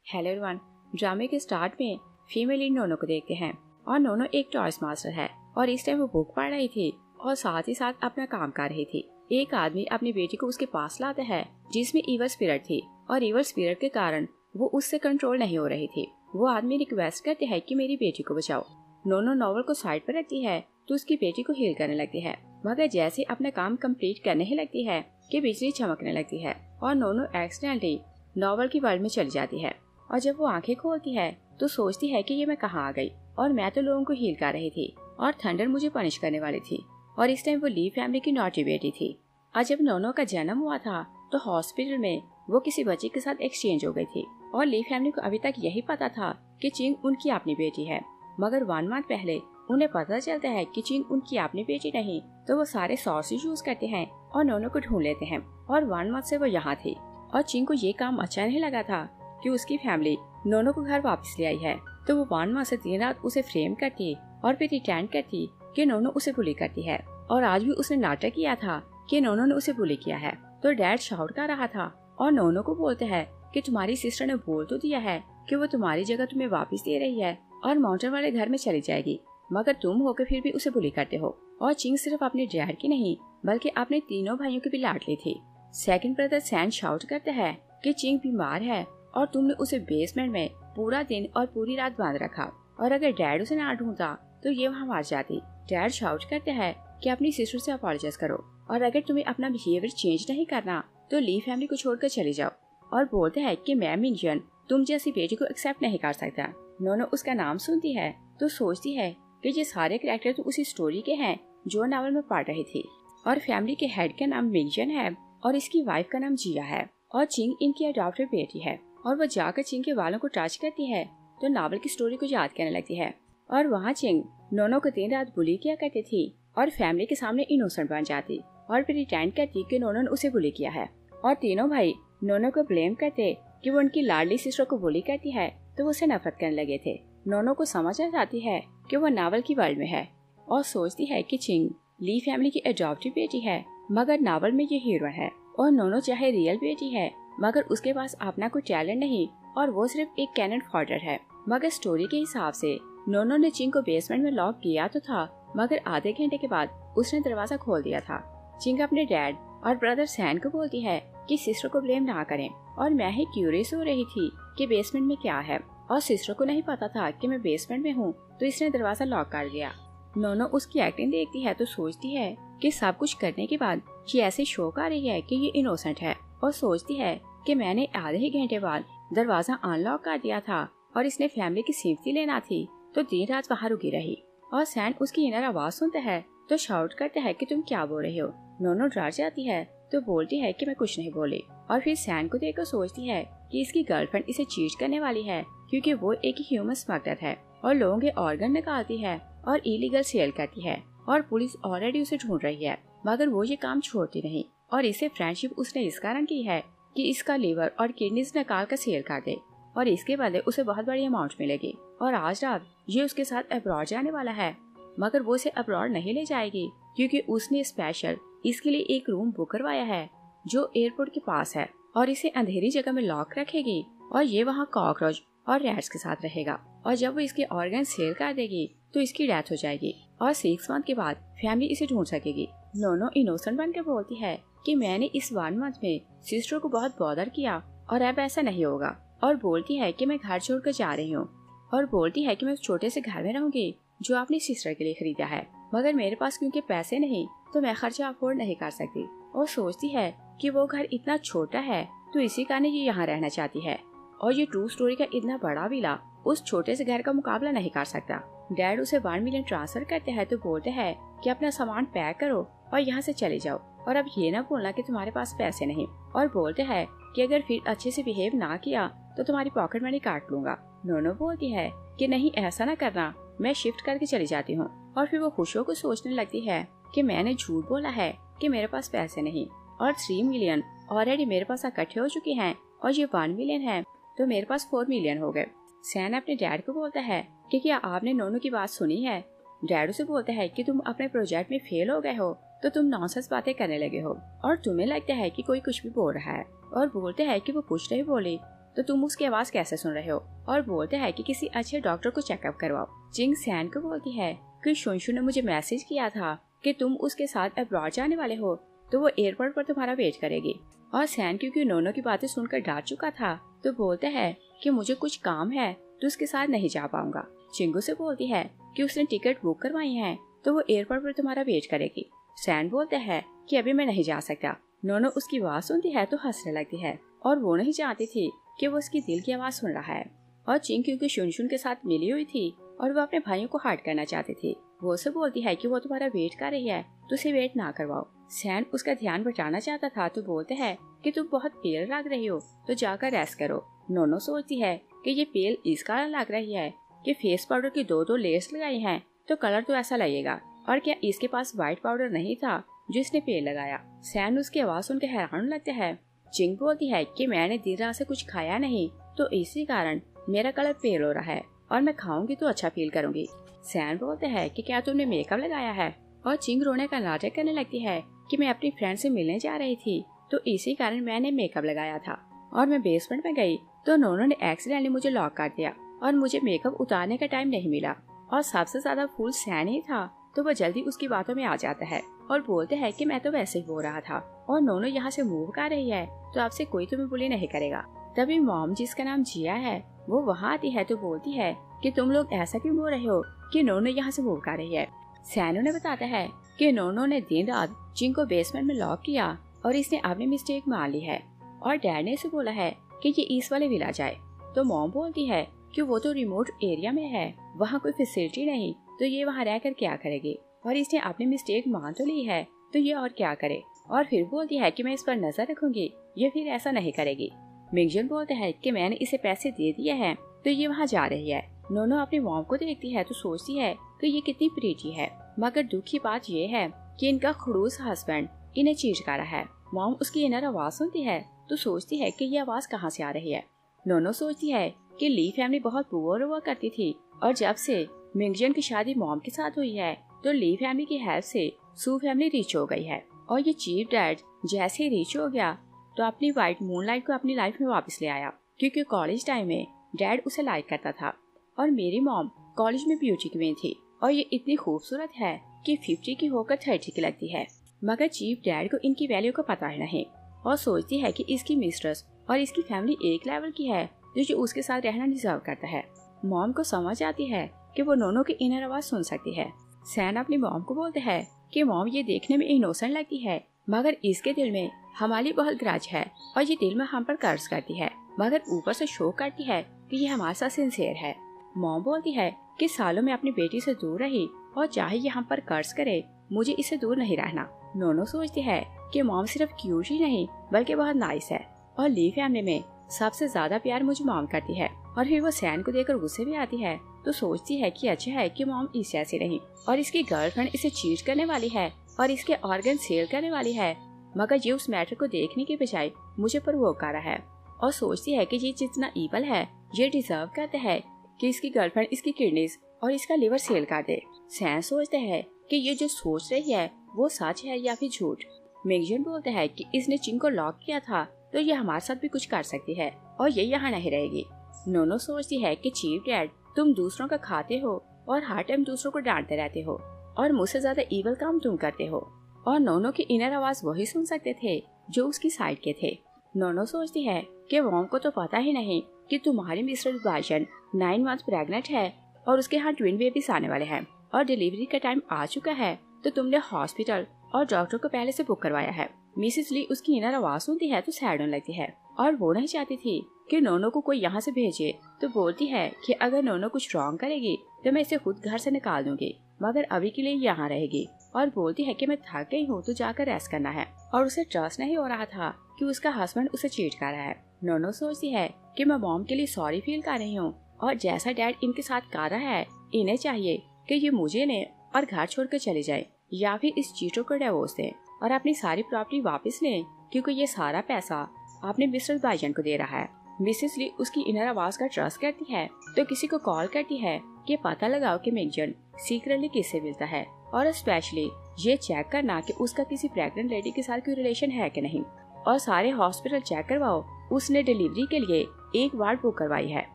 Hello everyone. ड्रामे के start में फीमेल लीड नोनो को देखते हैं और नोनो एक टॉयज मास्टर है और इस टाइम वो बुक पढ़ रही थी और साथ ही साथ अपना काम कर रही थी। एक आदमी अपनी बेटी को उसके पास लाता है जिसमें ईवल स्पिरिट थी और ईवल स्पिरिट के कारण वो उससे कंट्रोल नहीं हो रही थी। वो आदमी रिक्वेस्ट करते हैं कि मेरी बेटी को बचाओ। नोनो नॉवल को साइड पर रखती है तो उसकी बेटी को हील करने लगती है, मगर जैसे अपना काम कंप्लीट करने ही लगती है कि बिजली चमकने लगती है और नोनो एक्सीडेंटली नॉवल की वर्ल्ड में चली जाती है। और जब वो आंखें खोलती है तो सोचती है कि ये मैं कहाँ आ गई और मैं तो लोगों को हील कर रही थी और थंडर मुझे पनिश करने वाली थी। और इस टाइम वो ली फैमिली की नॉटी बेटी थी। और जब नोनो का जन्म हुआ था तो हॉस्पिटल में वो किसी बच्चे के साथ एक्सचेंज हो गई थी और ली फैमिली को अभी तक यही पता था कि चिंग उनकी अपनी बेटी है। मगर 1 मंथ पहले उन्हें पता चलता है कि चिंग उनकी अपनी बेटी नहीं, तो वो सारे सोर्स यूज करते हैं और नोनो को ढूंढ लेते हैं। और 1 मंथ से वो यहाँ थी और चिंग को ये काम अच्छा नहीं लगा था कि उसकी फैमिली नोनो को घर वापस ले आई है, तो वो 1 मंथ से दिन रात उसे फ्रेम करती और फिर रिटेंड करती कि नोनो उसे बुली करती है। और आज भी उसने नाटक किया था कि नोनो ने उसे बुली किया है। तो डैड शाउट कर रहा था और नोनो को बोलते हैं कि तुम्हारी सिस्टर ने बोल तो दिया है कि वो तुम्हारी जगह तुम्हें वापस दे रही है और माउंटेन वाले घर में चली जाएगी, मगर तुम होकर फिर भी उसे बुली करते हो। और चिंग सिर्फ अपने डैड की नहीं बल्कि अपने तीनों भाइयों की भी लाडली थी। सेकंड ब्रदर सैन शाउट करते हैं कि चिंग बीमार है और तुमने उसे बेसमेंट में पूरा दिन और पूरी रात बांध रखा और अगर डैड उसे ना ढूंढता तो ये वहाँ मार जाती। डैड शाउट करते हैं कि अपनी सिस्टर से अपॉलोजाइज करो और अगर तुम्हें अपना बिहेवियर चेंज नहीं करना तो ली फैमिली को छोड़कर चले जाओ। और बोलते हैं कि मैं मिंजन तुम जैसी बेटी को एक्सेप्ट नहीं कर सकता। नोनो उसका नाम सुनती है तो सोचती है कि ये सारे कैरेक्टर तो उसी स्टोरी के हैं जो नॉवल में पढ़ रही थी। और फैमिली के हेड का नाम मिंजन है और इसकी वाइफ का नाम जिया है और चिंग इनकी अडॉप्टेड बेटी है। और वो जाकर चिंग के बालों को टच करती है तो नॉवल की स्टोरी को याद करने लगती है। और वहाँ चिंग नोनो को दिन रात बुली किया करती थी और फैमिली के सामने इनोसेंट बन जाती और फिर रिटेंड करती कि नोनो ने उसे बुली किया है। और तीनों भाई नोनो को ब्लेम करते कि वो उनकी लाडली सिस्टर को बुली करती है, तो वो उसे नफरत करने लगे थे। नोनो को समझ आ जाती है कि वो नावल की वर्ल्ड में है और सोचती है कि चिंग ली फैमिली की अडॉप्टेड बेटी है, मगर नावल में ये हीरो है। और नोनो चाहे रियल बेटी है मगर उसके पास अपना कोई टैलेंट नहीं और वो सिर्फ एक कैनन फॉडर है। मगर स्टोरी के हिसाब से नोनो ने चिंग को बेसमेंट में लॉक किया तो था, मगर आधे घंटे के बाद उसने दरवाजा खोल दिया था। चिंग अपने डैड और ब्रदर सैन को बोलती है कि सिस्टर को ब्लेम ना करें और मैं ही क्यूरियस हो रही थी कि बेसमेंट में क्या है और सिस्टर को नहीं पता था कि मैं बेसमेंट में हूँ, तो इसने दरवाजा लॉक कर दिया। नोनो उसकी एक्टिंग देखती है तो सोचती है कि सब कुछ करने के बाद ये ऐसे शो कर रही है कि ये इनोसेंट है और सोचती है कि मैंने आधे ही घंटे बाद दरवाजा अनलॉक कर दिया था और इसने फैमिली की सिंपैथी लेना थी तो दिन रात वहाँ रुकी रही। और सैन उसकी इनर आवाज सुनता है तो शाउट करता है कि तुम क्या बोल रहे हो। नोनो डर जाती है तो बोलती है कि मैं कुछ नहीं बोली। और फिर सैन को देखकर सोचती है कि इसकी गर्लफ्रेंड इसे चीट करने वाली है क्योंकि वो एक ह्यूमन स्मगलर है और लोगों के ऑर्गन निकालती है और इलीगल सेल करती है और पुलिस ऑलरेडी उसे ढूंढ रही है, मगर वो ये काम छोड़ती नहीं। और इसे फ्रेंडशिप उसने इस कारण की है कि इसका लीवर और किडनीज निकाल कर सेल कर दे और इसके बदले उसे बहुत बड़ी अमाउंट मिलेगी। और आज रात ये उसके साथ अब्रॉड जाने वाला है, मगर वो इसे अब्रॉड नहीं ले जाएगी क्योंकि उसने स्पेशल इसके लिए एक रूम बुक करवाया है जो एयरपोर्ट के पास है और इसे अंधेरी जगह में लॉक रखेगी और ये वहाँ कॉकरोच और रैट्स के साथ रहेगा। और जब वो इसके ऑर्गन सेल कर देगी तो इसकी डेथ हो जाएगी और 6 मंथ के बाद फैमिली इसे ढूंढ सकेगी। नोनो इनोसेंट बनकर बोलती है कि मैंने इस 1 मंथ में सिस्टर को बहुत बॉदर किया और अब ऐसा नहीं होगा। और बोलती है कि मैं घर छोड़कर जा रही हूँ और बोलती है कि मैं छोटे से घर में रहूंगी जो आपने सिस्टर के लिए खरीदा है, मगर मेरे पास क्योंकि पैसे नहीं तो मैं खर्चा अफोर्ड नहीं कर सकती। और सोचती है कि वो घर इतना छोटा है तो इसी कारण ये यहाँ रहना चाहती है और ये ट्रू स्टोरी का इतना बड़ा विला उस छोटे से घर का मुकाबला नहीं कर सकता। डैड उसे 1 मिलियन ट्रांसफर करते हैं तो बोलते हैं कि अपना सामान पैक करो और यहाँ से चले जाओ और अब ये ना बोलना कि तुम्हारे पास पैसे नहीं। और बोलते हैं कि अगर फिर अच्छे से बिहेव ना किया तो तुम्हारी पॉकेट मनी काट लूंगा। नोनो बोलती है कि नहीं ऐसा ना करना, मैं शिफ्ट करके चली जाती हूँ। और फिर वो खुशियों को सोचने लगती है कि मैंने झूठ बोला है कि मेरे पास पैसे नहीं और 3 मिलियन ऑलरेडी मेरे पास इकट्ठे हो चुके हैं और ये 1 मिलियन है तो मेरे पास 4 मिलियन हो गए। सैन अपने डैड को बोलता है कि क्या आपने नोनो की बात सुनी है। डैड उसे बोलता है कि तुम अपने प्रोजेक्ट में फेल हो गए हो तो तुम नॉनसेंस बातें करने लगे हो और तुम्हें लगता है कि कोई कुछ भी बोल रहा है। और बोलते हैं कि वो कुछ नहीं बोली तो तुम उसकी आवाज कैसे सुन रहे हो? और बोलते हैं कि किसी अच्छे डॉक्टर को चेकअप करवाओ। जिंग सैन को बोलती है कि शुनशु ने मुझे मैसेज किया था कि तुम उसके साथ अब्रॉड जाने वाले हो, तो वो एयरपोर्ट पर तुम्हारा वेट करेगी। और सैन क्योंकि नोनो की बातें सुनकर डर चुका था, तो बोलते हैं कि मुझे कुछ काम है तो उसके साथ नहीं जा पाऊंगा। चिंगू से बोलती है कि उसने टिकट बुक करवाई है, तो वो एयरपोर्ट पर तुम्हारा वेट करेगी। सैन बोलते हैं कि अभी मैं नहीं जा सकता। नोनो उसकी आवाज सुनती है तो हंसने लगती है और वो नहीं जानती थी कि वो उसकी दिल की आवाज सुन रहा है। और चिंग क्योंकि शुनशुन के साथ मिली हुई थी और वो अपने भाइयों को हर्ट करना चाहती थी, वो उसे बोलती है कि वो तुम्हारा वेट कर रही है तो उसे वेट ना करवाओ। सैन उसका ध्यान बचाना चाहता था तो बोलते हैं कि तुम बहुत पेल लग रही हो, तो जाकर रेस्ट करो। नोनो सोचती है कि ये पेल इस कारण लग रही है कि फेस पाउडर की दो लेयर्स लगाई हैं, तो कलर तो ऐसा लगेगा, और क्या इसके पास व्हाइट पाउडर नहीं था जो इसने पेल लगाया। सैन उसकी आवाज सुनकर हैरान लगता है। चिंग बोलती है कि मैंने देर रात से कुछ खाया नहीं, तो इसी कारण मेरा कलर पेल हो रहा है और मैं खाऊंगी तो अच्छा फील करूंगी। सैन बोलते हैं कि क्या तुमने मेकअप लगाया है? और चिंग रोने का नाटक करने लगती है कि मैं अपनी फ्रेंड से मिलने जा रही थी, तो इसी कारण मैंने मेकअप लगाया था और मैं बेसमेंट में गई तो नोनो ने एक्सीडेंटली मुझे लॉक कर दिया और मुझे मेकअप उतारने का टाइम नहीं मिला। और सबसे ज्यादा फूल सैन ही था, तो वो जल्दी उसकी बातों में आ जाता है और बोलते हैं कि मैं तो वैसे ही हो रहा था और नोनो यहाँ से मूव कर रही है, तो आपसे कोई तुम्हें बुली नहीं करेगा। तभी मॉम, जिसका नाम जिया है, वो वहाँ आती है तो बोलती है कि तुम लोग ऐसा क्यों बोल रहे हो कि नोनो यहाँ से मूव कर रही है। सैन उन्हें बताता है कि नोनो ने दिन रात चिंग को बेसमेंट में लॉक किया और इसने अपनी मिस्टेक मान ली है और डैड ने इसे बोला है कि ये इस वाले विला जाए। तो मॉम बोलती है कि वो तो रिमोट एरिया में है, वहाँ कोई फैसिलिटी नहीं, तो ये वहाँ रहकर क्या करेगी, और इसने अपनी मिस्टेक मान तो ली है, तो ये और क्या करे। और फिर बोलती है कि मैं इस पर नजर रखूंगी, ये फिर ऐसा नहीं करेगी। मिंगजन बोलते हैं कि मैंने इसे पैसे दे दिए हैं, तो ये वहाँ जा रही है। नोनो अपनी मॉम को देखती है तो सोचती है कि ये कितनी प्रीटी है, मगर दुख की बात ये है कि इनका खड़ूस हस्बैंड इन्हें चीट कर रहा है। मॉम उसकी इनर आवाज सुनती है तो सोचती है कि ये आवाज कहाँ से आ रही है। नोनो सोचती है कि ली फैमिली बहुत पुअर हुआ करती थी और जब से मिंगजन की शादी मॉम के साथ हुई है तो ली फैमिली की हेल्प से सू फैमिली रिच हो गई है। और ये चीफ डैड जैसे ही रिच हो गया तो अपनी वाइट मूनलाइट को अपनी लाइफ में वापस ले आया, क्योंकि कॉलेज टाइम में डैड उसे लाइक करता था। और मेरी मॉम कॉलेज में ब्यूटी क्वीन थी और ये इतनी खूबसूरत है कि 50 की होकर 30 की लगती है, मगर चीफ डैड को इनकी वैल्यू का पता है नहीं और सोचती है कि इसकी मिस्ट्रेस और इसकी फैमिली एक लेवल की है जो उसके साथ रहना डिजर्व करता है। मॉम को समझ आती है कि वो नोनो की इनर आवाज सुन सकती है। सैन अपनी मॉम को बोलते हैं कि मॉम ये देखने में इनोसेंट लगती है, मगर इसके दिल में हमारी बहुत ग्रज है और ये दिल में हम पर कर्ज करती है, मगर ऊपर से शो करती है कि ये हमारे साथ सिंसियर है। मॉम बोलती है कि सालों में अपनी बेटी से दूर रही और चाहे ये हम पर कर्ज करे, मुझे इससे दूर नहीं रहना। नोनो सोचती है कि मॉम सिर्फ क्यूट ही नहीं बल्कि बहुत नाइस है और ली फैमिली में सबसे ज्यादा प्यार मुझे मॉम करती है। और फिर वो सैन को देखकर गुस्से भी आती है तो सोचती है कि अच्छा है कि मॉम इस जैसी नहीं और इसकी गर्लफ्रेंड इसे चीट करने वाली है और इसके ऑर्गन सेल करने वाली है, मगर ये उस मैटर को देखने के बजाय मुझे प्रोवोक कर रहा है और सोचती है कि ये जितना ईवल है ये डिजर्व करता है कि इसकी गर्लफ्रेंड इसकी किडनीज और इसका लिवर सेल कर दे। सैन सोचते है कि ये जो सोच रही है वो सच है या फिर झूठ। मिंगजन बोलते हैं कि इसने चिंग को लॉक किया था तो ये हमारे साथ भी कुछ कर सकती है और ये यहाँ नहीं रहेगी। नोनो सोचती है कि चीफ डैड तुम दूसरों का खाते हो और हर टाइम दूसरों को डांटते रहते हो और मुझसे ज्यादा ईवल काम तुम करते हो, और नोनो की इनर आवाज वही सुन सकते थे जो उसकी साइड के थे। नोनो सोचती है कि मॉम को तो पता ही नहीं कि तुम्हारी मिस्टर बाइजन 9 मंथ प्रेग्नेंट है और उसके यहाँ ट्विन बेबीज आने वाले हैं और डिलीवरी का टाइम आ चुका है, तो तुमने हॉस्पिटल और डॉक्टर को पहले से बुक करवाया है। मिसेस ली उसकी इनर आवाज सुनती है तो सैड होने लगती है और वो नहीं चाहती थी कि नोनो को कोई यहाँ से भेजे, तो बोलती है कि अगर नोनो कुछ रॉन्ग करेगी तो मैं इसे खुद घर से निकाल दूंगी, मगर अभी के लिए यहाँ रहेगी। और बोलती है कि मैं थक गई हूँ तो जाकर रेस्ट करना है और उसे ट्रस्ट नहीं हो रहा था कि उसका हस्बैंड उसे चीट कर रहा है। नोनो सोचती है कि मैं मॉम के लिए सॉरी फील कर रही हूँ और जैसा डैड इनके साथ कर रहा है इन्हें चाहिए कि ये मुझे ले और घर छोड़कर चले जाए या फिर इस चीटों को डिवोर्स दे और अपनी सारी प्रॉपर्टी वापस ले, क्योंकि ये सारा पैसा आपने मिस्टर बाइजन को दे रहा है। मिसेस ली उसकी इनर आवाज का ट्रस्ट करती है तो किसी को कॉल करती है कि पता लगाओ कि मिंगजन सीक्रेटली किससे मिलता है और स्पेशली ये चेक करना कि उसका किसी प्रेग्नेंट लेडी के साथ कोई रिलेशन है कि नहीं, और सारे हॉस्पिटल चेक करवाओ उसने डिलीवरी के लिए एक वार्ड बुक करवाई है।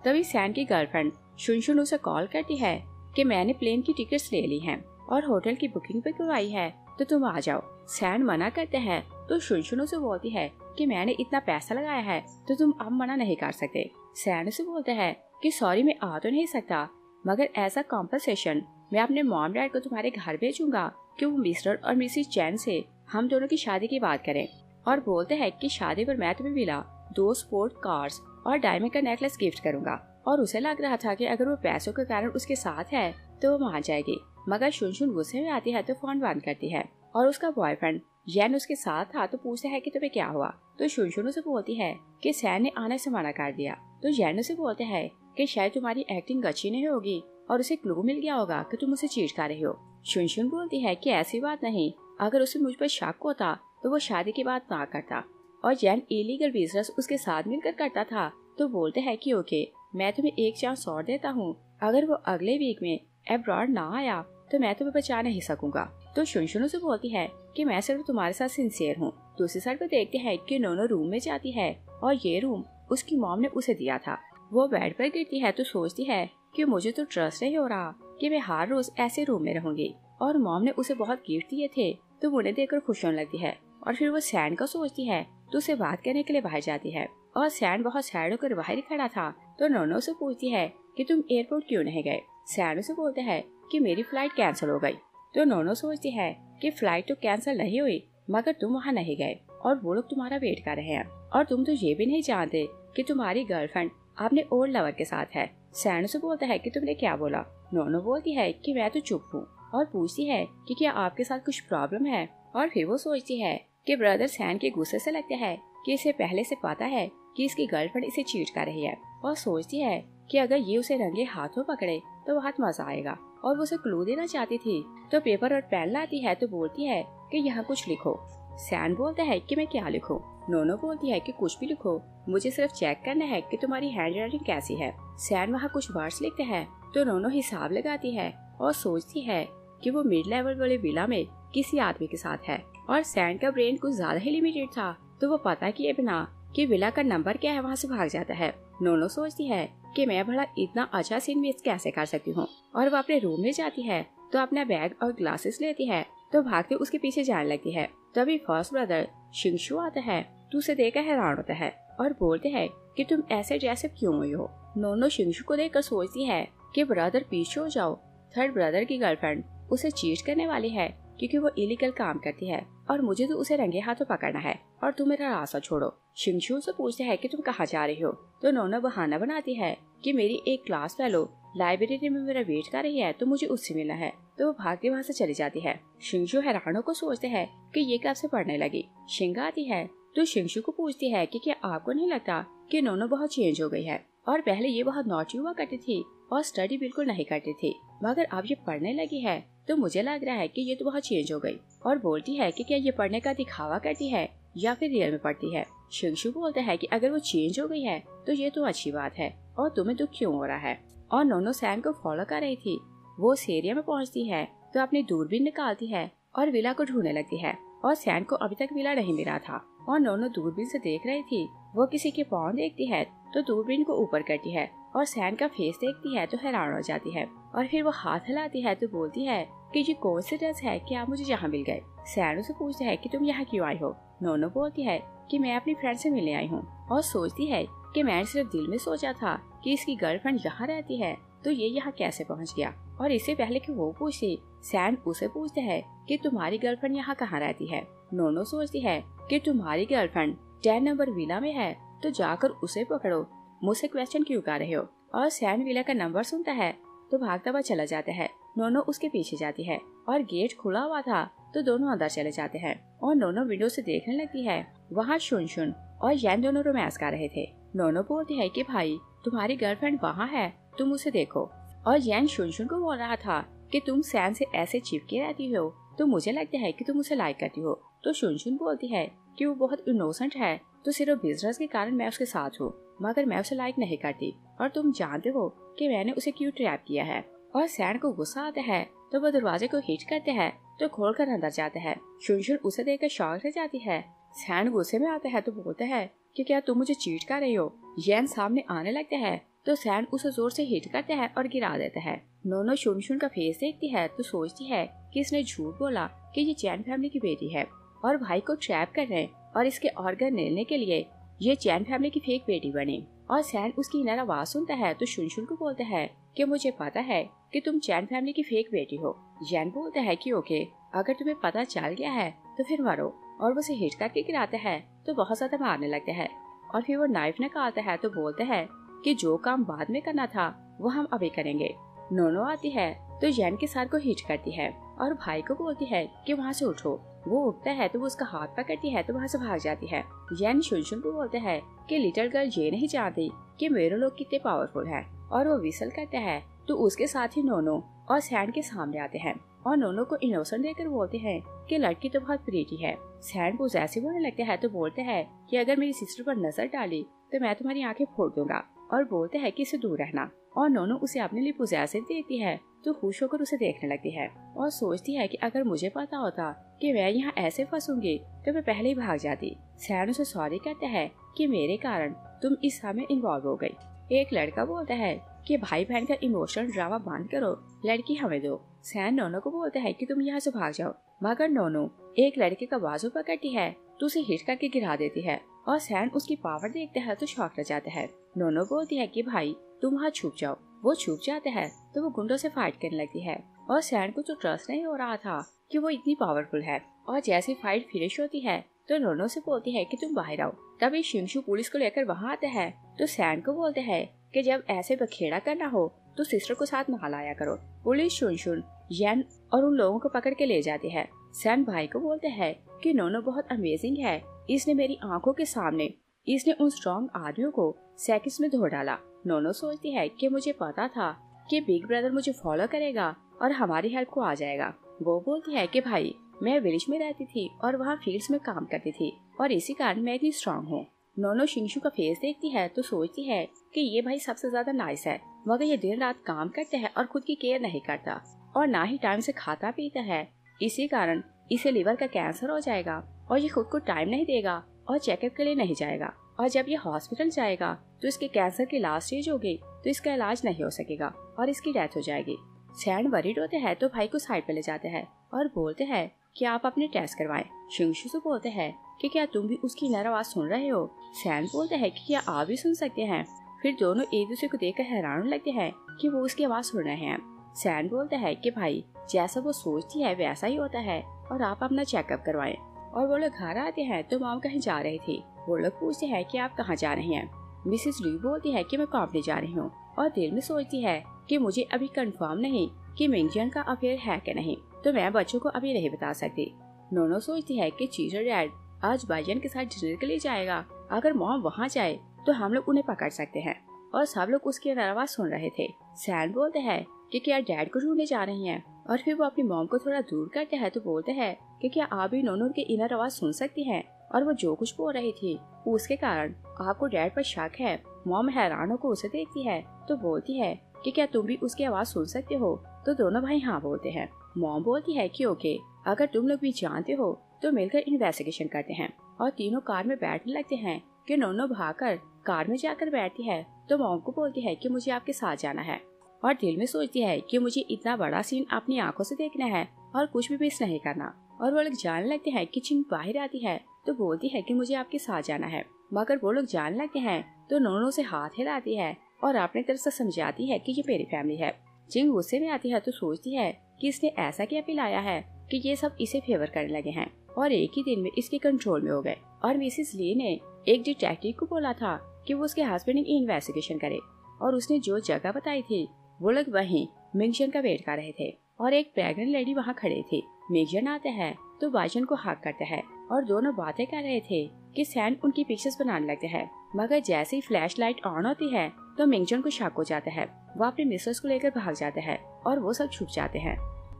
तभी सैन की गर्लफ्रेंड शुनशुन उसे कॉल करती है कि मैंने प्लेन की टिकट्स ले ली हैं और होटल की बुकिंग भी करवाई है, तो तुम आ जाओ। सैन मना करते हैं तो शुनशुन उसे बोलती है कि मैंने इतना पैसा लगाया है तो तुम अब मना नहीं कर सकते। सैन उसे बोलते हैं कि सॉरी मैं आ तो नहीं सकता, मगर एज अ कॉम्पनसेशन मैं अपने मॉम डैड को तुम्हारे घर भेजूंगा कि वो मिस्टर और मिसेस चैन से हम दोनों की शादी की बात करें। और बोलते हैं कि शादी पर मैं तुम्हें मिला 2 स्पोर्ट कार्स और डायमंड का नेकलेस गिफ्ट करूंगा। और उसे लग रहा था कि अगर वो पैसों के कारण उसके साथ है तो वो मान जाएगी, मगर शुनशुन गुस्से में आती है तो फोन बंद करती है। और उसका बॉयफ्रेंड येन उसके साथ था तो पूछता है कि तुम्हें क्या हुआ। तो शुनशुन उसे बोलती है कि सैन ने आने से मना कर दिया। तो येन उसे बोलते हैं कि शायद तुम्हारी एक्टिंग अच्छी नहीं होगी और उसे क्लू मिल गया होगा कि तुम उसे चीट कर रही हो। शुनशुन बोलती है कि ऐसी बात नहीं, अगर उसे मुझ पर शक होता तो वो शादी की बात ना करता और येन इलीगल बिजनेस उसके साथ मिलकर करता था। तो बोलते हैं कि ओके, मैं तुम्हें एक चांस और देता हूँ, अगर वो अगले वीक में अब्रॉड ना आया तो मैं तुम्हें बचा नहीं सकूंगा। तो शुनशुन से बोलती है कि मैं सिर्फ तुम्हारे साथ सिंसियर हूँ। दूसरी साइड पर देखते हैं कि नोनो रूम में जाती है और ये रूम उसकी मॉम ने उसे दिया था। वो बेड पर गिरती है तो सोचती है कि मुझे तो ट्रस्ट नहीं हो रहा कि मैं हर रोज ऐसे रूम में रहूंगी। और मॉम ने उसे बहुत गिफ्ट दिए थे तो उन्हें देखकर खुश होने लगती है। और फिर वो सैन का सोचती है तो उसे बात करने के लिए बाहर जाती है। और सैन बहुत सैड होकर बाहर ही खड़ा था। तो नोनो से पूछती है कि तुम एयरपोर्ट क्यों नहीं गए। सैन उसे बोलते हैं कि मेरी फ्लाइट कैंसिल हो गई। तो नोनो सोचती है कि फ्लाइट तो कैंसिल नहीं हुई, मगर तुम वहाँ नहीं गए और वो लोग तुम्हारा वेट कर रहे हैं और तुम तो ये भी नहीं जानते कि तुम्हारी गर्लफ्रेंड अपने ओल्ड लवर के साथ है। सैन उसे बोलता है कि तुमने क्या बोला। नोनो बोलती है कि मैं तो चुप हूँ और पूछती है कि क्या आपके साथ कुछ प्रॉब्लम है। और फिर वो सोचती है कि ब्रदर सैन के गुस्से से लगता है कि इसे पहले से पता है कि इसकी गर्लफ्रेंड इसे चीट कर रही है। और सोचती है कि अगर ये उसे रंगे हाथों पकड़े तो बहुत मजा आएगा। और वो उसे क्लू देना चाहती थी तो पेपर और पेन लाती है तो बोलती है कि यहाँ कुछ लिखो। सैन बोलता है कि मैं क्या लिखूं। नोनो बोलती है कि कुछ भी लिखो, मुझे सिर्फ चेक करना है कि तुम्हारी हैंड राइटिंग कैसी है। सैन वहाँ कुछ वर्ड्स लिखते हैं तो नोनो हिसाब लगाती है और सोचती है कि वो मिड लेवल वाले विला में किसी आदमी के साथ है। और सैन का ब्रेन कुछ ज्यादा ही लिमिटेड था तो वो पता किए बिना कि विला का नंबर क्या है वहाँ से भाग जाता है। नोनो सोचती है कि मैं भला इतना अच्छा सीन मिस कैसे कर सकती हूँ। और वो अपने रूम में जाती है तो अपना बैग और ग्लासेस लेती है तो भागते उसके पीछे जाने लगती है। तभी फर्स्ट ब्रदर शिंगशु आता है तो उसे देखकर हैरान होता है और बोलते हैं कि तुम ऐसे ड्रेसअप क्यों हुई हो। नोनो शिंगशु को देखकर सोचती है कि ब्रदर पीछे हो जाओ, थर्ड ब्रदर की गर्लफ्रेंड उसे चीट करने वाली है क्योंकि वो इलीगल काम करती है और मुझे तो उसे रंगे हाथों पकड़ना है और तुम मेरा रास्ता छोड़ो। शिंगशु से पूछते है कि तुम कहाँ जा रही हो। तो नोनो बहाना बनाती है कि मेरी एक क्लास फेलो लाइब्रेरी में मेरा वेट कर रही है तो मुझे उससे मिलना है। तो वो भागते वहाँ से चली जाती है। शिंगशु हैरानों को सोचते हैं कि ये कब से पढ़ने लगी। शिंगा आती है तो शिंगशु को पूछती है कि क्या आपको नहीं लगता कि नोनो बहुत चेंज हो गई है और पहले ये बहुत नॉटी हुआ करती थी और स्टडी बिल्कुल नहीं करती थी, मगर अब ये पढ़ने लगी है तो मुझे लग रहा है कि ये तो बहुत चेंज हो गई। और बोलती है कि क्या ये पढ़ने का दिखावा करती है या फिर रियल में पढ़ती है। शिंगशु बोलता है कि अगर वो चेंज हो गई है तो ये तो अच्छी बात है और तुम्हें दुख क्यों हो रहा है। और नोनो सैन को फॉलो कर रही थी। वो उस एरिया में पहुंचती है तो अपनी दूरबीन निकालती है और विला को ढूंढने लगती है। और सैन को अभी तक विला नहीं मिला था और नोनो दूरबीन से देख रही थी। वो किसी के पाँव देखती है तो दूरबीन को ऊपर करती है और सैन का फेस देखती है तो हैरान हो जाती है। और फिर वो हाथ हिलाती है तो बोलती है कि ये कोइंसिडेंस है कि आप मुझे यहाँ मिल गए। सैन उसे पूछता है कि तुम यहाँ क्यों आई हो। नोनो बोलती है कि मैं अपनी फ्रेंड से मिलने आई हूँ और सोचती है कि मैंने सिर्फ दिल में सोचा था कि इसकी गर्लफ्रेंड यहाँ रहती है तो ये यहाँ कैसे पहुँच गया। और इससे पहले कि वो पूछे सैन उसे पूछते है कि तुम्हारी गर्लफ्रेंड यहाँ कहाँ रहती है। नोनो सोचती है कि तुम्हारी गर्लफ्रेंड 10 नंबर विला में है तो जाकर उसे पकड़ो, मुझसे क्वेश्चन क्यों कर रहे हो। और सैन विला का नंबर सुनता है तो भागता हुआ चला जाता है। नोनो उसके पीछे जाती है और गेट खुला हुआ था तो दोनों अंदर चले जाते हैं। और नोनो विंडो से देखने लगती है। वहाँ शुनशुन और येन दोनों रोमांस कर रहे थे। नोनो बोलती है कि भाई तुम्हारी गर्लफ्रेंड वहाँ है, तुम उसे देखो। और येन शुनशुन को बोल रहा था कि तुम सैन से ऐसे चिपके रहती हो तो मुझे लगता है कि तुम उसे लाइक करती हो। तो शुनशुन बोलती है कि वो बहुत इनोसेंट है तो सिर्फ बिजनेस के कारण मैं उसके साथ हूँ, मगर मैं उसे लाइक नहीं करती और तुम जानते हो कि मैंने उसे क्यों ट्रैप किया है। और सैन को गुस्सा आता है तो वो दरवाजे को हिट करते हैं तो खोलकर अंदर जाता है। शुनशुन उसे देखकर शॉक रह जाती है। सैन गुस्से में आता है तो बोलता है कि क्या तुम मुझे चीट कर रही हो। यैन सामने आने लगता है तो सैन उसे जोर से हिट करता है और गिरा देता है। नोनो शुनशुन का फेस देखती है तो सोचती है कि इसने झूठ बोला कि ये चैन फैमिली की बेटी है और भाई को ट्रैप करने और इसके ऑर्गन लेने के लिए ये चैन फैमिली की फेक बेटी बनी। और सैन उसकी इनर आवाज सुनता है तो शुनशुन को बोलता है कि मुझे पता है कि तुम चैन फैमिली की फेक बेटी हो। यैन बोलता है कि ओके, अगर तुम्हें पता चल गया है तो फिर मरो, और वो उसे हिट करके गिराता है तो बहुत ज्यादा मारने लगता है। और फिर वो नाइफ निकालता है तो बोलता है कि जो काम बाद में करना था वो हम अभी करेंगे। नोनो आती है तो यैन के सर को हिट करती है और भाई को बोलती है कि वहाँ से उठो। वो उठता है तो वो उसका हाथ पकड़ती है तो वहाँ से भाग जाती है। यैन शुनशुन को बोलता है कि लिटिल गर्ल ये नहीं जानती कि मेरे लोग कितने पावरफुल हैं, और वो विसल करता है तो उसके साथ ही नोनो और सैन के सामने आते हैं और नोनो को इनोसेंट देकर बोलते हैं कि लड़की तो बहुत प्रीटी है। सैन पोजेसिव होने लगता है तो बोलते हैं कि अगर मेरी सिस्टर पर नजर डाली तो मैं तुम्हारी आंखें फोड़ दूंगा, और बोलते हैं कि इसे दूर रहना। और नोनो उसे अपने लिए पोजेसिव देखती है तो खुश होकर उसे देखने लगती है और सोचती है कि अगर मुझे पता होता कि मैं यहाँ ऐसे फंसूंगी तो मैं पहले ही भाग जाती। सैन उसे सॉरी कहता है कि मेरे कारण तुम इस समय इन्वॉल्व हो गई। एक लड़का बोलता है कि भाई बहन का इमोशनल ड्रामा बंद करो, लड़की हमें दो। सैन नोनो को बोलता है कि तुम यहाँ से भाग जाओ, मगर नोनो एक लड़के का बाजू पकड़ती है तो उसे हिट करके गिरा देती है और सैन उसकी पावर देखता है तो शॉक रह जाता है। नोनो बोलती है कि भाई तुम वहाँ छुप जाओ। वो छुप जाता है तो वो गुंडों से फाइट करने लगती है और सैन को तो ट्रस्ट नहीं हो रहा था कि वो इतनी पावरफुल है। और जैसे फाइट फिनिश होती है तो नोनो से बोलती है कि तुम बाहर आओ। तभी शिंशु पुलिस को लेकर वहाँ आता है तो सैन को बोलते हैं कि जब ऐसे बखेड़ा करना हो तो सिस्टर को साथ में लाया करो। पुलिस शुनशुन, यैन और उन लोगों को पकड़ के ले जाती है। सैन भाई को बोलते हैं कि नोनो बहुत अमेजिंग है, इसने मेरी आंखों के सामने इसने उन स्ट्रॉन्ग आदमियों को सेकंड्स में धो डाला। नोनो सोचती है कि मुझे पता था कि बिग ब्रदर मुझे फॉलो करेगा और हमारी हेल्प को आ जाएगा। वो बोलती है कि भाई मैं विलेज में रहती थी और वहाँ फील्ड्स में काम करती थी और इसी कारण मैं इतनी स्ट्रॉन्ग हूँ। नोनो शिंशु का फेस देखती है तो सोचती है कि ये भाई सबसे ज्यादा नाइस है, मगर ये दिन रात काम करता है और खुद की केयर नहीं करता और ना ही टाइम से खाता पीता है। इसी कारण इसे लिवर का कैंसर हो जाएगा और ये खुद को टाइम नहीं देगा और चेकअप के लिए नहीं जाएगा, और जब ये हॉस्पिटल जाएगा तो इसके कैंसर की लास्ट स्टेज होगी तो इसका इलाज नहीं हो सकेगा और इसकी डेथ हो जाएगी। सैन वरीड होते हैं तो भाई को साइड पे ले जाते हैं और बोलते हैं कि आप अपने टेस्ट करवाएं। शिंशु से बोलते हैं कि क्या तुम भी उसकी नर आवाज सुन रहे हो। सैन बोलते हैं कि क्या आप भी सुन सकते हैं। फिर दोनों एक दूसरे को देखकर हैरान लगते हैं कि वो उसकी आवाज सुन रहे हैं। सैन बोलता है कि भाई जैसा वो सोचती है वैसा ही होता है और आप अपना चेकअप करवाएं। और वो लोग घर आते हैं तो मॉम कहीं जा रही थी। वो लोग पूछते हैं कि आप कहाँ जा रही हैं। मिसेस ली बोलती है कि मैं कंपनी जा रही हूँ और दिल में सोचती है कि मुझे अभी कंफर्म नहीं कि मिंगजन का अफेयर है कि नहीं, तो मैं बच्चों को अभी नहीं बता सकती। नोनो सोचती है कि चीटर डैड आज बाइजन के साथ डिनर के लिए जाएगा, अगर मॉम वहाँ जाए तो हम लोग उन्हें पकड़ सकते हैं। और सब लोग उसकी आवाज सुन रहे थे। सैन बोलते हैं कि क्या डैड को ढूंढने जा रही हैं, और फिर वो अपनी मॉम को थोड़ा दूर करते हैं तो बोलते हैं कि क्या आप भी नोनो के इनर आवाज सुन सकती हैं, और वो जो कुछ बोल रही थी उसके कारण आपको डैड पर शक है। मॉम हैरान होकर उसे देखती है तो बोलती है कि क्या तुम भी उसकी आवाज सुन सकते हो, तो दोनों भाई हाँ बोलते हैं। मॉम बोलती है कि ओके, अगर तुम लोग भी जानते हो तो मिलकर इन्वेस्टिगेशन करते हैं, और तीनों कार में बैठने लगते हैं कि नोनो भागकर कार में जाकर बैठती है तो मॉम को बोलती है कि मुझे आपके साथ जाना है, और दिल में सोचती है कि मुझे इतना बड़ा सीन अपनी आंखों से देखना है और कुछ भी मिस नहीं करना। और वो लोग जानने लगते हैं कि चिंग बाहर आती है तो बोलती है कि मुझे आपके साथ जाना है, मगर वो लोग जानने लगते हैं तो नोनो से हाथ हिलाती है और अपनी तरफ से समझाती है कि ये मेरी फैमिली है। चिंग गुस्से में आती है तो सोचती है कि इसने ऐसा क्या पिलाया है कि ये सब इसे फेवर करने लगे हैं, और एक ही दिन में इसके कंट्रोल में हो गए। और मिसेस ली ने एक डिटेक्टिव को बोला था कि वो उसके हस्बैंड की इन्वेस्टिगेशन करे, और उसने जो जगह बताई थी वो लोग वहीं मिंगजन का वेट कर रहे थे, और एक प्रेग्नेंट लेडी वहाँ खड़े थे। मिंगजन आते हैं तो बाइजन को हक करते हैं और दोनों बातें कर रहे थे कि सैन उनकी पिक्चर्स बनाने लगते हैं, मगर जैसे ही फ्लैश लाइट ऑन होती है तो मिंगजन को शक हो जाता है। वो अपने मिसेस को लेकर भाग जाते हैं और वो सब छुप जाते हैं।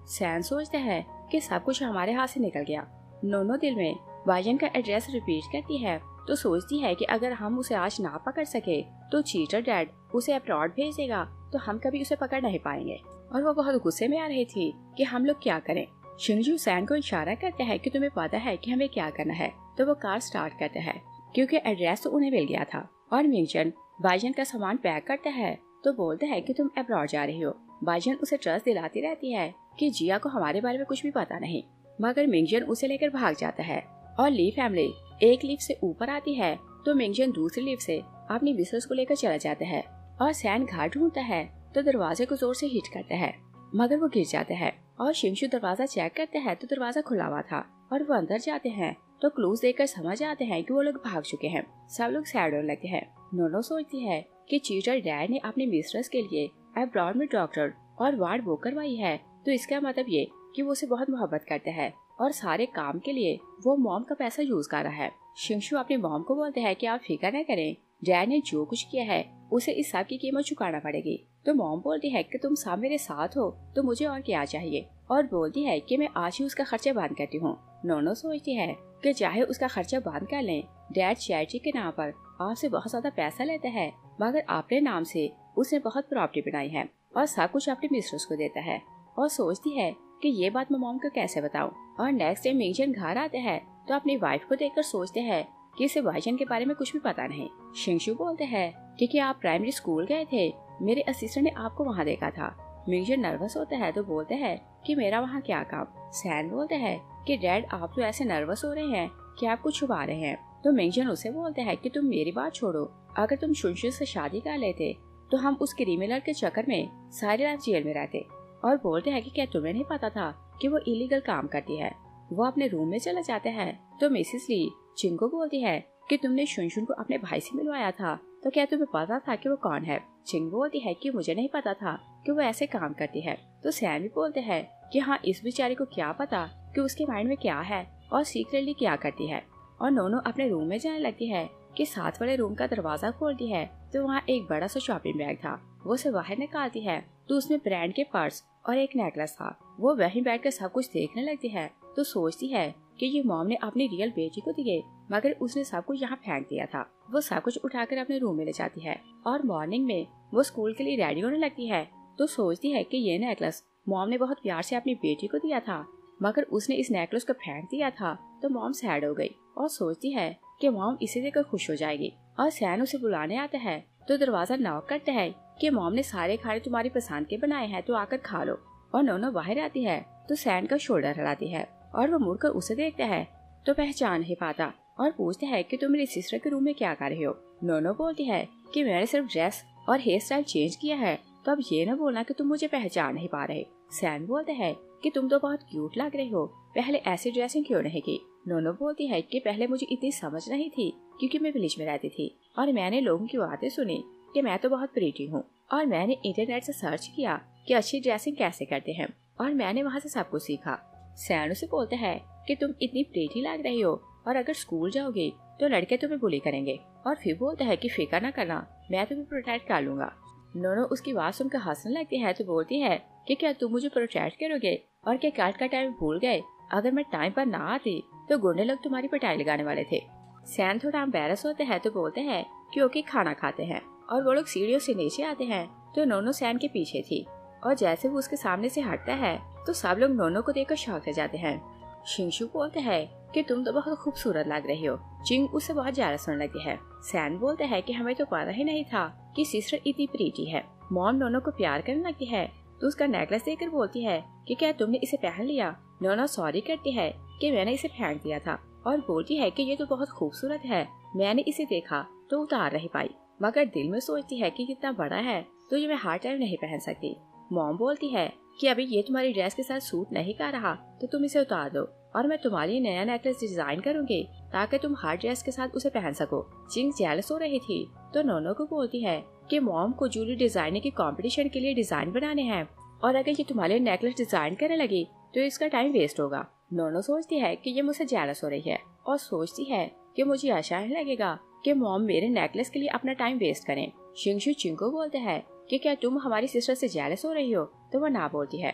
सैन सोचता है कि सब कुछ हमारे हाथ से निकल गया। नोनो दिल में बाइजन का एड्रेस रिपीट करती है तो सोचती है कि अगर हम उसे आज ना पकड़ सके तो चीटर डैड उसे अब्रॉड भेज देगा तो हम कभी उसे पकड़ नहीं पाएंगे। और वो बहुत गुस्से में आ रही थी कि हम लोग क्या करें। शिंजू सैन को इशारा करता है कि तुम्हें पता है कि हमें क्या करना है, तो वो कार स्टार्ट करता है क्योंकि एड्रेस तो उन्हें मिल गया था। और मिंगजन बाइजन का सामान पैक करता है तो बोलता है कि तुम अब्रॉड जा रही हो। बाइजन उसे ट्रस्ट दिलाती रहती है कि जिया को हमारे बारे में कुछ भी पता नहीं, मगर मिंगजन उसे लेकर भाग जाता है। और ली फैमिली एक लिफ्ट से ऊपर आती है तो मिंगजन दूसरी लिफ्ट से अपनी मिसेस को लेकर चला जाता है। और सैन घर ढूंढता है तो दरवाजे को जोर से हिट करता है, मगर वो गिर जाता है। और शिंगशु दरवाजा चेक करता है तो दरवाजा खुला हुआ था। और वो अंदर जाते हैं तो क्लूज देखकर समझ आते हैं कि वो लोग भाग चुके हैं। सब लोग सैड होने लगते हैं। नोनो सोचती है कि चीटर डैड ने अपनी मिस्ट्रेस के लिए अब्रॉड में डॉक्टर और वार्ड बुक करवाई है, तो इसका मतलब ये कि वो उसे बहुत मोहब्बत करता है और सारे काम के लिए वो मॉम का पैसा यूज कर रहा है। शिंगशु अपनी मॉम को बोलते हैं कि आप फिक्र न करें, डैड ने जो कुछ किया है उसे इस सब की कीमत चुकाना पड़ेगी। तो मॉम बोलती है कि तुम सब मेरे साथ हो तो मुझे और क्या चाहिए, और बोलती है कि मैं आज ही उसका खर्चा बंद करती हूँ। नोनो सोचती है कि चाहे उसका खर्चा बंद कर लें, डैड चैरिटी के नाम पर आपसे बहुत ज्यादा पैसा लेता है, मगर अपने नाम से उसने बहुत प्रॉपर्टी बनाई है और सब कुछ अपनी मिस्ट्रेस को देता है। और सोचती है कि ये बात मैं मॉम को कैसे बताऊं। और नेक्स्ट डे मिंगजन घर आते हैं तो अपनी वाइफ को देखकर सोचते हैं कि इसे बाइजन के बारे में कुछ भी पता नहीं। शिंगशु बोलते हैं कि क्या आप प्राइमरी स्कूल गए थे, मेरे असिस्टेंट ने आपको वहाँ देखा था। मिंगजन नर्वस होता है तो बोलते हैं कि मेरा वहाँ क्या काम। सैन बोलते हैं कि डैड आप तो ऐसे नर्वस हो रहे हैं कि आप कुछ छुपा रहे हैं। तो मिंगजन उसे बोलते हैं कि तुम मेरी बात छोड़ो, अगर तुम शुनशु से शादी कर लेते तो हम उस क्रिमिनल के चक्कर में सारी रात जेल में रहते। और बोलते हैं कि क्या तुम्हें नहीं पता था कि वो इलीगल काम करती है। वो अपने रूम में चला जाता है तो मिसेस ली चिंग को बोलती है कि तुमने शुनशुन को अपने भाई से मिलवाया था, तो क्या तुम्हें पता था कि वो कौन है। चिंग बोलती है कि मुझे नहीं पता था कि वो ऐसे काम करती है। तो सैम भी बोलते हैं कि हाँ, इस बेचारे को क्या पता कि उसके माइंड में क्या है और सीक्रेटली क्या करती है। और नोनो अपने रूम में जाने लगती है कि साथ वाले रूम का दरवाजा खोलती है तो वहाँ एक बड़ा सा शॉपिंग बैग था। वो उसे बाहर निकालती है तो उसमें ब्रांड के पर्स और एक नेकलेस था। वो वहीं बैठकर सब कुछ देखने लगती है तो सोचती है कि ये मॉम ने अपनी रियल बेटी को दिए, मगर उसने सब कुछ यहाँ फेंक दिया था। वो सब कुछ उठाकर अपने रूम में ले जाती है और मॉर्निंग में वो स्कूल के लिए रेडी होने लगती है तो सोचती है कि ये नेकलेस मॉम ने बहुत प्यार से अपनी बेटी को दिया था, मगर उसने इस नेकलेस को फेंक दिया था। तो मॉम सैड हो गई और सोचती है कि मॉम इसे देखकर खुश हो जाएगी। और सैन उसे बुलाने आता है तो दरवाजा नॉक करता है कि मॉम ने सारे खाने तुम्हारी पसंद के बनाए हैं, तो आकर खा लो। और नोनो बाहर आती है तो सैन का शोल्डर हिलाती है और वो मुड़कर उसे देखता है तो पहचान नहीं पाता और पूछता है कि तुम मेरी सिस्टर के रूम में क्या कर रहे हो। नोनो बोलती है कि मैंने सिर्फ ड्रेस और हेयर स्टाइल चेंज किया है, तो अब ये न बोलना कि तुम मुझे पहचान नहीं पा रहे। सैन बोलते हैं कि तुम तो बहुत क्यूट लग रही हो, पहले ऐसी ड्रेसिंग क्यों नहीं की। नोनो बोलती है कि पहले मुझे इतनी समझ नहीं थी क्योंकि मैं विलेज में रहती थी और मैंने लोगों की बातें सुनी कि मैं तो बहुत प्रीटी हूँ, और मैंने इंटरनेट से सर्च किया कि अच्छी ड्रेसिंग कैसे करते हैं और मैंने वहाँ से सब कुछ सीखा। सैन उसे बोलते हैं कि तुम इतनी प्रीटी लग रही हो और अगर स्कूल जाओगे तो लड़के तुम्हें बुली करेंगे। और फिर बोलता है कि फिक्र न करना, मैं तुम्हें प्रोटेक्ट कर लूंगा। नोनो उसकी बात सुनकर हंसने लगती है तो बोलती है कि क्या तुम मुझे प्रोटेक्ट करोगे, और क्या काट का टाइम भूल गए, अगर मैं टाइम पर ना आती तो गुंडे लोग तुम्हारी पिटाई लगाने वाले थे। सैन थोड़ा एम्बैरस होते हैं तो बोलते हैं क्योंकि खाना खाते हैं, और वो लोग सीढ़ियों से नीचे आते हैं तो नोनो सैन के पीछे थी, और जैसे वो उसके सामने से हटता है तो सब लोग नोनो को देखकर शॉक हो जाते हैं। शिंगशु बोलते हैं कि तुम तो बहुत खूबसूरत लग रही हो। चिंग उससे बहुत जेलस होने लगती है। सैन बोलते हैं कि हमें तो पता ही नहीं था कि सिस्टर इतनी प्रीटी है। मॉम नोनो को प्यार करने लगती है तो उसका नेकलेस देखकर बोलती है कि क्या तुमने इसे पहन लिया। नोनो सॉरी करती है कि मैंने इसे फेंक दिया था, और बोलती है कि ये तो बहुत खूबसूरत है, मैंने इसे देखा तो उतार नहीं पाई, मगर दिल में सोचती है कि कितना बड़ा है तो ये मैं हर टाइम नहीं पहन सकती। मॉम बोलती है कि अभी ये तुम्हारी ड्रेस के साथ सूट नहीं कर रहा तो तुम इसे उतार दो, और मैं तुम्हारे लिए नया नेकलेस डिजाइन करूंगी ताकि तुम हर ड्रेस के साथ उसे पहन सको। चिंग जेलस हो रही थी तो नोनो को बोलती है कि मॉम को ज्वेलरी डिजाइनिंग के कंपटीशन के लिए डिजाइन बनाने हैं, और अगर ये तुम्हारे लिए नेकलेस डिजाइन करने लगी तो इसका टाइम वेस्ट होगा। नोनो सोचती है कि ये मुझसे जेलस हो रही है और सोचती है कि मुझे आशा नहीं लगेगा कि मॉम मेरे नेकलेस के लिए अपना टाइम वेस्ट करें। शिंगशु चिंग को बोलते हैं कि क्या तुम हमारी सिस्टर से जेलस हो रही हो, तो वो ना बोलती है।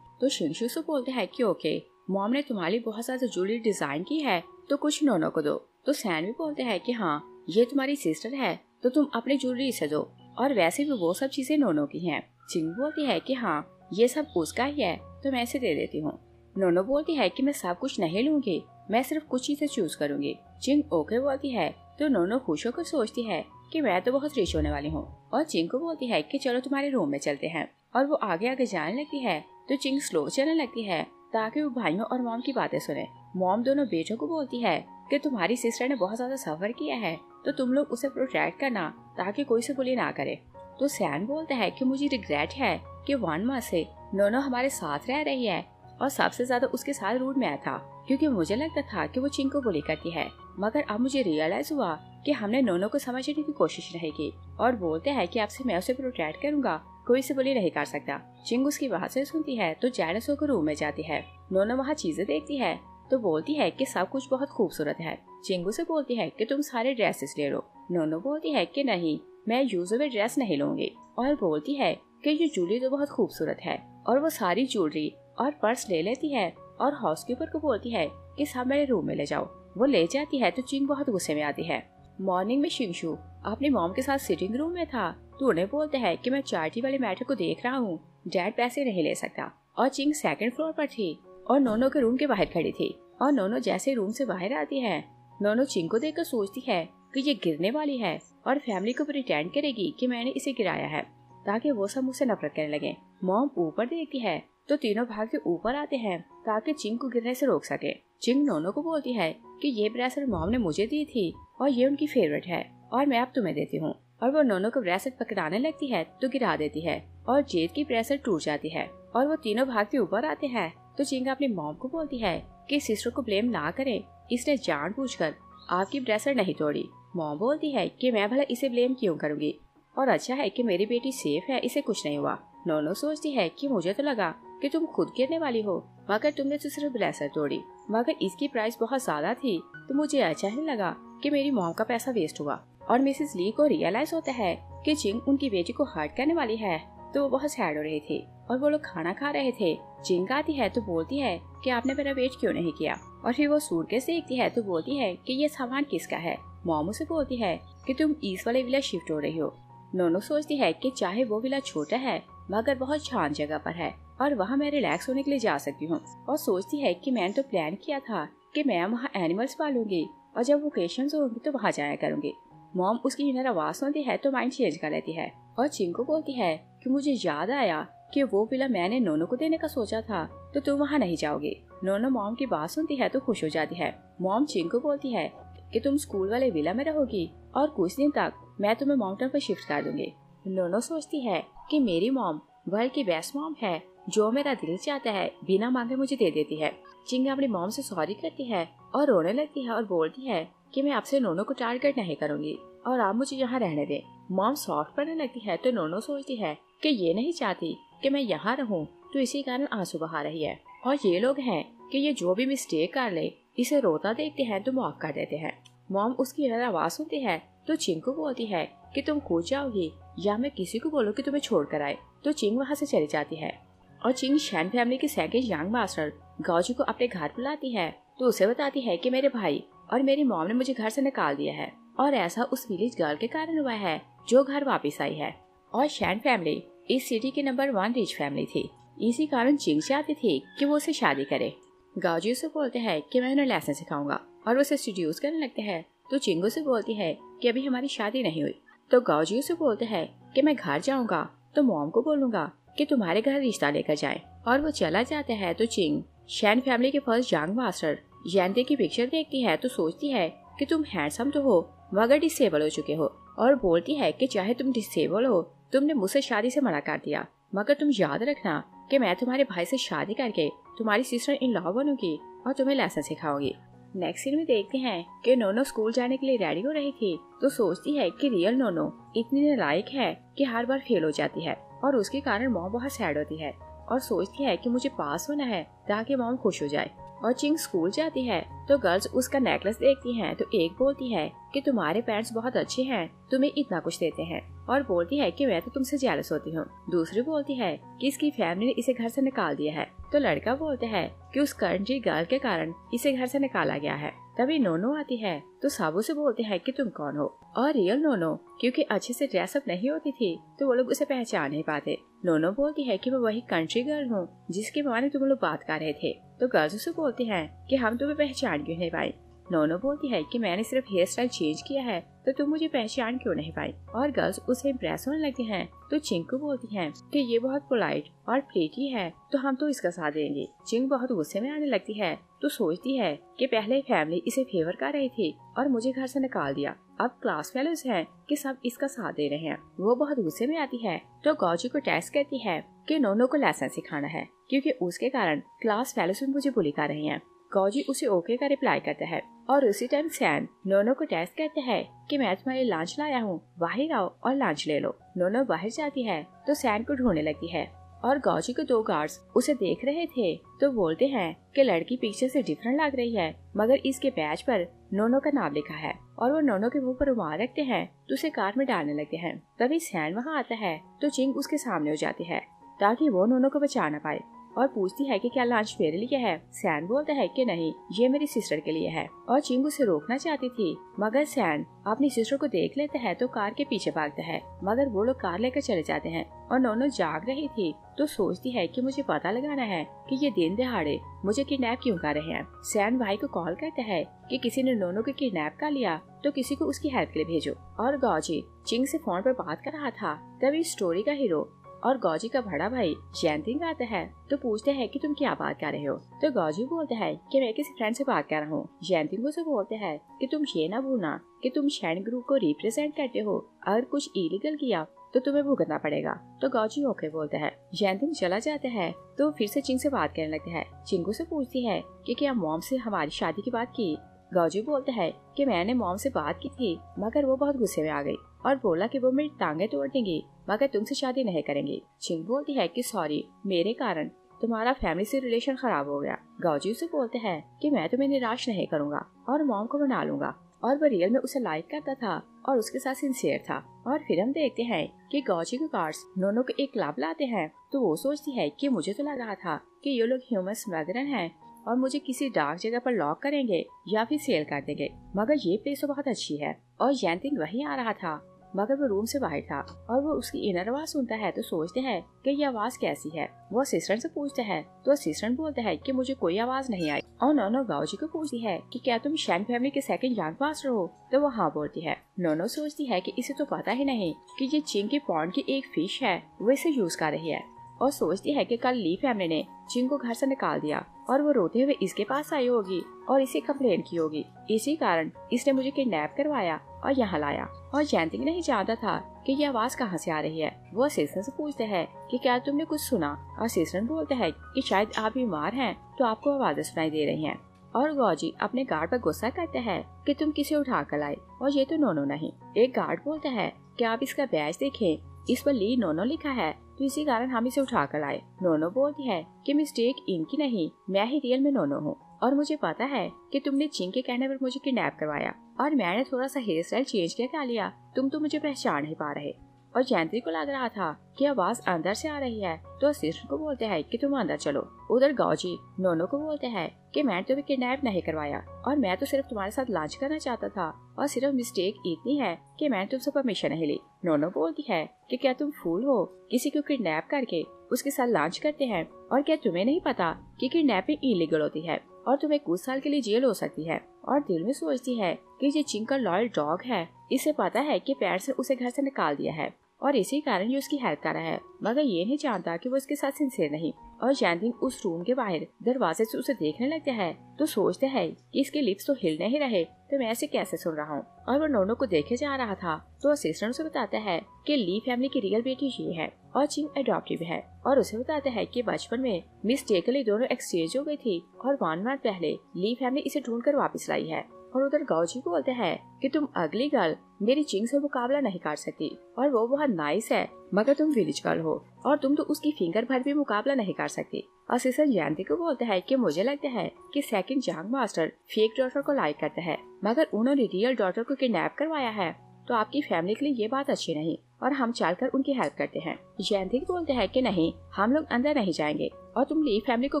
तो शिंगशु से बोलते हैं कि ओके, मॉम ने तुम्हारी बहुत ज्यादा ज्वेलरी डिजाइन की है तो कुछ नोनो को दो। तो सैन भी बोलते हैं कि हाँ, ये तुम्हारी सिस्टर है तो तुम अपनी ज्वेलरी इसे दो, और वैसे भी वो सब चीजें नोनो की हैं। चिंग बोलती है कि हाँ, ये सब उसका ही है तो मैं इसे दे देती हूँ। नोनो बोलती है कि मैं सब कुछ नहीं लूंगी, मैं सिर्फ कुछ चीजें चूज करूंगी। चिंग ओके बोलती है तो नोनो खुश होकर सोचती है कि मैं तो बहुत रिच होने वाली हूँ, और चिंग को बोलती है कि चलो तुम्हारे रूम में चलते हैं। और वो आगे आगे जाने लगती है तो चिंग स्लो चलने लगती है ताकि वो भाइयों और मॉम की बातें सुने। मॉम दोनों बेटों को बोलती है कि तुम्हारी सिस्टर ने बहुत ज्यादा सफर किया है, तो तुम लोग उसे प्रोटेक्ट करना ताकि कोई से बुली ना करे। तो सैन बोलता है कि मुझे रिग्रेट है कि 1 मंथ से नोनो हमारे साथ रह रही है, और सबसे ज्यादा उसके साथ रूड मैं था, क्योंकि मुझे लगता था कि वो चिंग को बुली करती है। मगर अब मुझे रियलाइज हुआ कि हमने नोनो को समझने की कोशिश नहीं की, और बोलते हैं कि आपसे मैं उसे प्रोटेक्ट करूंगा, कोई से बुली नहीं कर सकता। चिंग उसकी बात से सुनती है तो जेलस होकर रूम में जाती है। नोनो वहाँ चीजें देखती है तो बोलती है कि सब कुछ बहुत खूबसूरत है। चिंगू से बोलती है कि तुम सारे ड्रेसेस ले लो। नोनो बोलती है कि नहीं, मैं यूजुअल ड्रेस नहीं लूंगी, और बोलती है कि ये ज्वेलरी तो बहुत खूबसूरत है, और वो सारी ज्वेलरी और पर्स ले लेती है और हाउसकीपर को बोलती है कि सब मेरे रूम में ले जाओ। वो ले जाती है तो चिंग बहुत गुस्से में आती है। मॉर्निंग में शिंगशू अपनी मॉम के साथ सिटिंग रूम में था तो उन्हें बोलते है कि मैं चार्टी वाले मैटर को देख रहा हूँ, डैड पैसे नहीं ले सकता। और चिंग 2nd फ्लोर पर थी और नोनो के रूम के बाहर खड़ी थी। और नोनो जैसे रूम से बाहर आती है, नोनो चिंग को देखकर सोचती है कि ये गिरने वाली है और फैमिली को प्रिटेंड करेगी कि मैंने इसे गिराया है ताकि वो सब मुझसे नफरत करने लगे। मॉम ऊपर देखती है तो तीनों भाग के ऊपर आते हैं ताकि चिंग को गिरने से रोक सके। चिंग नोनो को बोलती है कि ये ब्रेसलेट मॉम ने मुझे दी थी और ये उनकी फेवरेट है और मैं अब तुम्हें देती हूँ। और वो नोनो को ब्रेसलेट पकड़ाने लगती है तो गिरा देती है और जेद की ब्रेसलेट टूट जाती है। और वो तीनों भाग के ऊपर आते हैं तो चिंग अपनी मॉम को बोलती है कि सिस्टर को ब्लेम ना करे, इसने जानबूझकर आपकी ब्रेसलेट नहीं तोड़ी। मॉम बोलती है कि मैं भला इसे ब्लेम क्यों करूंगी, और अच्छा है कि मेरी बेटी सेफ है, इसे कुछ नहीं हुआ। नोनो सोचती है कि मुझे तो लगा कि तुम खुद गिरने वाली हो, मगर तुमने तो सिर्फ ब्रेसलेट तोड़ी, मगर इसकी प्राइस बहुत ज्यादा थी तो मुझे अच्छा नहीं लगा कि मेरी मॉम का पैसा वेस्ट हुआ। और मिसेस ली को रियलाइज होता है कि चिंग उनकी बेटी को हर्ट करने वाली है, तो वो बहुत सैड हो रही थी और वो लोग खाना खा रहे थे। चिंग आती है तो बोलती है कि आपने मेरा वेट क्यों नहीं किया, और फिर वो सूटकेस देखती है तो बोलती है कि ये सामान किसका है। मॉम उसे बोलती है कि तुम ईस्ट वाले विला शिफ्ट हो रही हो। नोनो सोचती है कि चाहे वो विला छोटा है मगर बहुत शांत जगह पर है और वहाँ मैं रिलैक्स होने के लिए जा सकती हूँ। और सोचती है कि मैंने तो प्लान किया था कि मैं वहाँ एनिमल्स पालूंगी और जब वोकेशंस होंगी तो वहाँ जाया करूंगी। मॉम उसकी इनर आवाज सुनती है तो माइंड चेंज कर लेती है और चिंग को बोलती है कि मुझे याद आया कि वो विला मैंने नोनो को देने का सोचा था, तो तुम वहाँ नहीं जाओगी। नोनो मॉम की बात सुनती है तो खुश हो जाती है। मॉम चिंग को बोलती है कि तुम स्कूल वाले विला में रहोगी और कुछ दिन तक मैं तुम्हें माउंटेन पर शिफ्ट कर दूंगी। नोनो सोचती है कि मेरी मॉम वर्ल्ड की बेस्ट मॉम है, जो मेरा दिल चाहता है बिना मांगे मुझे दे देती है। चिंग अपनी मॉम से सॉरी करती है और रोने लगती है और बोलती है कि मैं आपसे नोनो को टारगेट नहीं करूंगी और आप मुझे यहाँ रहने दें। मॉम सॉफ्ट पड़ने लगती है तो नोनो सोचती है कि ये नहीं चाहती कि मैं यहाँ रहूं, तो इसी कारण आंसू बहा रही है। और ये लोग हैं कि ये जो भी मिस्टेक कर ले इसे रोता देखते हैं तो माफ कर देते हैं। मॉम उसकी आवाज सुनती है तो चिंग को बोलती है कि तुम खो जाओगी या मैं किसी को बोलूं कि तुम्हें छोड़ कर आए। तो चिंग वहाँ से चली जाती है और चिंग शैन फैमिली के सेकंड यंग मास्टर गाओजी को अपने घर बुलाती है तो उसे बताती है कि मेरे भाई और मेरी मॉम ने मुझे घर से निकाल दिया है और ऐसा उस विलेज गर्ल के कारण हुआ है जो घर वापस आई है। और शैन फैमिली इस सिटी की नंबर 1 रिच फैमिली थी, इसी कारण चिंग चाहती थी कि वो उसे शादी करे। गाओजी उसे बोलते हैं कि मैं उन्हें लेसन सिखाऊंगा और उसे सीड्यूस करने लगते हैं। तो चिंगू से बोलती है कि अभी हमारी शादी नहीं हुई। तो गाओजी से बोलते हैं कि मैं घर जाऊंगा तो मॉम को बोलूंगा कि तुम्हारे घर रिश्ता लेकर जाए, और वो चला जाता है। तो चिंग शैन फैमिली के फर्स्ट यंग मास्टर येंते की पिक्चर देखती है तो सोचती है कि तुम हैंडसम तो हो मगर डिसेबल हो चुके हो, और बोलती है कि चाहे तुम डिसेबल हो, तुमने मुझसे शादी से मना कर दिया, मगर तुम याद रखना कि मैं तुम्हारे भाई से शादी करके तुम्हारी सिस्टर इन लॉ बनूंगी और तुम्हें लेसन सिखाऊंगी। नेक्स्ट सीन में देखते हैं कि नोनो स्कूल जाने के लिए रेडी हो रही थी तो सोचती है कि रियल नोनो इतनी नालायक है कि हर बार फेल हो जाती है, और उसके कारण मॉम बहुत सैड होती है और सोचती है कि मुझे पास होना है ताकि मॉम खुश हो जाए। और चिंग स्कूल जाती है तो गर्ल्स उसका नेकलेस देखती हैं तो एक बोलती है कि तुम्हारे पेरेंट्स बहुत अच्छे हैं, तुम्हें इतना कुछ देते हैं, और बोलती है कि मैं तो तुमसे जेलस होती हूँ। दूसरी बोलती है कि इसकी फैमिली ने इसे घर से निकाल दिया है। तो लड़का बोलता है कि उस कंट्री गर्ल के कारण इसे घर से निकाला गया है। तभी नोनो आती है तो साबू से बोलते हैं कि तुम कौन हो, और रियल नोनो क्योंकि अच्छे से ड्रेसअप नहीं होती थी तो वो लोग उसे पहचान नहीं पाते। नोनो बोलती है कि मैं वही कंट्री गर्ल हूँ जिसके बारे में तुम लोग बात कर रहे थे। तो गर्ल्स उसे बोलती हैं कि हम तुम्हें पहचान क्यों नहीं पाए। नोनो बोलती है कि मैंने सिर्फ हेयर स्टाइल चेंज किया है तो तुम मुझे पहचान क्यों नहीं पाई, और गर्ल्स उसे इम्प्रेस होने लगती हैं। तो चिंकू बोलती है कि ये बहुत पोलाइट और प्रीटी है तो हम तो इसका साथ देंगे। चिंग बहुत गुस्से में आने लगती है तो सोचती है कि पहले फैमिली इसे फेवर कर रही थी और मुझे घर से निकाल दिया, अब क्लास फेलोज हैं कि सब इसका साथ दे रहे हैं। वो बहुत गुस्से में आती है तो गौजी को टेस्ट करती है कि नोनो को लेसन सिखाना है क्योंकि उसके कारण क्लास फेलोज मुझे बुली कर रही हैं। गौजी उसे ओके का रिप्लाई करता है और उसी टाइम सैन नोनो को टेस्ट करता है कि मैं तुम्हारे लंच लाया हूँ, बाहर आओ और लंच ले लो। नोनो बाहर जाती है तो सैन को ढूंढने लगती है और गौजी के 2 गार्ड्स उसे देख रहे थे तो बोलते हैं कि लड़की पीछे से डिफरेंट लग रही है मगर इसके बैच पर नोनो का नाम लिखा है, और वो नोनो के मुंह पर रुमाल रखते हैं तो उसे कार में डालने लगते हैं। तभी सैन वहाँ आता है तो चिंग उसके सामने हो जाती है ताकि वो नोनो को बचा ना पाए और पूछती है कि क्या लंच मेरे लिए है। सैन बोलता है कि नहीं, ये मेरी सिस्टर के लिए है, और चिंग उसे रोकना चाहती थी मगर सैन अपनी सिस्टर को देख लेता है तो कार के पीछे भागता है मगर वो लोग कार लेकर चले जाते हैं। और नोनो जाग रही थी तो सोचती है कि मुझे पता लगाना है कि ये दिन दहाड़े मुझे किडनैप क्यों कर रहे हैं। सैन भाई को कॉल करता है कि किसी ने नोनो को किडनैप कर लिया तो किसी को उसकी हेल्प के लिए भेजो। और गौजी चिंग से फोन पर बात कर रहा था तभी स्टोरी का हीरो और गौजी का बड़ा भाई जैनतिंग आता है तो पूछते हैं कि तुम क्या बात कर रहे हो। तो गौजी बोलता है कि मैं किसी फ्रेंड से बात कर रहा हूँ। जैनतिंग उसे बोलते हैं कि तुम ये ना भूलना कि तुम शैन ग्रुप को रिप्रेजेंट करते हो, अगर कुछ इलीगल किया तो तुम्हें भुगतना पड़ेगा। तो गौजी ओके बोलता है। जैनतिंग चला जाता है तो फिर से चिंग से बात करने लगता है। चिंगू से पूछती है कि क्या मॉम से हमारी शादी की बात की। गौजी बोलता है कि मैंने मॉम से बात की थी मगर वो बहुत गुस्से में आ गई और बोला कि वो मेरी टांगे तोड़ देंगी मगर तुमसे शादी नहीं करेंगी। चिंग बोलती है कि सॉरी, मेरे कारण तुम्हारा फैमिली से रिलेशन खराब हो गया। गौजी उसे बोलते हैं कि मैं तुम्हें निराश नहीं करूंगा और मॉम को मना लूंगा, और वो रियल में उसे लाइक करता था और उसके साथ सिंसियर था। और फिर हम देखते हैं कि गौजी के कार्ड्स नोनो को एक क्लब लाते हैं तो वो सोचती है कि मुझे तो लग रहा था कि ये लोग ह्यूमन स्मगलर हैं और मुझे किसी डार्क जगह पर लॉक करेंगे या फिर सेल कर देंगे, मगर ये प्लेस तो बहुत अच्छी है। और जैनतिंग वहीं आ रहा था मगर वो रूम से बाहर था और वो उसकी इनर आवाज सुनता है तो सोचते हैं कि ये आवाज कैसी है। वो असिस्टेंट से पूछते हैं तो असिस्टेंट बोलता है कि मुझे कोई आवाज नहीं आई। और नोनो गौजी को पूछती है कि क्या तुम शैन फैमिली के सेकंड यंग मास्टर हो, तो वो हाँ बोलती है। नोनो सोचती है कि इसे तो पता ही नहीं कि ये चिंग के पॉन्ड की एक फिश है, वो इसे यूज कर रही है, और सोचती है कि कल ली फैमिली ने चिंग को घर से निकाल दिया और वो रोते हुए इसके पास आई होगी और इसे कंप्लेन की होगी, इसी कारण इसने मुझे किडनैप करवाया और यहाँ लाया। और जैनतिंग नहीं जानता था कि ये आवाज कहाँ से आ रही है। वो असिस्टेंट से पूछते हैं कि क्या तुमने कुछ सुना। असिस्टेंट बोलते हैं कि शायद आप बीमार हैं तो आपको आवाजें सुनाई दे रही हैं। और गौजी अपने गार्ड पर गुस्सा करते हैं कि तुम किसे उठा कर लाए, और ये तो नोनो नहीं। एक गार्ड बोलता है कि आप इसका बैज देखें, इस पर ली नोनो लिखा है तो इसी कारण हम इसे उठा कर लाए। नोनो बोलती है कि मिस्टेक इनकी नहीं, मैं ही रियल में नोनो हूँ और मुझे पता है कि तुमने चिंग के कहने पर मुझे किडनैप करवाया और मैंने थोड़ा सा हेयर स्टाइल चेंज किया कर लिया, तुम तो मुझे पहचान नहीं पा रहे। और जैनती को लग रहा था कि आवाज अंदर से आ रही है तो असिस्टेंट को बोलते हैं कि तुम अंदर चलो। उधर गौजी नोनो को बोलते हैं कि मैंने तुम्हें किडनैप नहीं करवाया और मैं तो सिर्फ तुम्हारे साथ लंच करना चाहता था और सिर्फ मिस्टेक इतनी है कि मैंने तुमसे परमिशन नहीं ली। नोनो बोलती है कि क्या तुम फूल हो, किसी को किडनैप करके उसके साथ लंच करते हैं, और क्या तुम्हें नहीं पता कि किडनैपिंग इलीगल होती है और तुम्हें कुछ साल के लिए जेल हो सकती है। और दिल में सोचती है कि ये चिंग का लॉयल डॉग है, इसे पता है कि पेरेंट्स ने उसे घर से निकाल दिया है और इसी कारण ये उसकी हेल्प कर रहा है, मगर ये नहीं जानता कि वो इसके साथ सिंसियर नहीं। और जैनतिंग उस रूम के बाहर दरवाजे से उसे देखने लगता है तो सोचते है कि इसके लिप्स तो हिल नहीं रहे तो मैं ऐसे कैसे सुन रहा हूँ। और वो नोनो को देखे जा रहा था तो असिस्टेंट उसे बताता है कि ली फैमिली की रियल बेटी ये है और चिंग अडॉप्टिव है, और उसे बताता है कि बचपन में मिस्टेकली दोनों एक्सचेंज हो गई थी और 1 मंथ पहले ली फैमिली इसे ढूंढ कर वापस लाई है। और उधर गौजी बोलते हैं कि तुम अगली गर्ल मेरी चिंग से मुकाबला नहीं कर सकती और वो बहुत नाइस है, मगर तुम विलेज गर्ल हो और तुम तो उसकी फिंगर भर भी मुकाबला नहीं कर सकती। असिस्टेंट जयंती को बोलते हैं कि मुझे लगता है कि second young master fake daughter को लाइक करता है, मगर उन्होंने रियल डॉटर को किडनैप करवाया है तो आपकी फैमिली के लिए ये बात अच्छी नहीं और हम चलकर उनकी हेल्प करते हैं। जयंती बोलते हैं कि नहीं, हम लोग अंदर नहीं जाएंगे और तुम ली फैमिली को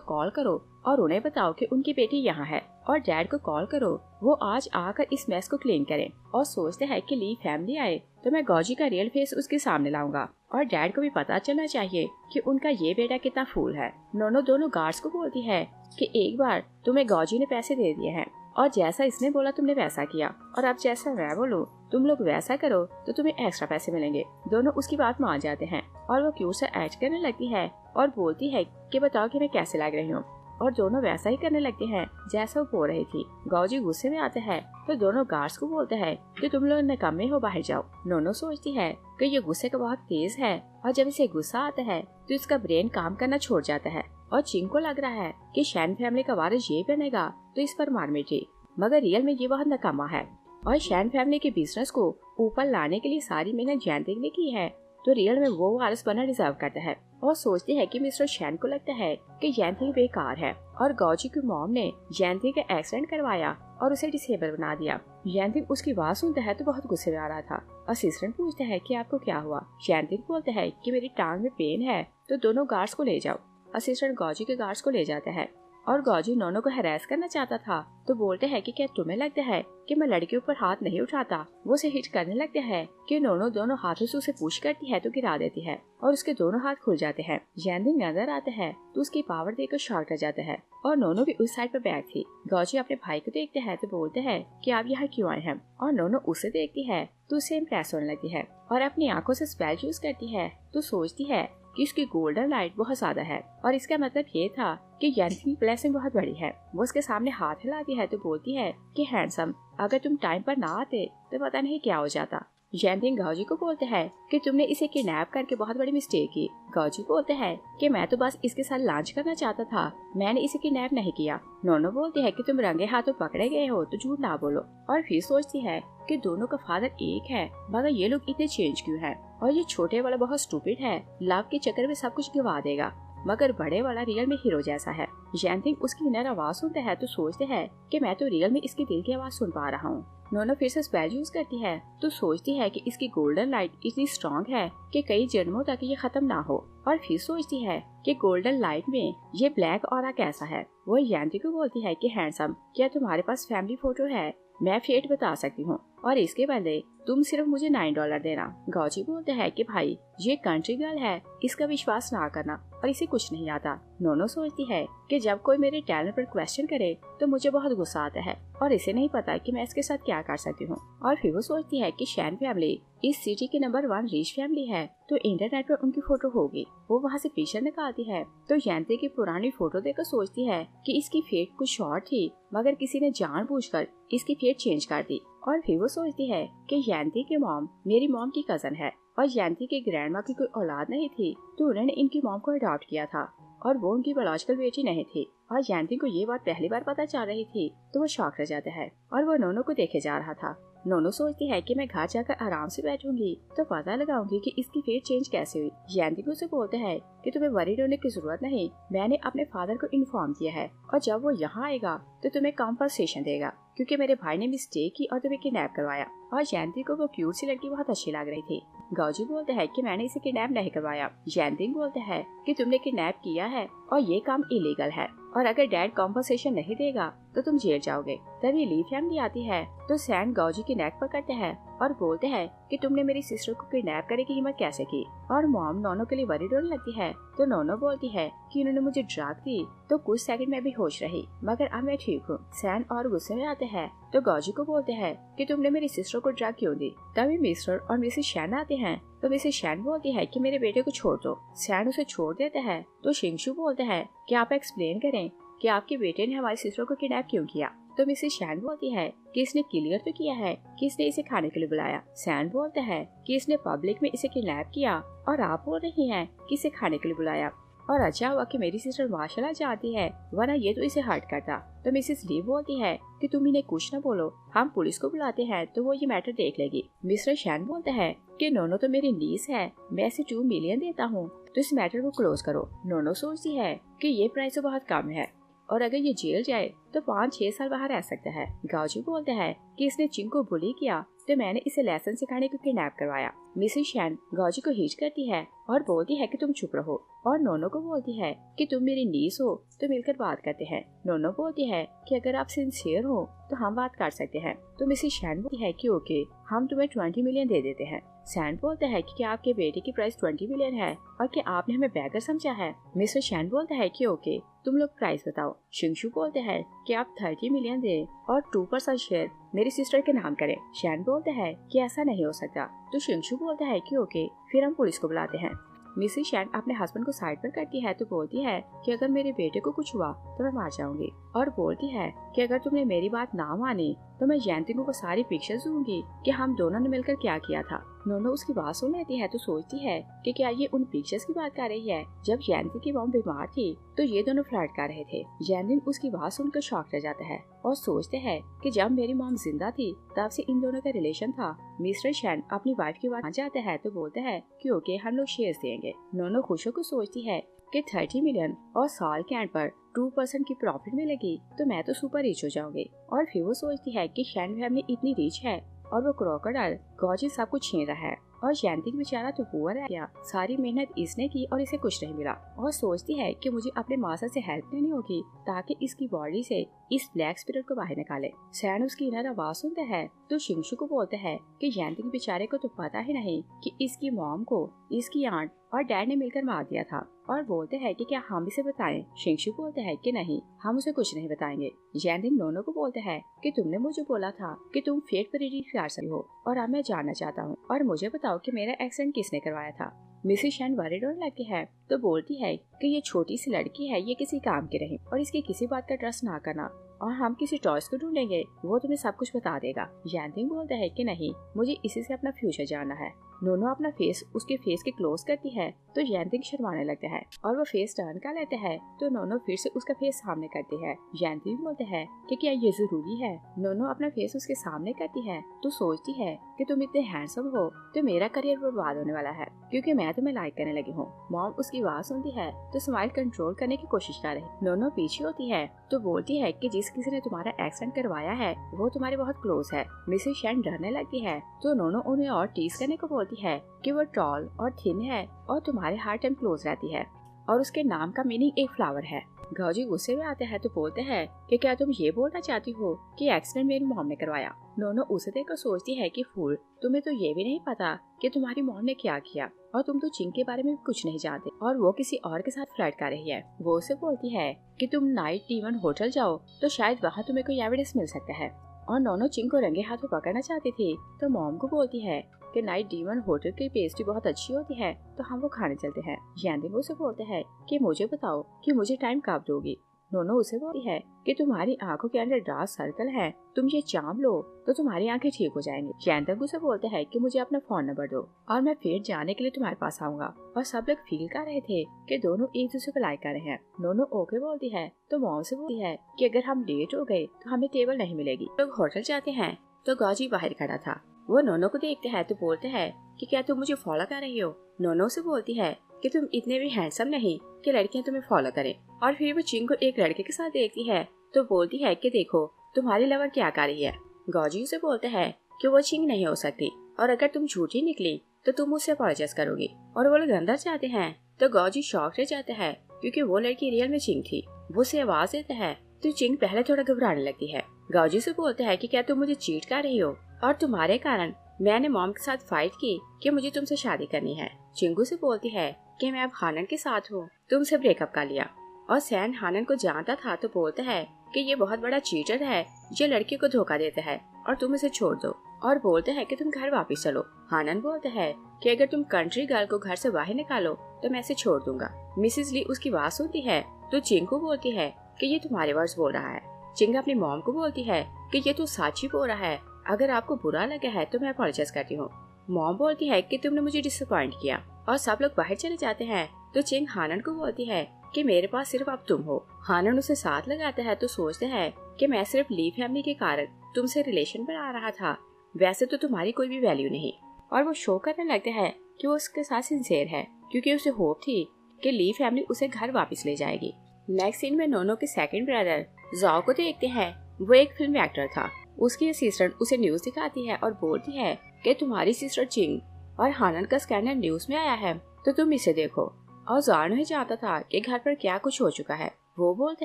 कॉल करो और उन्हें बताओ कि उनकी बेटी यहाँ है, और डैड को कॉल करो वो आज आकर इस मैस को क्लीन करें। और सोचते हैं कि ली फैमिली आए तो मैं गौजी का रियल फेस उसके सामने लाऊंगा और डैड को भी पता चलना चाहिए कि उनका ये बेटा कितना फूल है। नोनो दोनों गार्ड्स को बोलती है कि एक बार तुम्हें गौजी ने पैसे दे दिए हैं और जैसा इसने बोला तुमने वैसा किया, और अब जैसा मैं बोलूं तुम लोग वैसा करो तो तुम्हें एक्स्ट्रा पैसे मिलेंगे। दोनों उसकी बात मान जाते हैं और वो क्यूट सा एक्ट करने लगती है और बोलती है कि बताओ कि मैं कैसे लग रही हूँ, और दोनों वैसा ही करने लगते हैं जैसा वो बोल रही थी। गाओजी गुस्से में आते हैं तो दोनों गार्ड्स को बोलते हैं कि तुम लोग निकम्मे हो, बाहर जाओ। नोनो सोचती है कि ये गुस्से का बहुत तेज है और जब इसे गुस्सा आता है तो इसका ब्रेन काम करना छोड़ जाता है और चिंग को लग रहा है कि शैन फैमिली का वारिस ये बनेगा तो इस पर मार मिटी, मगर रियल में ये बहुत नकामा है और शैन फैमिली के बिजनेस को ऊपर लाने के लिए सारी मेहनत जैनतिंग ने की है, तो रियल में वो वारिस बनना डिजर्व करता है। और सोचती है कि मिस्टर शैन को लगता है कि जैनतिंग बेकार है और गाओजी की मॉम ने जैनतिंग का एक्सीडेंट करवाया और उसे डिसेबल बना दिया। जैनतिंग उसकी बात सुनता है तो बहुत गुस्से में आ रहा था। असिस्टेंट पूछता है कि आपको क्या हुआ। जैनतिंग बोलता है कि मेरी टांग में पेन है तो दोनों गार्ड्स को ले जाओ। असिस्टेंट गाओजी के गार्ड्स को ले जाता है और गाओजी नोनो को हैरेस करना चाहता था तो बोलते हैं कि क्या तुम्हें लगता है कि मैं लड़कियों पर हाथ नहीं उठाता। वो उसे हिट करने लगते हैं कि नोनो दोनों हाथों से उसे पुश करती है तो गिरा देती है और उसके दोनों हाथ खुल जाते हैं। जैनतिंग नजर आता है तो उसकी पावर देखकर शॉक रह जाता है और नोनो भी उस साइड पर बैठ थी। गाओजी अपने भाई को देखते हैं तो बोलते हैं कि आप यहाँ क्यों आए हैं, और नोनो उसे देखती है तो उसे इम्प्रेस होने लगती है और अपनी आंखों से स्पेल यूज करती है तो सोचती है कि इसकी गोल्डन लाइट बहुत ज्यादा है और इसका मतलब ये था कि जैनतिंग की ब्लेसिंग बहुत बड़ी है। वो उसके सामने हाथ हिलाती है तो बोलती है कि हैंडसम, अगर तुम टाइम पर ना आते तो पता नहीं क्या हो जाता। जैनतिंग गाओजी को बोलते हैं कि तुमने इसे किडनैप करके बहुत बड़ी मिस्टेक की। गाओजी बोलते हैं कि मैं तो बस इसके साथ लॉन्च करना चाहता था, मैंने इसे किडनैप नहीं किया। नोनो बोलती है कि तुम रंगे हाथों पकड़े गए हो तो झूठ ना बोलो, और फिर सोचती है कि दोनों का फादर एक है मगर ये लोग इतने चेंज क्यों हैं, और ये छोटे वाला बहुत स्टूपिड है, लव के चक्कर में सब कुछ गवा देगा, मगर बड़े वाला रियल में हीरो जैसा है। जैनतिंग उसकी इनर आवाज सुनते हैं तो सोचते हैं कि मैं तो रियल में इसके दिल की आवाज सुन पा रहा हूँ। नोनो फिर से स्पेल यूज करती है तो सोचती है कि इसकी गोल्डन लाइट इतनी स्ट्रॉन्ग है कि कई जन्मों तक ये खत्म ना हो, और फिर सोचती है कि गोल्डन लाइट में ये ब्लैक ऑरा कैसा है। वो जैनतिंग को बोलती है कि हैंडसम, क्या तुम्हारे पास फैमिली फोटो है, मैं फेट बता सकती हूँ और इसके बदले तुम सिर्फ मुझे $9 देना। गाओजी बोलते हैं कि भाई ये कंट्री गर्ल है, इसका विश्वास ना करना और इसे कुछ नहीं आता। नोनो सोचती है कि जब कोई मेरे टैलेंट पर क्वेश्चन करे तो मुझे बहुत गुस्सा आता है और इसे नहीं पता कि मैं इसके साथ क्या कर सकती हूँ। और फिर वो सोचती है कि शैन फैमिली इस सिटी की नंबर 1 रिच फैमिली है तो इंटरनेट पर उनकी फोटो होगी। वो वहाँ से पिक्चर निकालती है तो जैनतिंग की पुरानी फोटो देखकर सोचती है कि इसकी फेट कुछ शॉर्ट थी मगर किसी ने जानबूझकर इसकी फेट चेंज कर दी। और फिर वो सोचती है कि जैनतिंग की मॉम मेरी मॉम की कजन है और जैनतिंग की ग्रैंडमा की कोई औलाद नहीं थी तो उन्होंने इनकी मॉम को अडॉप्ट किया था और वो उनकी बायोलॉजिकल बेटी नहीं थी। और जैनतिंग को ये बात पहली बार पता चल रही थी तो वो शॉक रह जाता है और वो नोनो को देखे जा रहा था। नोनो सोचती है कि मैं घर जाकर आराम से बैठूंगी तो पता लगाऊंगी कि इसकी फेट चेंज कैसे हुई। जैनतिंग उसे बोलते हैं कि तुम्हें वरीड होने की जरूरत नहीं, मैंने अपने फादर को इन्फॉर्म किया है और जब वो यहाँ आएगा तो तुम्हें कॉम्पनसेशन देगा क्योंकि मेरे भाई ने मिस्टेक की और तुम्हें किडनैप करवाया। और जैनतिंग को वो क्यूट सी लड़की बहुत अच्छी लग रही थी। गाओजी बोलते हैं कि मैंने इसे किडनैप नहीं करवाया। जैनतिंग बोलते हैं कि तुमने किडनैप किया है और ये काम इलीगल है और अगर डैड कॉम्पनसेशन नहीं देगा तो तुम जेल जाओगे। तभी ली फैमिली आती है तो सैन गाओजी की नेक पकड़ते हैं और बोलते हैं कि तुमने मेरी सिस्टर को किडनैप करने की हिम्मत कैसे की। और मॉम नोनो के लिए वरीड होने लगती है तो नोनो बोलती है कि उन्होंने मुझे ड्रग दी तो कुछ सेकंड में भी होश रही मगर अब मैं ठीक हूँ। सैन और गुस्से में आते हैं तो गाओजी को बोलते हैं कि तुमने मेरी सिस्टर को ड्रग क्यों दी। तभी मिस्टर और मिसेस शैन आते हैं तो मिसेस शैन बोलती है कि मेरे बेटे को छोड़ दो। सैन उसे छोड़ देते हैं तो शिंगशू बोलते हैं कि आप एक्सप्लेन करें कि आपके बेटे ने हमारी सिस्टर को किडनैप क्यों किया। तो मिसेस शैन बोलती है कि इसने क्लियर तो किया है कि इसने इसे खाने के लिए बुलाया। सैन बोलता है कि इसने पब्लिक में इसे किडनैप किया और आप बोल रही हैं कि इसे खाने के लिए बुलाया और अच्छा हुआ कि मेरी सिस्टर माशाल्लाह चाहती है वरना ये तो इसे हर्ट करता। तो मिसेस ली बोलती है कि तुम इन्हें कुछ न बोलो, हम पुलिस को बुलाते हैं तो वो ये मैटर देख लेगी। मिस्टर शैन बोलते हैं कि नोनो तो मेरी नीस है, मैं इसे 2 मिलियन देता हूँ तो इस मैटर को क्लोज करो। नोनो सोचती है कि ये प्राइस तो बहुत कम है और अगर ये जेल जाए तो 5-6 साल बाहर रह सकता है। गाओजी बोलते हैं कि इसने चिंग को बुली किया तो मैंने इसे लेसन सिखाने को किडनैप करवाया। मिसेस शैन गौजी को हिच करती है और बोलती है कि तुम चुप रहो, और नोनो को बोलती है कि तुम मेरी नीस हो तो मिलकर बात करते हैं। नोनो बोलती है कि अगर आप सिंसियर हो तो हम बात कर सकते हैं। तो मिसेस शैन बोलती है कि ओके, हम तुम्हें 20 मिलियन दे देते हैं। सैन बोलता है कि क्या आपके बेटे की प्राइस 20 मिलियन है और क्या आपने हमें बैगर समझा है। मिस्टर शैन बोलता है कि ओके, तुम लोग प्राइस बताओ। शिंगशू बोलते हैं कि आप 30 मिलियन दे और 2% शेयर मेरी सिस्टर के नाम करें। शैन बोलता है कि ऐसा नहीं हो सकता। तो शिंगशू बोलता है कि ओके, फिर हम पुलिस को बुलाते हैं। मिसेस शैन अपने हस्बैंड को साइड पर करती है तो बोलती है कि अगर मेरे बेटे को कुछ हुआ तो मैं मार जाऊंगी, और बोलती है कि अगर तुमने मेरी बात ना मानी तो मैं जैंतिंग को सारी पिक्चर्स दूंगी कि हम दोनों ने मिलकर क्या किया था। नोनो उसकी बात सुन लेती है तो सोचती है कि क्या ये उन पिक्चर्स की बात कर रही है जब जैंतिंग की मॉम बीमार थी तो ये दोनों फ्लर्ट कर रहे थे। जैंतिंग उसकी बात सुनकर शॉक रह जाता है और सोचते है कि जब मेरी मॉम जिंदा थी तब से इन दोनों का रिलेशन था। मिस्टर शैन अपनी वाइफ की बात मान जाता है तो बोलते हैं कि ओके, हम लोग शेयर्स देंगे। नोनो खुश होकर सोचती है कि 30 मिलियन और साल के एंड पर 2% की प्रॉफिट मिलेगी तो मैं तो सुपर रिच हो जाऊंगी। और फिर वो सोचती है कि शैन फैमिली इतनी रिच है और वो क्रोकोडाइल गौजी सब कुछ छीन रहा है और जैंतिंग बेचारा तो पुअर रह गया। सारी मेहनत इसने की और इसे कुछ नहीं मिला, और सोचती है कि मुझे अपने मास्टर से हेल्प लेनी होगी ताकि इसकी बॉडी से इस ब्लैक स्पिरिट को बाहर निकाले। सैन उसकी इनर आवाज सुनते हैं तो शिंगशू को बोलते हैं कि जैंतिंग बेचारे को तो पता ही नहीं कि इसकी मॉम को इसकी आंट और डैड ने मिलकर मार दिया था, और बोलते हैं कि क्या हम इसे बताएं। शिंगशू बोलते हैं कि नहीं, हम उसे कुछ नहीं बताएंगे। जैंतिंग नोनो को बोलते हैं कि तुमने मुझे बोला था कि तुम फेट पर कर सकती हो, और अब मैं जानना चाहता हूँ और मुझे बताओ कि मेरा एक्सीडेंट किसने करवाया था। मिसेस शैन वरीड होने लगती है तो बोलती है कि ये छोटी सी लड़की है, ये किसी काम की नहीं और इसकी किसी बात का ट्रस्ट ना करना, और हम किसी टॉयज को ढूंढेंगे, वो तुम्हें सब कुछ बता देगा। जैंतिंग बोलता है कि नहीं, मुझे इसी से अपना फ्यूचर जानना है। नोनो अपना फेस उसके फेस के क्लोज करती है तो जैंतिंग शर्माने लगता है और वो फेस टर्न कर लेते हैं तो नोनो फिर से उसका फेस सामने करती है। जैंतिंग बोलते हैं कि क्या ये जरूरी है। नोनो अपना फेस उसके सामने करती है तो सोचती है कि तुम इतने हैंडसम हो तो मेरा करियर बर्बाद होने वाला है क्योंकि मैं तुम्हें लाइक करने लगी हूँ। मॉम उसकी बात सुनती है तो स्माइल कंट्रोल करने की कोशिश कर रही। नोनो पीछे होती है तो बोलती है कि जिस किसी ने तुम्हारा एक्सीडेंट करवाया है वो तुम्हारे बहुत क्लोज है। मिसेस शैन डरने लगती है तो नोनो उन्हें और टीज करने को बोलती है कि वो टॉल और थिन है और तुम्हारे हर टाइम क्लोज रहती है और उसके नाम का मीनिंग एक फ्लावर है। गौजी गुस्से में आते हैं तो बोलते हैं कि क्या तुम ये बोलना चाहती हो कि एक्सीडेंट मेरी मॉम ने करवाया। नोनो उसे देखकर सोचती है कि फूल, तुम्हें तो ये भी नहीं पता कि तुम्हारी मॉम ने क्या किया और तुम तो चिंग के बारे में भी कुछ नहीं जानते और वो किसी और के साथ फ्लर्ट कर रही है। वो उसे बोलती है कि तुम नाइट डीमन होटल जाओ तो शायद वहाँ तुम्हें कोई एविडेंस मिल सकता है। और नोनो चिंग को रंगे हाथों पकड़ना चाहती थी तो मॉम को बोलती है कि नाइट डीमन होटल की पेस्ट्री बहुत अच्छी होती है तो हम वो खाने चलते हैं। जैंतिंग उसे बोलते हैं कि मुझे बताओ कि मुझे टाइम कब दोगी। नोनो उसे बोलती है कि तुम्हारी आंखों के अंदर डार्क सर्कल है, तुम ये चाम लो तो तुम्हारी आंखें ठीक हो जाएंगी। जैंतिंग उसे बोलते हैं कि मुझे अपना फोन नंबर दो और मैं फिर जाने के लिए तुम्हारे पास आऊंगा। और सब लोग फील कर रहे थे कि दोनों एक दूसरे को लाइक कर रहे हैं। नोनो ओके बोलती है तो मॉम से बोलती है कि अगर हम लेट हो गए तो हमें टेबल नहीं मिलेगी। लोग होटल जाते हैं तो गौजी बाहर खड़ा था। वो नोनो को देखते हैं तो बोलते हैं कि क्या तुम मुझे फॉलो कर रही हो। नोनो से बोलती है कि तुम इतने भी हैंडसम नहीं कि लड़कियां तुम्हें फॉलो करें। और फिर वो चिंग को एक लड़के के साथ देखती है तो बोलती है कि देखो तुम्हारी लवर क्या कर रही है। गौजी उसे बोलते हैं कि वो चिंग नहीं हो सकती और अगर तुम झूठी निकली तो तुम मुझसे अपॉलोजाइज करोगी। और वो लोग अंदर जाते हैं तो गौजी शॉक रह जाते हैं क्योंकि वो लड़की रियल में चिंग थी। वो उसे आवाज देता है तो चिंग पहले थोड़ा घबराने लगती है। गौजी से बोलते हैं कि क्या तुम मुझे चीट कर रही हो और तुम्हारे कारण मैंने मॉम के साथ फाइट की कि मुझे तुमसे शादी करनी है। चिंगू से बोलती है कि मैं अब हानन के साथ हूँ, तुमसे ब्रेकअप कर लिया। और सैन हानन को जानता था तो बोलता है कि ये बहुत बड़ा चीटर है जो लड़की को धोखा देता है और तुम इसे छोड़ दो। और बोलते हैं कि तुम घर वापस चलो। हानन बोलता है कि अगर तुम कंट्री गर्ल को घर से बाहर निकालो तो मैं इसे छोड़ दूंगा। मिसेस ली उसकी बात सुनती है तो चिंग को बोलती है कि ये तुम्हारे वर्ड्स बोल रहा है। चिंग अपनी मॉम को बोलती है कि ये तो सच ही बोल रहा है, अगर आपको बुरा लगा है तो मैं अपॉलोजाइज करती हूँ। मॉम बोलती है कि तुमने मुझे डिसअपॉइंट किया और सब लोग बाहर चले जाते हैं तो चिंग हानन को बोलती है कि मेरे पास सिर्फ अब तुम हो। हानन उसे साथ लगाता है तो सोचते हैं कि मैं सिर्फ ली फैमिली के कारण तुमसे रिलेशन बना रहा था, वैसे तो तुम्हारी कोई भी वैल्यू नहीं। और वो शो करने लगता है कि वो उसके साथ सिंसियर है क्योंकि उसे होप थी कि ली फैमिली उसे घर वापस ले जाएगी। नेक्स्ट सीन में नोनो के सेकंड ब्रदर जाओ को देखते हैं। वो एक फिल्म एक्टर था। उसकी असिस्टेंट उसे न्यूज दिखाती है और बोलती है कि तुम्हारी सिस्टर चिंग और हानन का स्कैंडल न्यूज में आया है, तो तुम इसे देखो। और जाओ नहीं चाहता था कि घर पर क्या कुछ हो चुका है। वो बोलते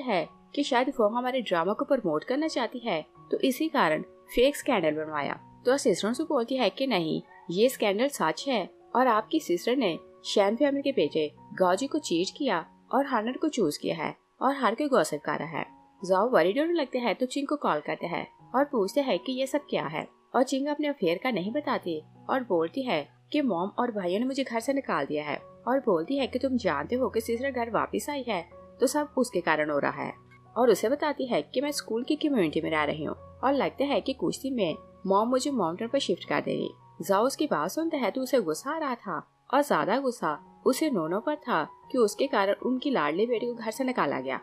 हैं कि शायद वो हमारे ड्रामा को प्रमोट करना चाहती है, तो इसी कारण फेक स्कैंडल बनवाया। तो सिस्टर से बोलती है कि नहीं, ये स्कैंडल सच है और आपकी सिस्टर ने शैन फैमिली के बेटे गाजी को चीट किया और हानन को चूज किया है और हर कोई गॉसिप कर रहा है। जाओ वरीड होने लगते हैं तो चिंग को कॉल करते हैं और पूछते हैं कि ये सब क्या है। और चिंग अपने अफेयर का नहीं बताती और बोलती है कि मॉम और भाइयों ने मुझे घर से निकाल दिया है, और बोलती है कि तुम जानते हो कि सिस्टर घर वापस आई है तो सब उसके कारण हो रहा है। और उसे बताती है कि मैं स्कूल की कम्युनिटी में रह रही हूँ और लगता है कि कुछ दिन में मॉम मुझे माउंटेन पर शिफ्ट कर देगी। जाओ उसकी बात सुनते हैं तो उसे गुस्सा आ रहा था, और ज्यादा गुस्सा उसे नोनो पर था कि उसके कारण उनकी लाडली बेटी को घर से निकाला गया।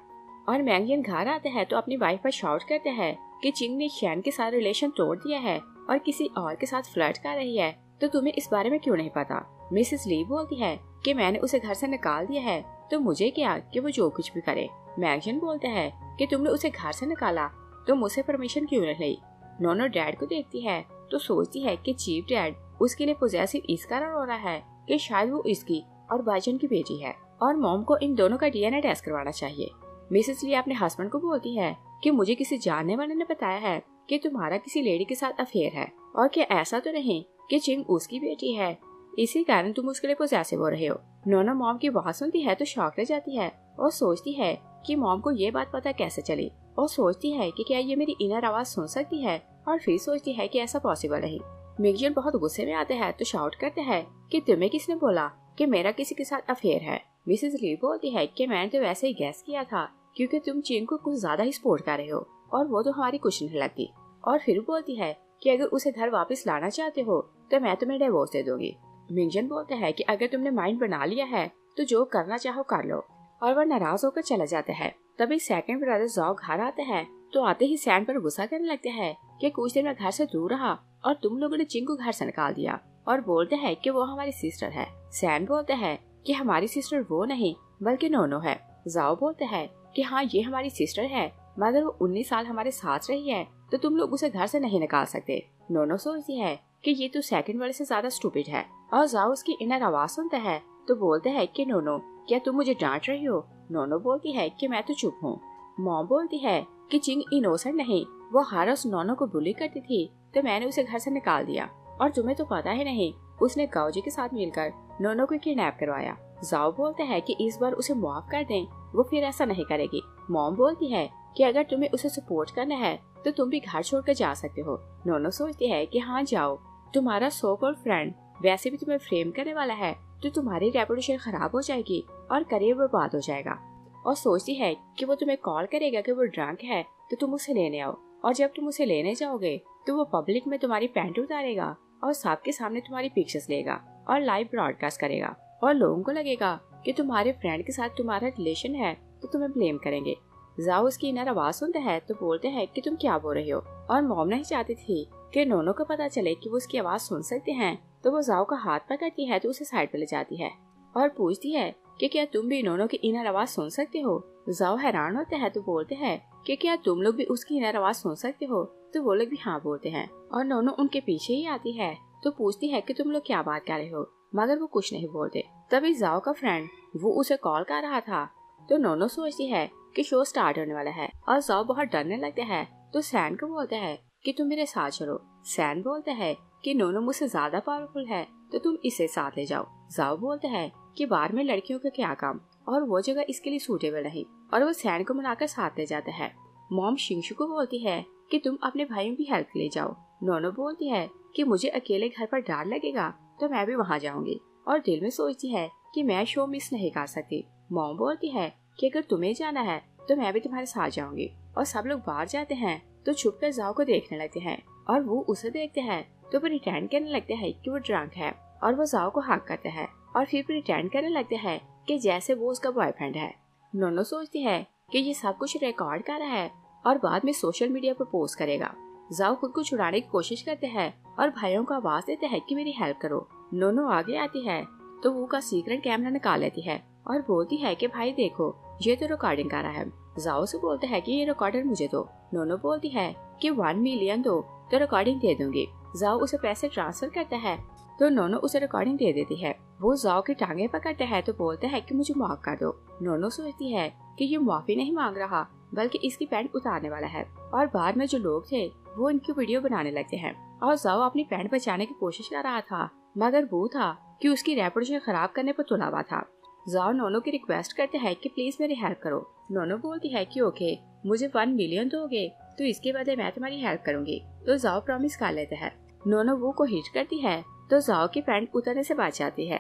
और मैंगियन घर आते हैं तो अपनी वाइफ पर शाउट करते हैं कि चिंग ने शैन के साथ रिलेशन तोड़ दिया है और किसी और के साथ फ्लर्ट कर रही है, तो तुम्हें इस बारे में क्यों नहीं पता। मिसेस ली बोलती है कि मैंने उसे घर से निकाल दिया है, तो मुझे क्या कि वो जो कुछ भी करे। मैंगियन बोलते हैं कि तुमने उसे घर से निकाला तो मुझसे परमिशन क्यों नहीं ली। नोनो डैड को देखती है तो सोचती है कि चीफ डैड उसके लिए पोजेसिव इस कारण हो रहा है कि शायद वो इसकी और बाइजन की बेटी है, और मॉम को इन दोनों का डीएनए टेस्ट करवाना चाहिए। मिसेस ली अपने हस्बैंड को बोलती है कि मुझे किसी जानने वाले ने बताया है कि तुम्हारा किसी लेडी के साथ अफेयर है, और क्या ऐसा तो नहीं कि चिंग उसकी बेटी है, इसी कारण तुम उसके लिए पोजेसिव हो रहे हो। नोनो मॉम की बात सुनती है तो शॉक रह जाती है और सोचती है कि मॉम को ये बात पता कैसे चली, और सोचती है कि क्या ये मेरी इनर आवाज सुन सकती है, और फिर सोचती है कि ऐसा पॉसिबल नहीं। मिगजन बहुत गुस्से में आते हैं तो शाउट करते हैं कि तुम्हें किसने बोला कि मेरा किसी के साथ अफेयर है। मिसेस ली बोलती है कि मैंने तो वैसे ही गैस किया था क्योंकि तुम चिंग को कुछ ज्यादा ही सपोर्ट कर रहे हो और वो तो हमारी कुछ नहीं लगती। और फिर बोलती है कि अगर उसे घर वापस लाना चाहते हो तो मैं तुम्हें डिवोर्स दे दूंगी। मिंगजन बोलते हैं कि अगर तुमने माइंड बना लिया है तो जो करना चाहो कर लो, और वह नाराज होकर चला जाता है। तभी सेकंड ब्रदर जाओ घर आते हैं तो आते ही सैन पर गुस्सा करने लगते हैं कि कुछ दिन में घर से दूर रहा और तुम लोगों ने चिंग को घर से निकाल दिया, और बोलते हैं कि वो हमारी सिस्टर है। सैन बोलते हैं कि हमारी सिस्टर वो नहीं बल्कि नोनो है। जाओ बोलते हैं कि हाँ ये हमारी सिस्टर है, मगर वो 19 साल हमारे साथ रही है तो तुम लोग उसे घर से नहीं निकाल सकते। नोनो सोचती है कि ये तो सेकंड वाले से ज्यादा स्टूपिड है, और जाओ उसकी इनर आवाज सुनता है तो बोलते हैं कि नोनो क्या तुम मुझे डांट रही हो। नोनो बोलती है कि मैं तो चुप हूँ। मॉम बोलती है कि चिंग इनोसेंट नहीं, वो हर रोज नोनो को बुली करती थी तो मैंने उसे घर से निकाल दिया, और तुम्हें तो पता ही नहीं उसने गाओजी के साथ मिलकर नोनो को किडनैप करवाया। जाओ बोलते हैं कि इस बार उसे माफ कर दें, वो फिर ऐसा नहीं करेगी। मॉम बोलती है कि अगर तुम्हें उसे सपोर्ट करना है तो तुम भी घर छोड़कर जा सकते हो। नोनो सोचती है कि हाँ जाओ, तुम्हारा सो कॉल्ड फ्रेंड वैसे भी तुम्हें फ्रेम करने वाला है तो तुम्हारी रेपुटेशन खराब हो जाएगी और करियर बर्बाद हो जाएगा। और सोचती है कि वो तुम्हें कॉल करेगा कि वो ड्रंक है तो तुम उसे लेने आओ, और जब तुम उसे लेने जाओगे तो वो पब्लिक में तुम्हारी पैंट उतारेगा और सबके सामने तुम्हारी पिक्चर्स लेगा और लाइव ब्रॉडकास्ट करेगा, और लोगों को लगेगा कि तुम्हारे फ्रेंड के साथ तुम्हारा रिलेशन है तो तुम्हें ब्लेम करेंगे। जाओ उसकी इनर आवाज सुनते हैं तो बोलते हैं कि तुम क्या बोल रहे हो, और मॉम नहीं चाहती थी कि नोनो को पता चले कि वो उसकी आवाज सुन सकते हैं, तो वो जाओ का हाथ पकड़ती है तो उसे साइड पर ले जाती है और पूछती है कि क्या तुम भी नोनो की इनर आवाज सुन सकते हो। जाओ हैरान होते हैं तो बोलते हैं कि क्या तुम लोग भी उसकी इनर आवाज सुन सकते हो, तो वो लोग भी हाँ बोलते हैं, और नोनो उनके पीछे ही आती है तो पूछती है कि तुम लोग क्या बात कर रहे हो, मगर वो कुछ नहीं बोलते। तभी जाओ का फ्रेंड वो उसे कॉल कर रहा था तो नोनो सोचती है कि शो स्टार्ट होने वाला है, और जाओ बहुत डरने लगते हैं तो सैन को बोलते हैं कि तुम मेरे साथ चलो। सैन बोलते हैं कि नोनो मुझसे ज्यादा पावरफुल है तो तुम इसे साथ ले जाओ। जाओ बोलते हैं कि बार में लड़कियों का क्या काम, और वो जगह इसके लिए सूटेबल नहीं, और वो सैन को मनाकर साथ ले जाता है। मॉम शिंगशु को बोलती है कि तुम अपने भाइयों की हेल्प ले जाओ। नोनो बोलती है कि मुझे अकेले घर पर डर लगेगा तो मैं भी वहाँ जाऊंगी, और दिल में सोचती है कि मैं शो मिस नहीं कर सकती। मॉम बोलती है कि अगर तुम्हें जाना है तो मैं भी तुम्हारे साथ जाऊंगी, और सब लोग बाहर जाते हैं तो छुपकर जाओ को देखने लगते हैं, और वो उसे देखते हैं तो प्रिटेंड करने लगते हैं कि वो ड्रंक है, और वो जाओ को हक करते हैं और फिर प्रिटेंड करने लगते हैं कि जैसे वो उसका बॉयफ्रेंड है। नोनो सोचती है कि ये सब कुछ रिकॉर्ड कर रहा है और बाद में सोशल मीडिया पर पोस्ट करेगा। जाओ खुद को छुड़ाने की कोशिश करते हैं और भाइयों को आवाज देते हैं कि मेरी हेल्प करो। नोनो आगे आती है तो वो का सीक्रेट कैमरा निकाल लेती है और बोलती है कि भाई देखो ये तो रिकॉर्डिंग कर रहा है। जाओ से बोलते हैं कि ये रिकॉर्डर मुझे दो। नोनो बोलती है कि 1 मिलियन दो तो रिकॉर्डिंग दे दूंगी। जाओ उसे पैसे ट्रांसफर करता है तो नोनो उसे रिकॉर्डिंग दे देती है। वो जाओ की टांगे पकड़ता है तो बोलता है कि मुझे माफ कर दो। नोनो सोचती है कि ये माफी नहीं मांग रहा बल्कि इसकी पैंट उतारने वाला है, और बाद में जो लोग थे वो इनकी वीडियो बनाने लगते हैं। और जाओ अपनी पैंट बचाने की कोशिश कर रहा था, मगर वो था कि उसकी रेपुटेशन खराब करने पर तुला हुआ था। जाओ नोनो की रिक्वेस्ट करते हैं कि प्लीज मेरी हेल्प करो। नोनो बोलती है कि ओके, मुझे 1 मिलियन दोगे तो इसके बदले मैं तुम्हारी हेल्प करूंगी। तो जाओ प्रॉमिस कर लेते हैं। नोनो वो को हिट करती है तो जाओ की पैंट उतरने से बच जाती है,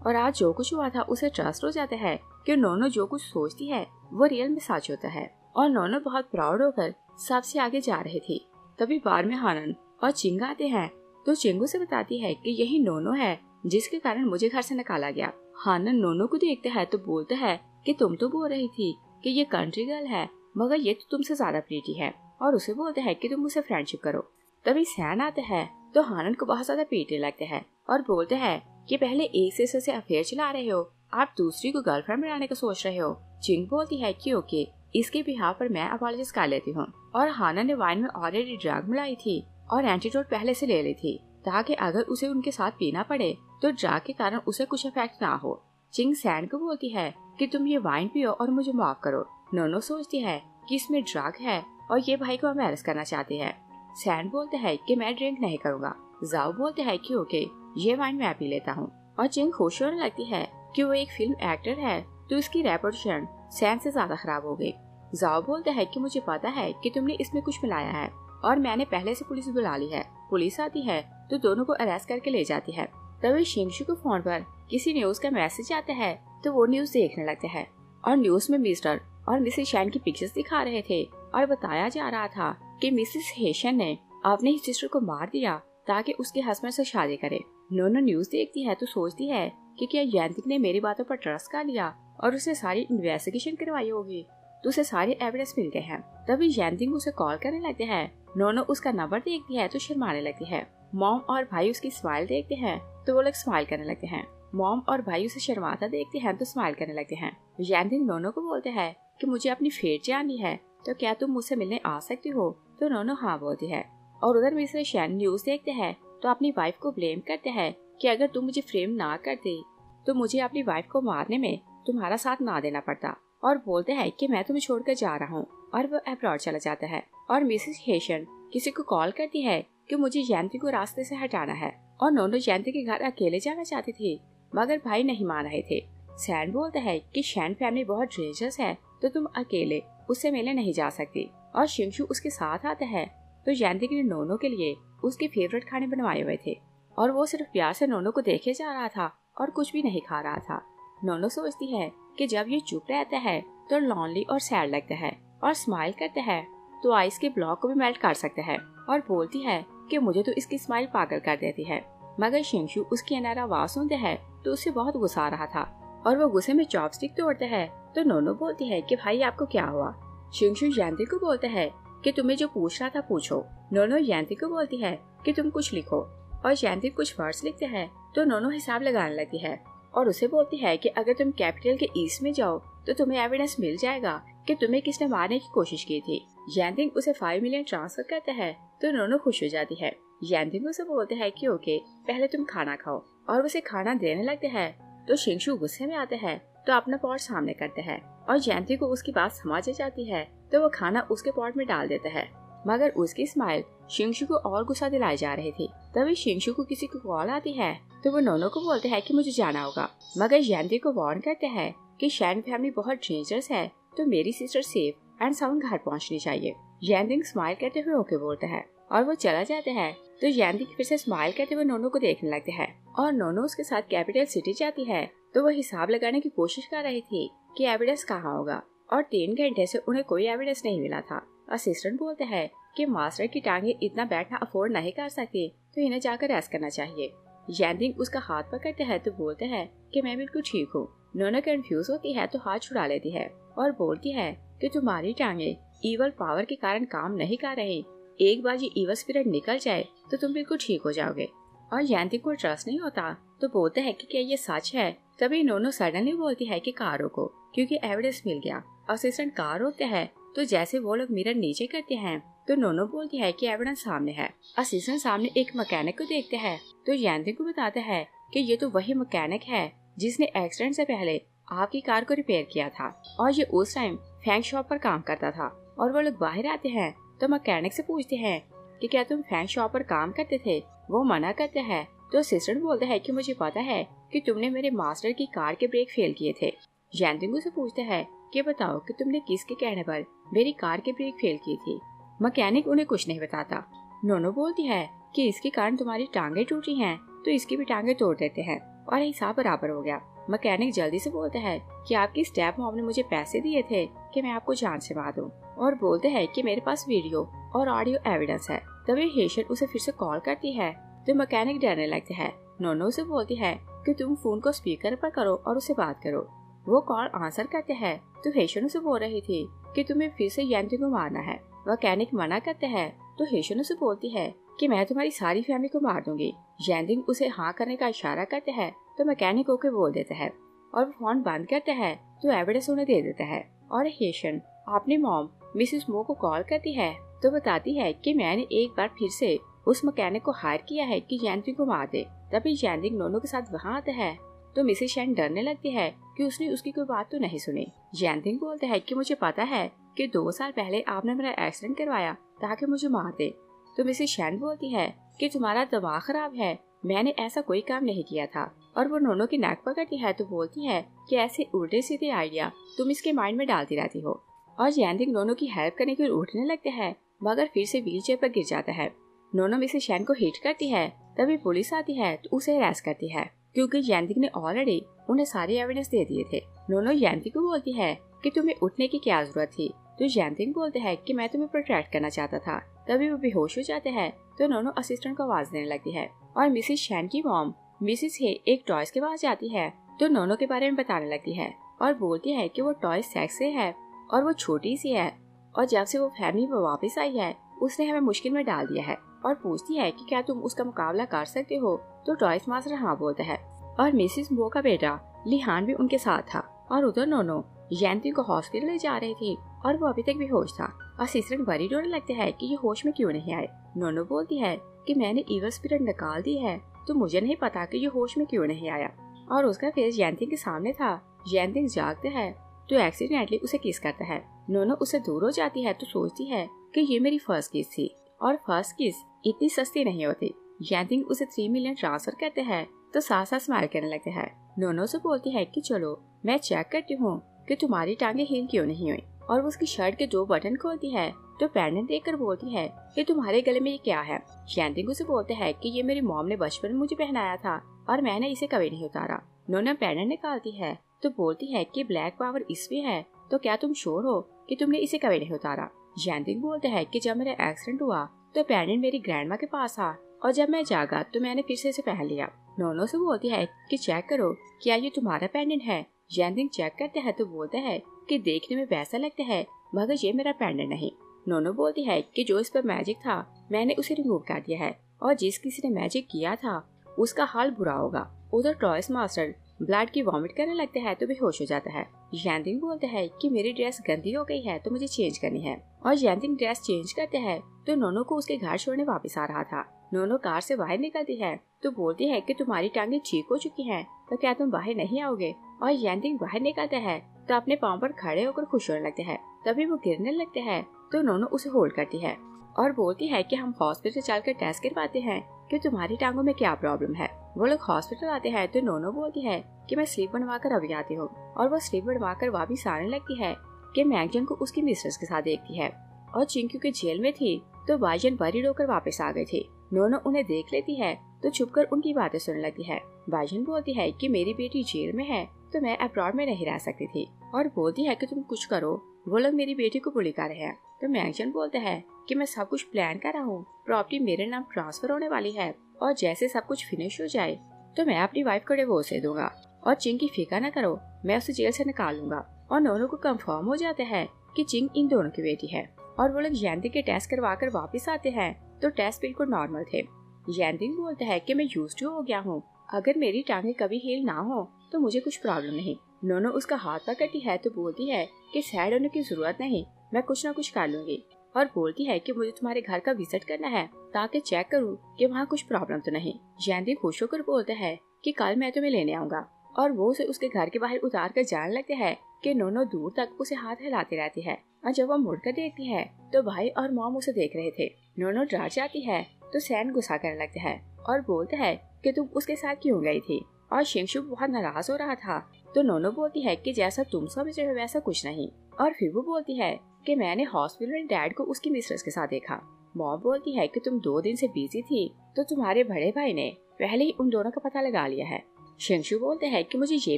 और आज जो कुछ हुआ था उसे ट्रस्ट हो जाता है कि नोनो जो कुछ सोचती है वो रियल में सच होता है। और नोनो बहुत प्राउड होकर सबसे आगे जा रही थी। तभी बार में हानन और चिंग आते हैं तो चिंगू से बताती है कि यही नोनो है जिसके कारण मुझे घर से निकाला गया। हानन नोनो को देखता है तो बोलता है कि तुम तो बोल रही थी कि ये कंट्री गर्ल है, मगर ये तो तुमसे ज्यादा प्रीटी है, और उसे बोलता है कि तुम मुझसे फ्रेंडशिप करो। तभी सैन आता है तो हानन को बहुत ज्यादा पीटने लगते हैं और बोलते हैं कि पहले एक सिस्टर से अफेयर चला रहे हो, आप दूसरी को गर्लफ्रेंड बनाने का सोच रहे हो। चिंग बोलती है कि ओके, इसके बिहाफ पर मैं अपॉलॉजिस कर लेती हूँ। और हानन ने वाइन में ऑलरेडी ड्रग मिलाई थी और एंटीडोट पहले से ले ली थी ताकि अगर उसे उनके साथ पीना पड़े तो ड्रग के कारण उसे कुछ इफेक्ट ना हो। चिंग सैन को बोलती है कि तुम ये वाइन पियो और मुझे माफ करो। नोनो सोचती है कि इसमें ड्रग है और ये भाई को एम्बैरेस करना चाहती है। सैन बोलते है कि मैं ड्रिंक नहीं करूँगा। जाओ बोलते है कि ओके, ये वाइन मैं पी लेता हूँ। और चिंग खुश होने लगती है कि वो एक फिल्म एक्टर है तो उसकी रेपुटेशन सैन से ज्यादा खराब हो गई। जाओ बोलते है कि मुझे पता है कि तुमने इसमें कुछ मिलाया है और मैंने पहले से पुलिस बुला ली है। पुलिस आती है तो दोनों को अरेस्ट करके ले जाती है। तभी शिंगशु को फोन पर किसी न्यूज का मैसेज आता है तो वो न्यूज देखने लगते हैं, और न्यूज में मिस्टर और मिसेस शैन की पिक्चर्स दिखा रहे थे और बताया जा रहा था कि मिसेस हेशन ने अपने सिस्टर को मार दिया ताकि उसके हस्बैंड से शादी करे। नोनो न्यूज देखती है तो सोचती है कि क्या यांतिक ने मेरी बातों पर ट्रस्ट कर लिया और उसने सारी इन्वेस्टिगेशन करवाई होगी, तो उसे सारे एविडेंस मिल गए हैं। तभी यांतिक उसे कॉल करने लगते हैं। नोनो उसका नंबर देखती है तो शर्माने लगती है। मॉम और भाई उसकी स्माइल देखते हैं तो वो लोग स्माइल करने लगते हैं। मॉम और भाई उसे शर्माता देखते हैं तो स्माइल करने लगते हैं। यांतिक नोनो को बोलते हैं कि मुझे अपनी फेट जाननी है, तो क्या तुम मुझसे मिलने आ सकती हो। तो नोनो हाँ बोलती है। और उधर मिस्टर शैन न्यूज देखते हैं तो अपनी वाइफ को ब्लेम करते हैं कि अगर तुम मुझे फ्रेम ना करते तो मुझे अपनी वाइफ को मारने में तुम्हारा साथ ना देना पड़ता, और बोलते हैं कि मैं तुम्हें छोड़कर जा रहा हूँ, और वो अब्रॉड चला जाता है। और मिसेस हेशन किसी को कॉल करती है कि मुझे यांति को रास्ते से हटाना है, और नोनो यांति के घर अकेले जाना चाहती थी मगर भाई नहीं मान रहे थे। सैन बोलता है कि शैन फैमिली बहुत डेंजरस है तो तुम अकेले उससे मिलने नहीं जा सकती, और शिंगशु उसके साथ आता है। तो यांति ने नोनो के लिए उसके फेवरेट खाने बनवाए हुए थे और वो सिर्फ प्यार से नोनो को देखे जा रहा था और कुछ भी नहीं खा रहा था। नोनो सोचती है कि जब ये चुप रहता है तो लॉनली और सैड लगता है, और स्माइल करता है तो आइस के ब्लॉक को भी मेल्ट कर सकता है, और बोलती है कि मुझे तो इसकी स्माइल पागल कर देती है। मगर शिंगशु उसकी अनार आवाज सुनते है तो उससे बहुत गुस्सा आ रहा था और वो गुस्से में चॉपस्टिक तोड़ते है। तो नोनो बोलती है कि भाई आपको क्या हुआ। शिंगशु यांति को बोलते है कि तुम्हें जो पूछ रहा था पूछो। नोनो यांति को बोलती है कि तुम कुछ लिखो, और यांति कुछ वर्ड्स लिखते हैं तो नोनो हिसाब लगाने लगती है और उसे बोलती है कि अगर तुम कैपिटल के ईस्ट में जाओ तो तुम्हें एविडेंस मिल जाएगा कि तुम्हें किसने मारने की कोशिश की थी। यांतिंग उसे 5 मिलियन ट्रांसफर करता है तो नोनो खुश हो जाती है। यांतिंग उसे बोलते है कि ओके, पहले तुम खाना खाओ, और उसे खाना देने लगते हैं तो शिंगशु गुस्से में आते हैं तो अपना पॉट सामने करते हैं, और यांति को उसकी बात समझ आ जाती है तो वो खाना उसके पॉट में डाल देता है, मगर उसकी स्माइल शिंगशु को और गुस्सा दिलाई जा रही थी। तभी शिंगशु को किसी को कॉल आती है तो वो नोनो को बोलते हैं कि मुझे जाना होगा, मगर यांति को वार्न करते हैं कि शैन फैमिली बहुत डेंजरस है तो मेरी सिस्टर सेफ एंड साउंड घर पहुंचनी चाहिए। यांतिंग स्माइल करते हुए ओके बोलते हैं और वो चला जाते हैं। तो यांतिंग फिर से स्माइल करते हुए नोनो को देखने लगते हैं, और नोनो उसके साथ कैपिटल सिटी जाती है तो वो हिसाब लगाने की कोशिश कर रही थी कि एविडेंस कहाँ होगा, और 3 घंटे से उन्हें कोई एविडेंस नहीं मिला था। असिस्टेंट बोलते हैं कि मास्टर की टांगे इतना बैठना अफोर्ड नहीं कर सकती तो इन्हें जाकर रेस्ट करना चाहिए। यांतिंग उसका हाथ पकड़ते हैं तो बोलते हैं कि मैं बिल्कुल ठीक हूँ। नोनो कंफ्यूज होती है तो हाथ छुड़ा लेती है और बोलती है कि तुम्हारी टांगे ईवल पावर के कारण काम नहीं कर रही, एक बार ये ईवल स्पिरिट निकल जाए तो तुम बिल्कुल ठीक हो जाओगे। और यांतिंग को ट्रस्ट नहीं होता तो बोलते हैं कि क्या ये सच है। तभी नोनो सडनली बोलती है कि कार रोको क्योंकि एविडेंस मिल गया। असिस्टेंट कार रोकते हैं तो जैसे वो लोग मिरर नीचे करते हैं तो नोनो बोलती है कि एविडेंस सामने है। असिस्टेंट सामने एक मैकेनिक को देखते हैं तो जैनटिंग को बताता है कि ये तो वही मैकेनिक है जिसने एक्सीडेंट से पहले आपकी कार को रिपेयर किया था और ये उस टाइम फैंग शॉप पर काम करता था। और वो लोग बाहर आते हैं तो मैकेनिक से पूछते हैं कि क्या तुम फैंग शॉप पर काम करते थे। वो मना करते हैं तो असिस्टेंट बोलता है कि मुझे पता है कि तुमने मेरे मास्टर की कार के ब्रेक फेल किए थे। जैनटिंग से पूछता है कि बताओ कि तुमने किसके कहने पर मेरी कार के ब्रेक फेल की थी। मैकेनिक उन्हें कुछ नहीं बताता। नोनो बोलती है कि इसके कारण तुम्हारी टांगे टूटी हैं तो इसकी भी टांगे तोड़ देते हैं और हिसाब बराबर हो गया। मैकेनिक जल्दी से बोलता है कि आपकी स्टेप मॉम ने मुझे पैसे दिए थे कि मैं आपको जान से मार दूं और बोलते हैं कि मेरे पास वीडियो और ऑडियो एविडेंस है। तभी हेशन उसे फिर से कॉल करती है तो मैकेनिक डरने लगता है। नोनो से बोलती है कि तुम फोन को स्पीकर पर करो और उससे बात करो। वो कॉल आंसर करते हैं तो हेशन उसे बोल रही थी कि तुम्हें फिर से जैनटिंग को मारना है। मैकेनिक मना करते हैं तो हेशन उसे बोलती है कि मैं तुम्हारी सारी फैमिली को मार दूंगी। जैनटिंग उसे हाँ करने का इशारा करते हैं तो मैकेनिक ओके बोल देता है और वो फोन बंद करते हैं तो एविडेंस उन्हें दे देता है। और हेशन अपनी मॉम मिसेस मो को कॉल करती है तो बताती है कि मैंने एक बार फिर से उस मैकेनिक को हायर किया है कि जैनटिंग को मार दे। तभी जैनटिंग नोनो के साथ वहाँ आता है तो मिसेस शैन डरने लगती है कि उसने उसकी कोई बात तो नहीं सुनी। जैनटिंग बोलता है कि मुझे पता है कि 2 साल पहले आपने मेरा एक्सीडेंट करवाया ताकि मुझे मार दे। तो मिसेस शैन बोलती है कि तुम्हारा दिमाग खराब है, मैंने ऐसा कोई काम नहीं किया था। और वो नोनो की नाक पकड़ती है तो बोलती है कि ऐसे उल्टे सीधे आइडिया तुम इसके माइंड में डालती रहती हो। और जैनटिंग नोनो की हेल्प करने के लिए उठने लगते हैं मगर फिर से व्हीलचेयर पर गिर जाता है। नोनो मिसेस शैन को हिट करती है तभी पुलिस आती है तो उसे अरेस्ट करती है क्योंकि जैनटिंग ने ऑलरेडी उन्हें सारे एविडेंस दे दिए थे। नोनो जैनटिंग को बोलती है कि तुम्हें उठने की क्या जरूरत थी। तो जैनटिंग बोलते हैं कि मैं तुम्हें प्रोटेक्ट करना चाहता था। तभी वो बेहोश हो जाते हैं तो नोनो असिस्टेंट को आवाज देने लगती है और मिसेस शैन की मॉम मिसेस हे एक टॉयज के पास जाती है तो नोनो के बारे में बताने लगती है और बोलती है कि वो टॉयज सेक्स से है और वो छोटी सी है और जब से वो फैमिली में वापस आई है उसने हमें मुश्किल में डाल दिया है। और पूछती है कि क्या तुम उसका मुकाबला कर सकते हो। तो टॉयज मास्टर हाँ बोलता है और मिसेस मो का बेटा लिहान भी उनके साथ था। और उधर नोनो जैनटिंग को हॉस्पिटल ले जा रही थी और वो अभी तक भी होश था। असिस्टेंट वरीड होने लगते हैं कि ये होश में क्यों नहीं आए। नोनो बोलती है कि मैंने इवल स्पिरिट निकाल दी है तो मुझे नहीं पता कि ये होश में क्यों नहीं आया। और उसका फेस जैनटिंग के सामने था। जैनटिंग जागते है तो एक्सीडेंटली उसे किस करता है। नोनो उसे दूर हो जाती है तो सोचती है कि ये मेरी फर्स्ट किस थी और फर्स्ट किस इतनी सस्ती नहीं होती। जैनटिंग उसे 3 मिलियन ट्रांसफर करते हैं तो साथ साथ स्माइल करने लगते हैं। नोनो से बोलती है कि चलो मैं चेक करती हूँ कि तुम्हारी टांगे हील क्यों नहीं हुई। और वो उसकी शर्ट के 2 बटन खोलती है तो पेंडेंट देखकर बोलती है कि तुम्हारे गले में ये क्या है। जैनटिंग उसे बोलते हैं कि ये मेरी मॉम ने बचपन में मुझे पहनाया था और मैंने इसे कभी नहीं उतारा। नोनो पेंडेंट निकालती है तो बोलती है कि ब्लैक पावर इसमें है तो क्या तुम श्योर हो कि तुमने इसे कभी नहीं उतारा। जैनटिंग बोलते हैं कि जब मेरा एक्सीडेंट हुआ तो पेंडेंट मेरी ग्रैंडमा के पास था और जब मैं जागा तो मैंने फिर से इसे पहन लिया। नोनो से बोलती है कि चेक करो क्या ये तुम्हारा पेंडेंट है। जैनटिंग चेक करते हैं तो बोलते हैं कि देखने में वैसा लगता है मगर ये मेरा पेंडेंट नहीं। नोनो बोलती है कि जो इस पर मैजिक था मैंने उसे रिमूव कर दिया है और जिस किसी ने मैजिक किया था उसका हाल बुरा होगा। उधर टॉयज मास्टर ब्लड की वॉमिट करने लगते हैं तो बेहोश हो जाता है। जैनटिंग बोलते हैं कि मेरी ड्रेस गंदी हो गई है तो मुझे चेंज करनी है। और जैनटिंग ड्रेस चेंज करते हैं तो नोनो को उसके घर छोड़ने वापस आ रहा था। नोनो कार से बाहर निकलती है तो बोलती है कि तुम्हारी टांगे ठीक हो चुकी हैं तो क्या तुम बाहर नहीं आओगे। और जैनटिंग बाहर निकलते हैं तो अपने पाँव पर खड़े होकर खुश होने लगते हैं। तभी वो गिरने लगते हैं तो नोनो उसे होल्ड करती है और बोलती है कि हम हॉस्पिटल चलकर टेस्ट करवाते हैं कि तुम्हारी टांगों में क्या प्रॉब्लम है। वो लोग हॉस्पिटल आते हैं तो नोनो बोलती है कि मैं स्लीप बनवाकर अभी आती हूँ। और वो स्लीप बनवाकर वापिस आने लगती है कि मैगजन को उसकी मिस्ट्रेस के साथ देखती है। और चिंक्यू के जेल में थी तो बाइजन वरीड होकर वापस आ गई थी। नोनो उन्हें देख लेती है तो छुपकर उनकी बातें सुनने लगती है। बाइजन बोलती है कि मेरी बेटी जेल में है तो मैं अब्रॉड में नहीं रह सकती थी और बोलती है कि तुम कुछ करो, वो लोग मेरी बेटी को बुली कर रहे हैं। तो मैगजन बोलते हैं कि मैं सब कुछ प्लान कर रहा हूँ, प्रॉपर्टी मेरे नाम ट्रांसफर होने वाली है और जैसे सब कुछ फिनिश हो जाए तो मैं अपनी वाइफ को डिवोर्स दे दूंगा और चिंग की फिक्र न करो, मैं उसे जेल से निकाल लूंगा। और नोनो को कंफर्म हो जाता है कि चिंग इन दोनों की बेटी है। और वो लोग जैनटिंग के टेस्ट करवा कर वापिस आते हैं तो टेस्ट बिल्कुल नॉर्मल थे। जैनटिंग बोलता है कि मैं यूज्ड टू हो गया हूँ, अगर मेरी टांगे कभी हील ना हो तो मुझे कुछ प्रॉब्लम नहीं। नोनो उसका हाथ पकड़ती है तो बोलती है कि सैड होने की जरूरत नहीं, मैं कुछ ना कुछ कर लूंगी। और बोलती है कि मुझे तुम्हारे घर का विजिट करना है ताकि चेक करूं कि वहाँ कुछ प्रॉब्लम तो नहीं। जैनदी खुश होकर बोलता है कि कल मैं तुम्हें लेने आऊंगा और वो उसे उसके घर के बाहर उतार कर जाने लगते हैं कि नोनो दूर तक उसे हाथ हिलाती रहती है और जब वो मुड़कर देखती है तो भाई और मॉम उसे देख रहे थे। नोनो डर जाती है तो सैन गुस्सा करने लगता है और बोलता है कि तुम उसके साथ क्यों गई थी और शिंगशु बहुत नाराज हो रहा था। तो नोनो बोलती है कि जैसा तुम समझ रहे हो वैसा कुछ नहीं और फिर वो बोलती है कि मैंने हॉस्पिटल में डैड को उसकी मिस्ट्रेस के साथ देखा। मॉम बोलती है कि तुम 2 दिन से बिजी थी तो तुम्हारे बड़े भाई ने पहले ही उन दोनों का पता लगा लिया है। शिंगशु बोलते हैं कि मुझे ये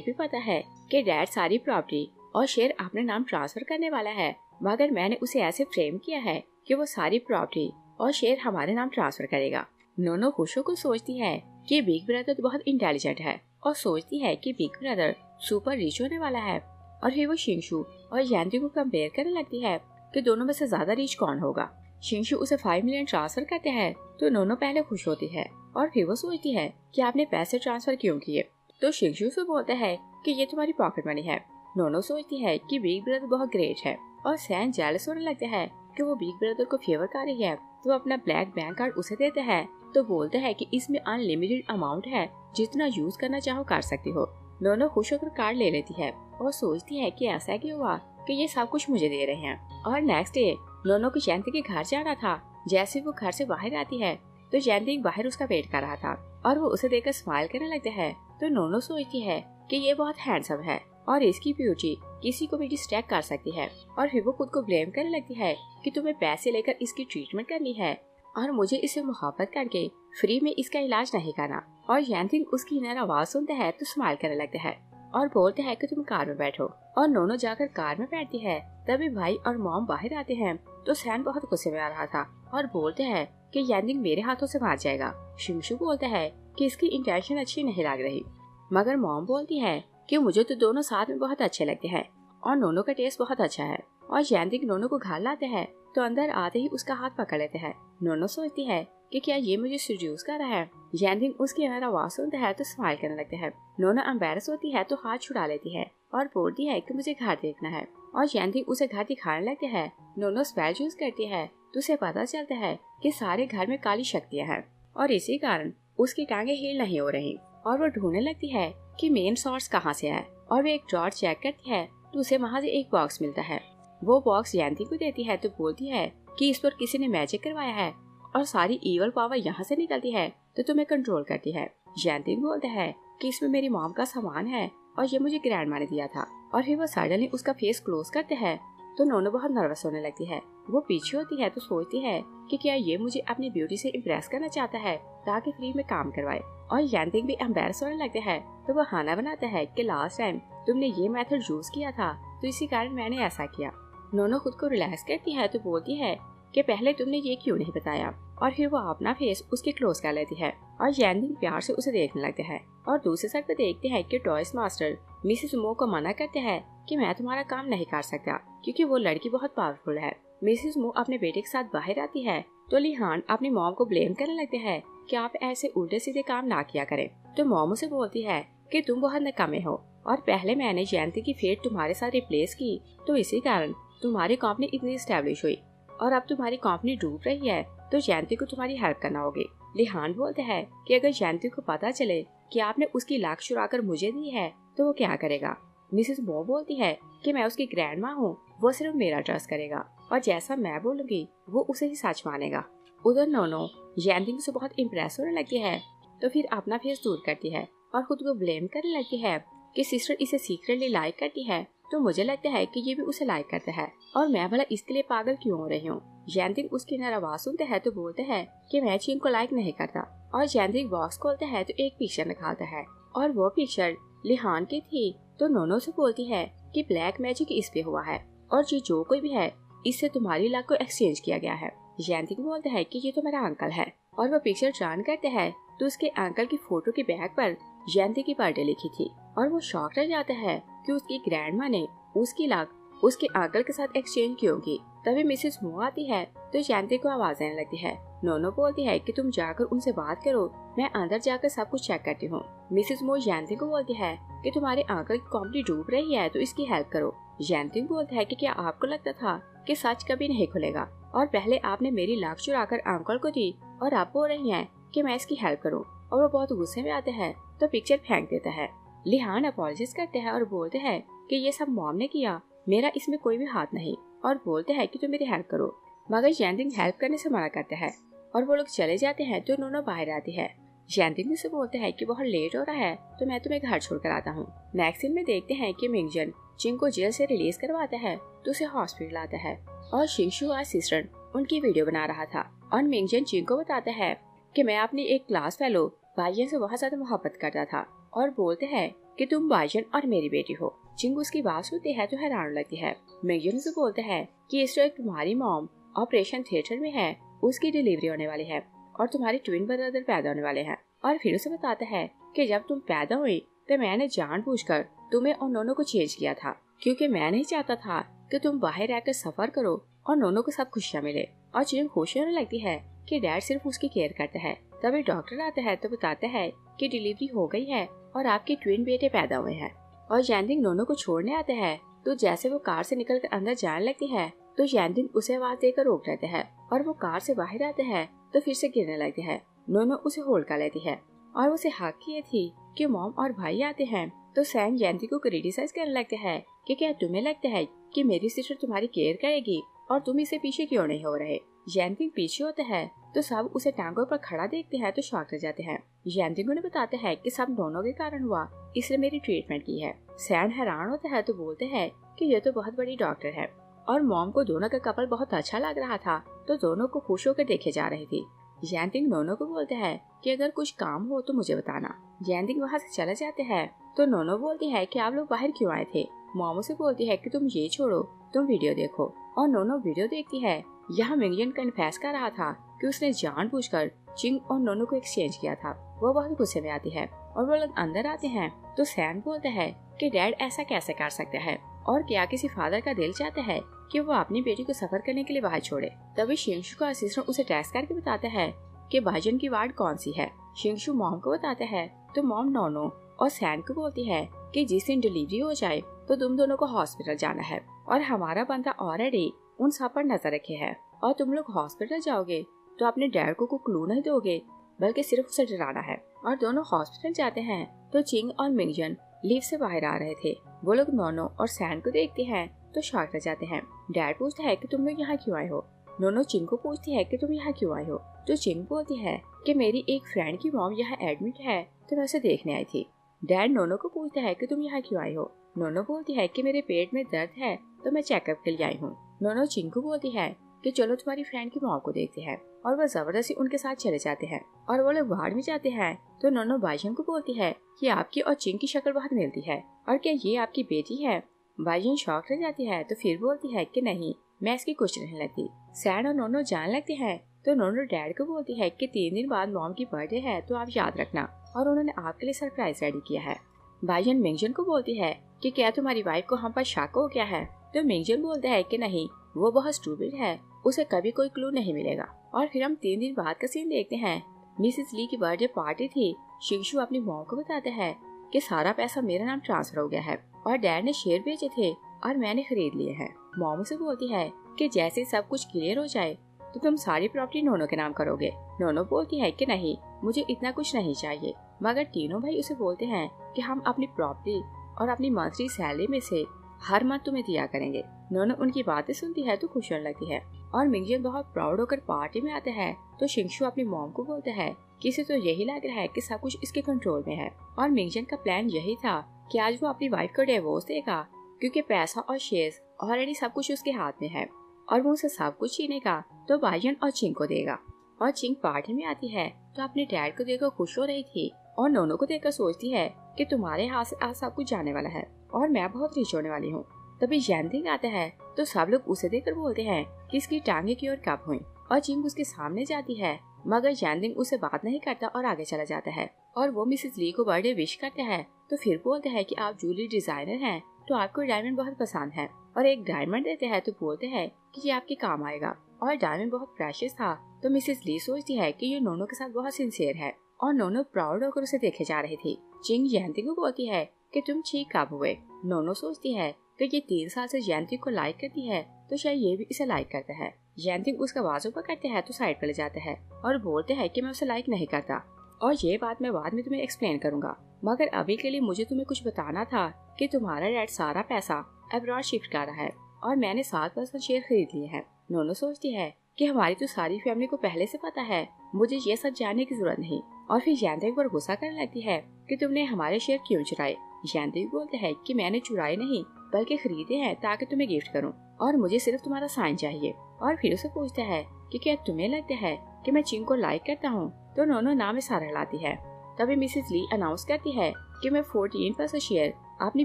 भी पता है कि डैड सारी प्रॉपर्टी और शेयर अपने नाम ट्रांसफर करने वाला है, मगर मैंने उसे ऐसे फ्रेम किया है कि वो सारी प्रॉपर्टी और शेयर हमारे नाम ट्रांसफर करेगा। नोनो खुशो को सोचती है कि बिग ब्रदर तो बहुत इंटेलिजेंट है और सोचती है कि बिग ब्रदर सुपर रिच होने वाला है। और फिर वो शिंगशु और यांती को कंपेयर करने लगती है कि दोनों में से ज्यादा रिच कौन होगा। शिंगशु उसे 5 मिलियन ट्रांसफर करते हैं तो नोनो पहले खुश होती है और फिर वो सोचती है कि आपने पैसे ट्रांसफर क्यों किए। तो शिंगशु से बोलता है कि ये तुम्हारी पॉकेट मनी है। नोनो सोचती है कि बिग ब्रदर बहुत ग्रेट है और सैन जेलस होने लगता है कि वो बिग ब्रदर को फेवर कर रही है। तो अपना ब्लैक बैंक कार्ड उसे देते हैं तो बोलते हैं कि इसमें अनलिमिटेड अमाउंट है, जितना यूज करना चाहो कर सकती हो। नोनो खुश होकर कार्ड ले लेती है और सोचती है कि ऐसा क्यों हुआ कि ये सब कुछ मुझे दे रहे हैं। और नेक्स्ट डे नोनो को जयंती के घर जाना था। जैसे वो घर से बाहर आती है तो जयंती बाहर उसका वेट कर रहा था और वो उसे देखकर स्माइल करने लगता है। तो नोनो सोचती है कि ये बहुत हैंडसम है और इसकी ब्यूटी किसी को भी डिस्ट्रैक्ट कर सकती है। और फिर वो खुद को ब्लेम करने लगती है कि तुम्हें पैसे लेकर इसकी ट्रीटमेंट करनी है और मुझे इसे मोहब्बत करके फ्री में इसका इलाज नहीं करना। और जैनथिंग उसकी नर आवाज सुनता है तो स्माइल करने लगता है और बोलते हैं कि तुम कार में बैठो। और नोनो जाकर कार में बैठती है। तभी भाई और मॉम बाहर आते हैं तो सैन बहुत गुस्से में आ रहा था और बोलते हैं कि जैनथिंग मेरे हाथों से मार जाएगा। शिंगशु बोलता है कि इसकी इंटेंशन अच्छी नहीं लग रही, मगर मॉम बोलती है कि मुझे तो दोनों साथ में बहुत अच्छे लगते हैं और नोनो का टेस्ट बहुत अच्छा है। और जैनथिंग नोनो को घर लाते हैं तो अंदर आते ही उसका हाथ पकड़ लेते हैं। नोनो सोचती है कि क्या ये मुझे सीड्यूस कर रहा है। जैनथिंग उसकी अंदर आवाज सुनता है तो स्माइल करने लगते हैं। नोनो एम्बैरस होती है तो हाथ छुड़ा लेती है और बोलती है कि मुझे घर देखना है। और जैनथिंग उसे घर दिखाने लगते हैं। नोनो स्पेल यूज करती है तो उसे पता चलता है कि सारे घर में काली शक्तियाँ हैं और इसी कारण उसकी टांगे हील नहीं हो रही। और वो ढूंढने लगती है कि मेन सोर्स कहाँ से है और वो एक ड्रॉर चेक करती है तो उसे वहाँ से एक बॉक्स मिलता है। वो बॉक्स जैनथिंग को देती है तो बोलती है कि इस पर किसी ने मैजिक करवाया है और सारी इवल पावर यहाँ से निकलती है तो तुम्हें कंट्रोल करती है। जैनथिंग बोलता है कि इसमें मेरी मॉम का सामान है और ये मुझे ग्रैंडमा ने दिया था। और फिर वो सडनली उसका फेस क्लोज करते हैं तो नोनो बहुत नर्वस होने लगती है। वो पीछे होती है तो सोचती है कि क्या ये मुझे अपनी ब्यूटी से इम्प्रेस करना चाहता है ताकि फ्री में काम करवाए। और जैनथिंग भी एम्बैरस होने लगते हैं तो वो हाना बनाता है कि लास्ट टाइम तुमने ये मेथड यूज किया था तो इसी कारण मैंने ऐसा किया। नोनो खुद को रिलैक्स करती है तो बोलती है कि पहले तुमने ये क्यों नहीं बताया। और फिर वो अपना फेस उसके क्लोज कर लेती है और जैनथिंग प्यार से उसे देखने लगते हैं। और दूसरी साइड पे देखते हैं कि टॉयज मास्टर मिसेस मो को मना करते हैं कि मैं तुम्हारा काम नहीं कर सकता क्योंकि वो लड़की बहुत पावरफुल है। मिसेस मो अपने बेटे के साथ बाहर आती है तो लिहान अपनी मॉम को ब्लेम करने लगते हैं कि आप ऐसे उल्टे सीधे काम ना किया करें। तो मॉम उसे बोलती है कि तुम बहुत नकामे हो और पहले मैंने जयंती की फेट तुम्हारे साथ रिप्लेस की तो इसी कारण तुम्हारी कंपनी इतनी स्टैब्लिश हुई और अब तुम्हारी कंपनी डूब रही है तो जयंती को तुम्हारी हेल्प करना होगी। लिहान बोलते हैं कि अगर जयंती को पता चले कि आपने उसकी लाख चुराकर मुझे दी है तो वो क्या करेगा। मिसेस मो बोलती है कि मैं उसकी ग्रैंड माँ हूँ, वो सिर्फ मेरा ट्रस्ट करेगा और जैसा मैं बोलूंगी वो उसे ही सच मानेगा। उधर नोनो जयंती से बहुत इम्प्रेस होने लगती है तो फिर अपना फेस दूर करती है और खुद को ब्लेम करने लगती है कि सिस्टर इसे सीक्रेटली लाइक करती है तो मुझे लगता है कि ये भी उसे लाइक करता है और मैं भला इसके लिए पागल क्यों हो रही हूँ। जैनथिंग उसकी नर आवाज सुनते हैं तो बोलते हैं कि मैं चीन को लाइक नहीं करता। और जैनथिंग बॉक्स खोलता है तो एक पिक्चर निकालता है और वो पिक्चर लिहान की थी। तो नोनो से बोलती है कि ब्लैक मैजिक इस पे हुआ है और जो कोई भी है इससे तुम्हारी लाख को एक्सचेंज किया गया है। जैनथिंग बोलता है कि ये तो मेरा अंकल है और वो पिक्चर ट्रांस करते हैं तो उसके अंकल की फोटो के बैग पर जयंती की बर्थडे लिखी थी और वो शॉक रह जाता है कि उसकी ग्रैंडमा ने उसकी लाख उसके अंकल के साथ एक्सचेंज की होगी। तभी मिसेस मो आती है तो जयंती को आवाज आने लगती है। नोनो बोलती है कि तुम जाकर उनसे बात करो, मैं अंदर जाकर सब कुछ चेक करती हूँ। मिसेस मो जयंती को बोलती है कि तुम्हारे अंकल की कंपनी डूब रही है तो इसकी हेल्प करो। जयंती बोलता है कि क्या आपको लगता था कि सच कभी नहीं खुलेगा। और पहले आपने मेरी लाख चुराकर अंकल को दी और आप बोल रही हैं कि मैं इसकी हेल्प करूं। और वो बहुत गुस्से में आते हैं तो पिक्चर फेंक देता है। लिहान अपॉलॉजिस करते हैं और बोलते हैं कि ये सब मॉम ने किया, मेरा इसमें कोई भी हाथ नहीं, और बोलते हैं कि तुम मेरी हेल्प करो। मगर जैनदिंग हेल्प करने से मना करते हैं और वो लोग चले जाते हैं तो नोनो बाहर आती है। जैनदिंग से बोलते हैं कि बहुत लेट हो रहा है तो मैं तुम्हें घर छोड़कर आता हूँ। नेक्स्ट सीन में देखते हैं कि मिंगजन चिंग को जेल से रिलीज करवाता है तो उसे हॉस्पिटल आता है और शिंगशू असिस्टेंट उनकी वीडियो बना रहा था। और मिंगजन चिंग को बताता है कि मैं अपनी एक क्लास फेलो बाइजन से बहुत ज्यादा मोहब्बत करता था, और बोलते हैं कि तुम बाइजन और मेरी बेटी हो। चिंग उसकी बात सुनती है तो हैरान लगती है। मिंगजन से बोलते हैं कि इस वक्त तुम्हारी मॉम ऑपरेशन थिएटर में है, उसकी डिलीवरी होने वाली है और तुम्हारे ट्विन ब्रदर पैदा होने वाले हैं। और फिर उसे बताता है कि जब तुम पैदा हुई तो मैंने जानबूझकर तुम्हें और नोनो को चेंज किया था, क्योंकि मैं नहीं चाहता था कि तुम बाहर रहकर सफर करो और नोनो के साथ खुशियाँ मिले। और चिंग खुश होने लगती है कि डैड सिर्फ उसकी केयर करता है। तभी डॉक्टर आता है तो बताता है कि डिलीवरी हो गई है और आपके ट्विन बेटे पैदा हुए हैं। और जैनदिंग नोनो को छोड़ने आते हैं तो जैसे वो कार से निकलकर अंदर जाने लगती है तो जैनदिंग उसे आवाज देकर रोक देते हैं और वो कार से बाहर आते हैं तो फिर से गिरने लगते हैं। नोनो उसे होल्ड कर लेती है और उसे हक किए थी कि मॉम और भाई आते हैं तो सैम जैनदिंग को क्रिटिसाइज करने लगते हैं कि क्या तुम्हें लगता है कि मेरी सिस्टर तुम्हारी केयर करेगी और तुम इसे पीछे क्यों नहीं हो रहे। जैनदिंग पीछे होता है तो सब उसे टांगों पर खड़ा देखते हैं तो शॉक रह जाते हैं। जैनदिंग उन्हें बताते हैं कि सब दोनों के कारण हुआ, इसलिए मेरी ट्रीटमेंट की है। सैम हैरान होता है तो बोलते हैं कि ये तो बहुत बड़ी डॉक्टर है। और मॉम को दोनों का कपल बहुत अच्छा लग रहा था तो दोनों को खुश होकर देखे जा रही थी। जैनदिंग नोनो को बोलते हैं कि अगर कुछ काम हो तो मुझे बताना। जैनदिंग वहाँ से चले जाते हैं तो नोनो बोलती है कि आप लोग बाहर क्यों आए थे। मॉम उसे बोलती है कि तुम ये छोड़ो, तुम वीडियो देखो। और नोनो वीडियो देखती है। यहाँ मिंगजन कन्फेस कर रहा था कि उसने जानबूझकर चिंग और नोनो को एक्सचेंज किया था। वो बहुत गुस्से में आती है और वो लोग अंदर आते हैं तो सैम बोलता है कि डैड ऐसा कैसे कर सकता है और क्या किसी फादर का दिल चाहता है कि वो अपनी बेटी को सफर करने के लिए बाहर छोड़े। तभी शिंगशू का असिस्टेंट उसे टेस्ट करके बताता है कि बाइजन की वार्ड कौन सी है। शिंगशू मॉम को बताता है तो मॉम नोनो और सैम को बोलती है कि जिस दिन डिलीवरी हो जाए तो तुम दोनों को हॉस्पिटल जाना है और हमारा बंदा ऑलरेडी उन सब पर नजर रखे है। और तुम लोग हॉस्पिटल जाओगे तो अपने डैड को कोई क्लू नहीं दोगे बल्कि सिर्फ उसे डराना है। और दोनों हॉस्पिटल जाते हैं तो चिंग और मिंगजन लिफ्ट से बाहर आ रहे थे। वो लोग नोनो और सैम को देखते हैं तो शॉक रह जाते हैं। डैड पूछता है कि तुम लोग यहाँ क्यों आए हो। नोनो चिंग को पूछती है कि तुम यहाँ क्यों आए हो तो चिंग बोलती है कि मेरी एक फ्रेंड की मॉम यहाँ एडमिट है तो मैं उसे देखने आई थी। डैड नोनो को पूछता है कि तुम यहाँ क्यों आई हो। नोनो बोलती है कि मेरे पेट में दर्द है तो मैं चेकअप के लिए आई हूँ। नोनो चिंग को बोलती है कि चलो तुम्हारी फ्रेंड की मॉम को देखते हैं और वह जबरदस्ती उनके साथ चले जाते हैं। और वो लोग वार्ड में जाते हैं तो नोनो बाइजन को बोलती है कि आपकी और चिंग की शक्ल बहुत मिलती है और क्या ये आपकी बेटी है। बाइजन शॉक रह जाती है तो फिर बोलती है कि नहीं, मैं इसकी कुछ नहीं लगती। सैड और नोनो जाने लगते हैं तो नोनो डैड को बोलती है कि 3 दिन बाद मॉम की बर्थडे है तो आप याद रखना और उन्होंने आपके लिए सरप्राइज रेडी किया है। बाइजन मिंगजन को बोलती है कि क्या तुम्हारी वाइफ को हम पर शक हो गया है तो मिंगजन बोलता है कि नहीं, वो बहुत स्टूपिड है, उसे कभी कोई क्लू नहीं मिलेगा। और फिर हम 3 दिन बाद का सीन देखते हैं। मिसेस ली की बर्थडे पार्टी थी। शिंगशू अपनी मॉम को बताता है कि सारा पैसा मेरा नाम ट्रांसफर हो गया है और डैड ने शेयर बेचे थे और मैंने खरीद लिए हैं। मॉम उसे बोलती है कि जैसे सब कुछ क्लियर हो जाए तो तुम सारी प्रॉपर्टी नोनो के नाम करोगे। नोनो बोलती है कि नहीं, मुझे इतना कुछ नहीं चाहिए। मगर तीनों भाई उसे बोलते हैं कि हम अपनी प्रॉपर्टी और अपनी मंथली सैलरी में से हर मंथ तुम्हें दिया करेंगे। नोनो उनकी बातें सुनती है तो खुश होने लगती है और मिंगजन बहुत प्राउड होकर पार्टी में आते हैं तो शिंगशू अपनी मॉम को बोलता है कि इसे तो यही लग रहा है कि सब कुछ इसके कंट्रोल में है। और मिंगजन का प्लान यही था कि आज वो अपनी वाइफ को डिवोर्स देगा क्योंकि पैसा और शेयर्स ऑलरेडी सब कुछ उसके हाथ में है और वो उसे सब कुछ छीनेगा तो बाइजन और चिंग को देगा। और चिंग पार्टी में आती है तो अपने डैड को देखकर खुश हो रही थी और नोनो को देखकर सोचती है कि तुम्हारे हाथ से आज सब कुछ जाने वाला है और मैं बहुत रिच होने वाली हूँ। तभी जैनदिंग आता है तो सब लोग उसे देखकर बोलते हैं कि इसकी टांगे की ओर कब हुई। और चिंग उसके सामने जाती है मगर जैनदिंग उसे बात नहीं करता और आगे चला जाता है। और वो मिसेस ली को बर्थडे विश करता है तो फिर बोलते हैं कि आप ज्वेलरी डिजाइनर हैं तो आपको डायमंड बहुत पसंद है और एक डायमंड देते हैं तो बोलते हैं कि ये आपके काम आएगा। और डायमंड बहुत प्रेशियस था तो मिसेस ली सोचती है कि ये नोनो के साथ बहुत सिंसियर है और नोनो प्राउड होकर उसे देखे जा रही थी। चिंग जैनदिंग को बोलती है कि तुम ठीक कब हुए। नोनो सोचती है कि ये 3 साल से जैनदिंग को लाइक करती है तो शायद ये भी इसे लाइक करता है। जैनतिंग उसका बाजू पकड़ते हैं तो साइड पर ले जाते हैं और बोलते हैं कि मैं उसे लाइक नहीं करता और ये बात मैं बाद में तुम्हें एक्सप्लेन करूंगा, मगर अभी के लिए मुझे तुम्हें कुछ बताना था कि तुम्हारा डैड सारा पैसा अब्रॉड शिफ्ट कर रहा है और मैंने 7% शेयर खरीद लिए हैं। नोनो सोचती है कि हमारी तो सारी फैमिली को पहले से पता है, मुझे ये सब जानने की जरूरत नहीं। और फिर जैनतिंग पर गुस्सा करने लगती है कि तुमने हमारे शेयर क्यों चुराए। जैनतिंग बोलते हैं कि मैंने चुराए नहीं बल्कि खरीदे हैं ताकि तुम्हें गिफ्ट करूं और मुझे सिर्फ तुम्हारा साइन चाहिए। और फिर उसे पूछता है कि क्या तुम्हें लगता है कि मैं चिंग को लाइक करता हूँ, तो नोनो नाम इशारा लाती है। तभी मिसेस ली अनाउंस करती है कि मैं 14% शेयर अपनी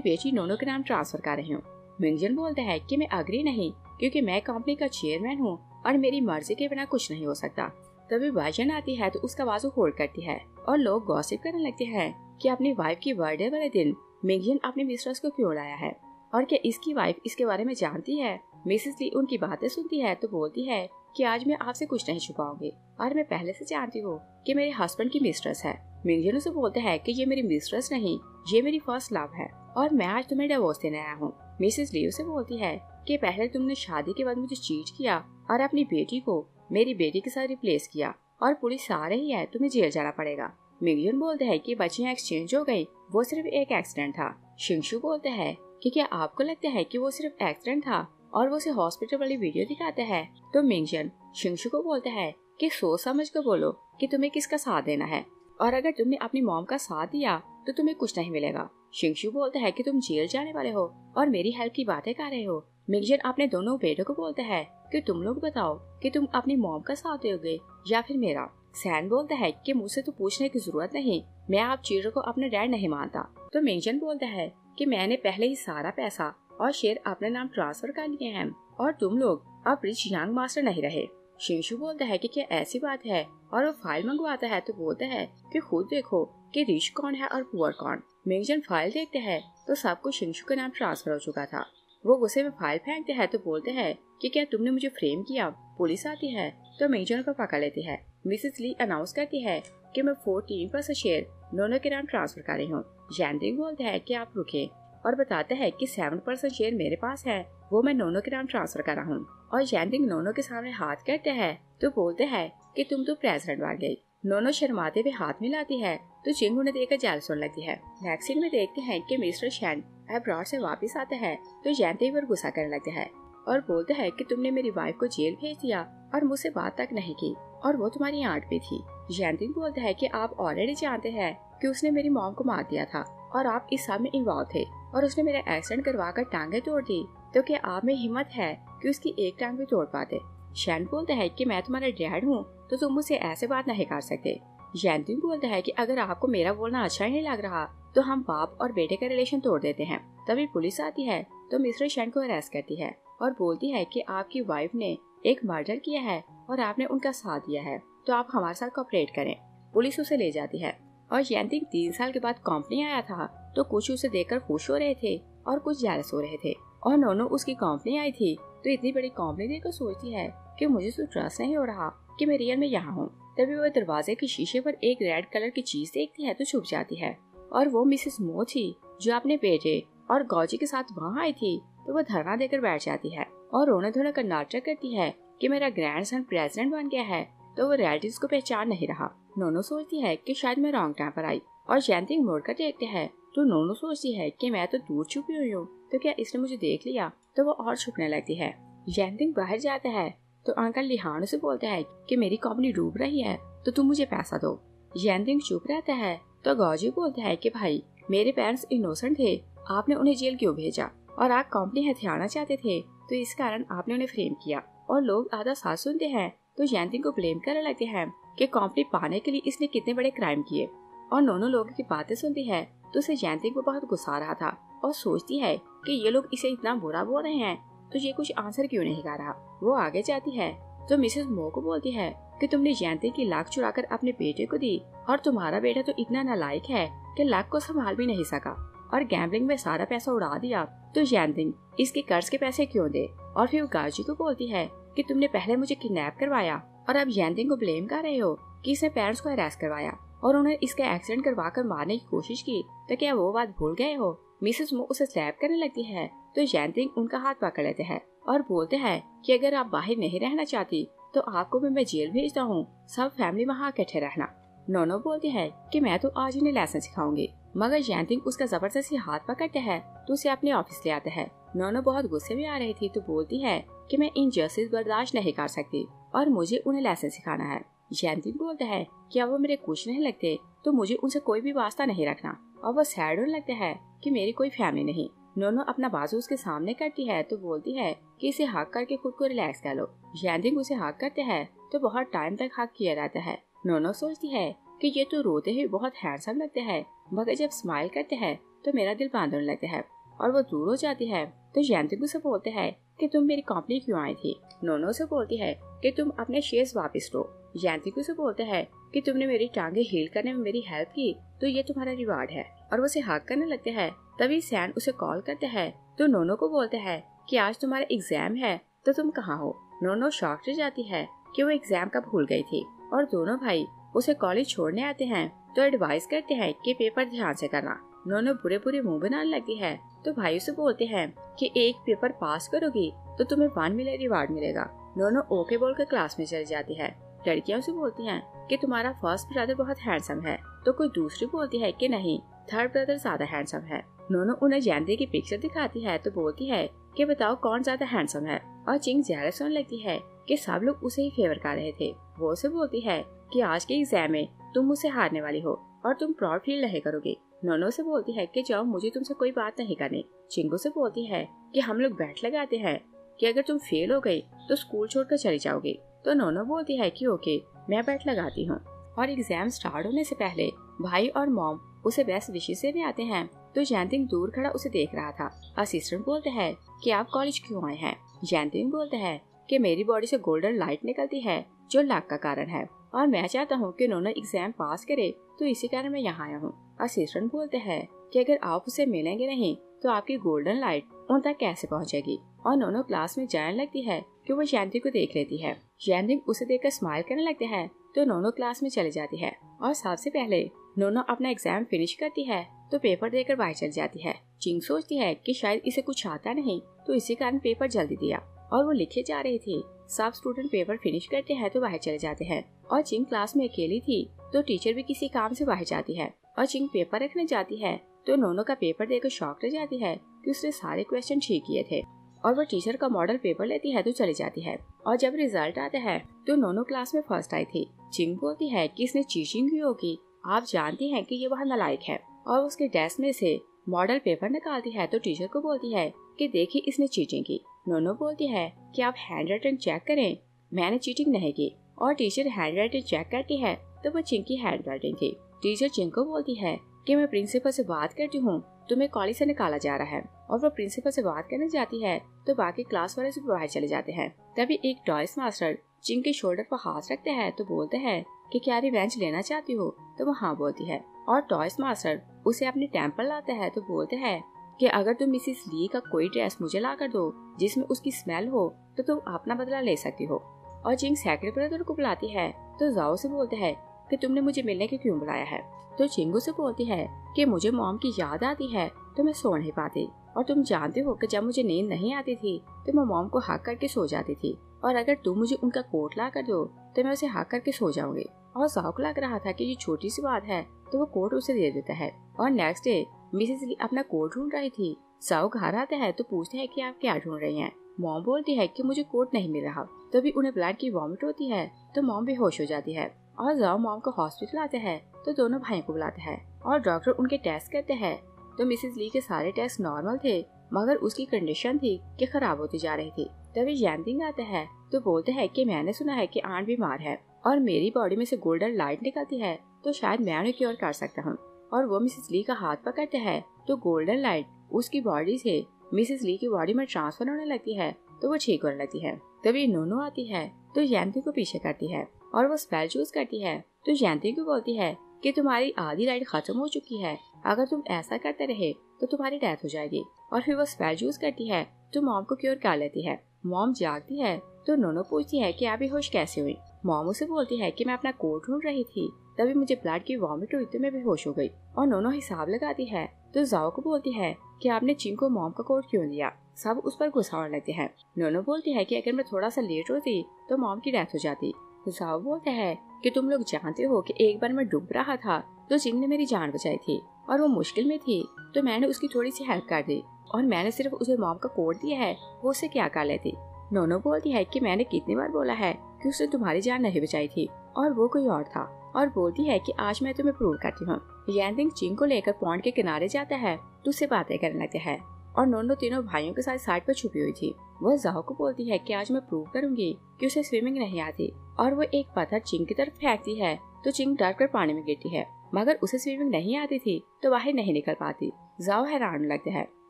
बेटी नोनो के नाम ट्रांसफर कर रही हूँ। मिंगजन बोलता है कि मैं अग्री नहीं क्योंकि मैं कंपनी का चेयरमैन हूँ और मेरी मर्जी के बिना कुछ नहीं हो सकता। तभी बाजन आती है तो उसका बाजू होल्ड करती है और लोग गॉसिप करने लगते हैं कि अपनी वाइफ की बर्थडे वाले दिन मिंगजन अपने मिस्ट्रेस को क्यों लाया है और क्या इसकी वाइफ इसके बारे में जानती है। मिसेस ली उनकी बातें सुनती है तो बोलती है कि आज मैं आपसे कुछ नहीं छुपाऊंगी और मैं पहले से जानती हूँ कि मेरे हस्बैंड की मिस्ट्रेस है। मिंगजन उसे बोलते हैं कि ये मेरी मिस्ट्रेस नहीं, ये मेरी फर्स्ट लव है और मैं आज तुम्हें डिवोर्स देने आया हूँ। मिसेस ली उसे बोलती है कि पहले तुमने शादी के बाद मुझे चीट किया और अपनी बेटी को मेरी बेटी के साथ रिप्लेस किया और पुलिस आ रही है, तुम्हें जेल जाना पड़ेगा। मिंगजन बोलते हैं कि बच्चियां एक्सचेंज हो गई, वो सिर्फ एक एक्सीडेंट था। शिंगशु बोलते हैं कि क्या आपको लगता है कि वो सिर्फ एक्सीडेंट था और वो उसे हॉस्पिटल वाली वीडियो दिखाते हैं। तो मिंगजन शिंगशु को बोलते हैं कि सोच समझ कर बोलो कि तुम्हें किसका साथ देना है और अगर तुमने अपनी मॉम का साथ दिया तो तुम्हें कुछ नहीं मिलेगा। शिंगशु बोलता है कि तुम जेल जाने वाले हो और मेरी हेल्प की बातें कर रहे हो। मिंगजन अपने दोनों बेटों को बोलता है कि तुम लोग बताओ कि तुम अपनी मॉम का साथ दोगे या फिर मेरा। सैन बोलता है कि मुझसे तो पूछने की जरूरत नहीं, मैं आप चीरो को अपने डैड नहीं मानता। तो मिंगजन बोलता है कि मैंने पहले ही सारा पैसा और शेयर अपने नाम ट्रांसफर कर लिए हैं और तुम लोग अब रिच यंग मास्टर नहीं रहे। शिंगशु बोलता है कि क्या ऐसी बात है और वो फाइल मंगवाता है तो बोलता है कि खुद देखो कि रिच कौन है और पुअर कौन। मिंगजन फाइल देखते हैं तो सब कुछ शिंगशु के नाम ट्रांसफर हो चुका था। वो गुस्से में फाइल फेंकते हैं तो बोलते हैं कि क्या तुमने मुझे फ्रेम किया। पुलिस आती है तो मिंगजन को पकड़ लेती है। मिसेस ली अनाउंस करती है कि मैं 14% शेयर नोनो के नाम ट्रांसफर कर रही हूँ। जैनतिंग बोलता है कि आप रुके और बताते हैं कि 7% शेयर मेरे पास है, वो मैं नोनो के नाम ट्रांसफर कर रहा हूँ। और जैनतिंग नोनो के सामने हाथ करते हैं तो बोलते हैं कि तुम तो प्रेसिडेंट बन गई। नोनो शर्माते हुए हाथ मिलाती है तो चिंग उन्हें देखकर जेलस होने लगती है। नेक्स्ट सीन में देखते हैं कि मिस्टर शैन अब्रॉड से वापस आते हैं तो जैनतिंग पर गुस्सा करने लगते हैं और बोलते हैं कि तुमने मेरी वाइफ को जेल भेज दिया और मुझसे बात तक नहीं की और वो तुम्हारी आंट भी थी। जैनतिंग बोलता है कि आप ऑलरेडी जानते हैं कि उसने मेरी मॉम को मार दिया था और आप इस सब में इन्वॉल्व थे और उसने मेरा एक्सीडेंट करवा कर टांगे तोड़ दी, तो क्या आप में हिम्मत है कि उसकी एक टांग भी तोड़ पाते। शैन बोलता है कि मैं तुम्हारा डैड हूँ तो तुम मुझसे ऐसे बात नहीं कर सकते। जैनतिंग बोलता है कि अगर आपको मेरा बोलना अच्छा ही नहीं लग रहा तो हम बाप और बेटे का रिलेशन तोड़ देते हैं। तभी पुलिस आती है तो मिस्टर शैन को अरेस्ट करती है और बोलती है कि आपकी वाइफ ने एक मर्डर किया है और आपने उनका साथ दिया है, तो आप हमारे साथ कोऑपरेट करें। पुलिस उसे ले जाती है और जैनतिंग 3 साल के बाद कंपनी आया था तो कुछ उसे देखकर खुश हो रहे थे और कुछ जेलस हो रहे थे। और नोनो उसकी कंपनी आई थी तो इतनी बड़ी कंपनी देखकर सोचती है कि मुझे तो ट्रस्ट नहीं हो रहा कि मैं रियल में यहाँ हूँ। तभी वो दरवाजे के शीशे पर एक रेड कलर की चीज देखती है तो छुप जाती है और वो मिसेस मो थी जो अपने बेटे और गौजी के साथ वहाँ आई थी। तो वो धरना देकर बैठ जाती है और रोने धोने का नाटक करती है कि मेरा ग्रैंडसन प्रेसिडेंट बन गया है। तो वो रियलिटीज को पहचान नहीं रहा। नोनो सोचती है कि शायद मैं रॉन्ग टाइम पर आई और जैनतिंग मुड़ कर देखते हैं तो नोनो सोचती है कि मैं तो दूर छुपी हुई हूँ, तो क्या इसने मुझे देख लिया। तो वो और छुपने लगती है। जैनतिंग बाहर जाता है तो अंकल लिहानो से बोलते हैं कि मेरी कंपनी डूब रही है तो तुम मुझे पैसा दो। जैनतिंग चुप रहता है तो गौजी बोलता है कि भाई मेरे पेरेंट्स इनोसेंट थे, आपने उन्हें जेल क्यों भेजा और आप कंपनी हथियाना चाहते थे तो इस कारण आपने उन्हें फ्रेम किया। और लोग आधा साथ सुनते हैं तो जैनतिंग को ब्लेम करने लगते हैं कि कंपनी पाने के लिए इसने कितने बड़े क्राइम किए। और दोनों लोगों की बातें सुनती है तो उसे जैनतिंग को बहुत गुस्सा आ रहा था और सोचती है कि ये लोग इसे इतना बुरा बोल रहे हैं तो ये कुछ आंसर क्यों नहीं कर रहा। वो आगे जाती है तो मिसेस मो को बोलती है कि तुमने जैनतिंग की लाख चुराकर अपने बेटे को दी और तुम्हारा बेटा तो इतना नालायक है कि लाख को संभाल भी नहीं सका और गैम्बलिंग में सारा पैसा उड़ा दिया, तो जैनतिंग इसके कर्ज के पैसे क्यों दे। और फिर गाजी को बोलती है कि तुमने पहले मुझे किडनैप करवाया और अब जैनतिंग को ब्लेम कर रहे हो कि इसने पेरेंट्स को अरेस्ट करवाया और उन्हें इसका एक्सीडेंट करवा कर मारने की कोशिश की, तो क्या वो बात भूल गए हो। मिसेस मो उसे स्लैप करने लगती है तो जैनतिंग उनका हाथ पकड़ लेते हैं और बोलते हैं कि अगर आप बाहर नहीं रहना चाहती तो आपको मैं जेल भेजता हूँ, सब फैमिली वहाँ इकट्ठे रहना। नोनो बोलती है कि मैं तो आज इन्हें लेसन सिखाऊंगी, मगर जैनतिंग उसका जबरदस्ती हाथ पकड़ते हैं तो उसे अपने ऑफिस ले आते हैं। नोनो बहुत गुस्से में आ रही थी तो बोलती है कि मैं इनजस्टिस बर्दाश्त नहीं कर सकती और मुझे उन्हें लेसन सिखाना है। जैनतिंग बोलते हैं कि अब वो मेरे कुछ नहीं लगते तो मुझे उनसे कोई भी वास्ता नहीं रखना, और वो सैड होने लगते हैं कि मेरी कोई फैमिली नहीं। नोनो अपना बाजू उसके सामने करती है तो बोलती है कि इसे हक करके खुद को रिलैक्स कर लो। जैनतिंग उसे हक करते हैं तो बहुत टाइम तक हक किया जाता है। नोनो सोचती है कि ये तो रोते ही बहुत हैंडसम लगते हैं, मगर जब स्माइल करते हैं तो मेरा दिल बांध होने लगता है, और वो दूर हो जाती है। तो जैनतिंग उसे बोलते हैं कि तुम मेरी कंपनी क्यों आई थी। नोनो से बोलती है कि तुम अपने शेयर्स वापस लो। जैनतिंग उसे बोलते हैं कि तुमने मेरी टांगे हील करने में मेरी हेल्प की तो ये तुम्हारा रिवार्ड है, और वो उसे हक करने लगते हैं। तभी सैन उसे कॉल करते हैं तो नोनो को बोलते हैं कि आज तुम्हारा एग्जाम है तो तुम कहाँ हो। नोनो शॉक हो जाती है कि वो एग्जाम कब भूल गई थी, और दोनों भाई उसे कॉलेज छोड़ने आते हैं तो एडवाइस करते हैं कि पेपर ध्यान से करना। नोनो बुरे बुरे मुंह बनाने लगती है तो भाई उसे बोलते हैं कि एक पेपर पास करोगी तो तुम्हें 1 मिलियन रिवार्ड मिलेगा। नोनो ओके बोलकर क्लास में चली जाती है। लड़कियां उसे बोलती हैं कि तुम्हारा फर्स्ट ब्रदर बहुत हैंडसम है, तो कोई दूसरी बोलती है कि नहीं, थर्ड ब्रदर ज्यादा हैंडसम है। नोनो उन्हें जैनतिंग की पिक्चर दिखाती है तो बोलती है कि बताओ कौन ज्यादा हैंडसम है, और चिंग जेलस होने लगती है कि सब लोग उसे ही फेवर कर रहे थे। वो उसे बोलती है कि आज के एग्जाम में तुम मुझसे हारने वाली हो और तुम प्राउड फील नहीं करोगे। नोनो से बोलती है कि जाओ, मुझे तुमसे कोई बात नहीं करनी। चिंगू से बोलती है कि हम लोग बैट लगाते हैं कि अगर तुम फेल हो गई तो स्कूल छोड़कर चली जाओगी। तो नोनो बोलती है कि ओके, मैं बैट लगाती हूँ। और एग्जाम स्टार्ट होने से पहले भाई और मॉम उसे बेस्ट विशेस देने आते हैं तो जैनतिंग दूर खड़ा उसे देख रहा था। असिस्टेंट बोलते हैं कि आप कॉलेज क्यों आए हैं। जैनतिंग बोलते हैं कि मेरी बॉडी से गोल्डन लाइट निकलती है जो लक का कारण है, और मैं चाहता हूँ कि नोनो एग्जाम पास करे, तो इसी कारण मैं यहाँ आया हूँ। असिस्टेंट बोलते हैं कि अगर आप उसे मिलेंगे नहीं तो आपकी गोल्डन लाइट उन तक कैसे पहुँचेगी। और नोनो क्लास में जाने लगती है कि वो जैनतिंग को देख लेती है। जैनतिंग उसे देखकर स्माइल करने लगते हैं तो नोनो क्लास में चली जाती है, और सबसे पहले नोनो अपना एग्जाम फिनिश करती है तो पेपर देकर बाहर चली जाती है। चिंग सोचती है कि शायद इसे कुछ आता नहीं तो इसी कारण पेपर जल्दी दिया, और वो लिखे जा रही थी। सब स्टूडेंट पेपर फिनिश करते हैं तो बाहर चले जाते हैं, और चिंग क्लास में अकेली थी तो टीचर भी किसी काम से बाहर जाती है, और चिंग पेपर रखने जाती है तो नोनो का पेपर देखकर शॉक रह जाती है कि उसने सारे क्वेश्चन ठीक किए थे, और वो टीचर का मॉडल पेपर लेती है तो चली जाती है। और जब रिजल्ट आता है तो नोनो क्लास में फर्स्ट आई थी। चिंग बोलती है कि इसने चीटिंग की होगी, आप जानती हैं कि ये बहुत नालायक है, और उसके डेस्क में से मॉडल पेपर निकालती है तो टीचर को बोलती है कि देखिए इसने चीटिंग की। नोनो बोलती है कि आप हैंड राइटिंग चेक करें, मैंने चीटिंग नहीं की, और टीचर हैंड राइटिंग चेक करती है तो वो चिंग की हैंड राइटिंग थी। टीचर चिंग को बोलती है कि मैं प्रिंसिपल से बात करती हूँ, तुम्हें कॉलेज से निकाला जा रहा है, और वो प्रिंसिपल से बात करने जाती है तो बाकी क्लास वाले से बाहर चले जाते हैं। तभी एक टॉयस मास्टर चिंग के शोल्डर पर हाथ रखते हैं तो बोलते हैं कि क्या रिवेंज लेना चाहती हो, तो वो हाँ बोलती है, और टॉयस मास्टर उसे अपने टेम्पल लाते हैं तो बोलते हैं कि अगर तुम मिसिस ली का कोई ड्रेस मुझे ला कर दो जिसमें उसकी स्मेल हो तो तुम अपना बदला ले सकती हो। और चिंग सेक्रेटरी ब्रदर को बुलाती है तो जाओ से बोलते हैं कि तुमने मुझे मिलने के क्यों बुलाया है। तो चिंगू से बोलती है कि मुझे मॉम की याद आती है तो मैं सो नहीं पाती, और तुम जानते हो कि जब मुझे नींद नहीं आती थी तो मैं मॉम को हक करके सो जाती थी, और अगर तुम मुझे उनका कोट ला कर दो तो मैं उसे हक करके सो जाऊंगी। और जाओ को लग रहा था कि ये छोटी सी बात है तो वो कोट उसे दे देता है। और नेक्स्ट डे मिसेस ली अपना कोट ढूंढ रही थी। जाओ घर आता है तो पूछते हैं कि आप क्या ढूंढ रही हैं। मॉम बोलती है कि मुझे कोट नहीं मिल रहा। तभी उन्हें ब्लड की वॉमिट होती है तो मॉम बेहोश हो जाती है, और जाओ मॉम को हॉस्पिटल आते हैं तो दोनों भाइयों को बुलाते हैं, और डॉक्टर उनके टेस्ट करते हैं तो मिसेस ली के सारे टेस्ट नॉर्मल थे, मगर उसकी कंडीशन थी कि खराब होती जा रही थी। तभी जैनतिंग आते हैं तो बोलते हैं कि मैंने सुना है कि आंट बीमार है और मेरी बॉडी में से गोल्डन लाइट निकलती है तो शायद मैं उन्हें क्योर कर सकता हूँ। और वो मिसेस ली का हाथ पकड़ते हैं तो गोल्डन लाइट उसकी बॉडी से मिसेस ली की बॉडी में ट्रांसफर होने लगती है तो वो ठीक होने लगती है। तभी नोनो आती है तो जैनतिंग को पीछे करती है और वो स्पेल चूज करती है तो जैनतिंग को बोलती है कि तुम्हारी आधी लाइट खत्म हो चुकी है, अगर तुम ऐसा करते रहे तो तुम्हारी डेथ हो जाएगी। और फिर वो स्पेल चूज करती है तो मॉम को क्योर कर लेती है। मॉम जागती है तो नोनो पूछती है कि आप बेहोश कैसे हुई। मॉम उसे बोलती है कि मैं अपना कोट ढूंढ रही थी, तभी मुझे ब्लड की वॉमिट हुई तो मैं बेहोश हो गई। और नोनो हिसाब लगाती है तो जाओ को बोलती है कि आपने चिंग को मॉम का कोट क्यों दिया। सब उस पर गुस्सा होने लगते हैं। नोनो बोलती है कि अगर मैं थोड़ा सा लेट होती तो मॉम की डेथ हो जाती। जाओ बोलता है कि तुम लोग जानते हो कि एक बार मैं डूब रहा था तो जिंग ने मेरी जान बचाई थी और वो मुश्किल में थी तो मैंने उसकी थोड़ी सी हेल्प कर दी और मैंने सिर्फ उसे मॉम का कोड दिया है, वो उससे क्या कर लेती। नोनो बोलती है कि मैंने कितनी बार बोला है कि उसने तुम्हारी जान नहीं बचाई थी और वो कोई और था, और बोलती है कि आज मैं तुम्हें प्रूव करती हूँ। यानदिंग चिंग को लेकर पॉन्ड के किनारे जाता है तो उससे बातें करने लगते हैं और नोनो तीनों भाइयों के साथ साइड पर छुपी हुई थी। वो जाओ को बोलती है कि आज मैं प्रूव करूंगी कि उसे स्विमिंग नहीं आती, और वो एक पत्थर चिंग की तरफ फेंकती है तो चिंग डर कर पानी में गिरती है, मगर उसे स्विमिंग नहीं आती थी तो बाहर नहीं निकल पाती। जाओ हैरान लगते हैं।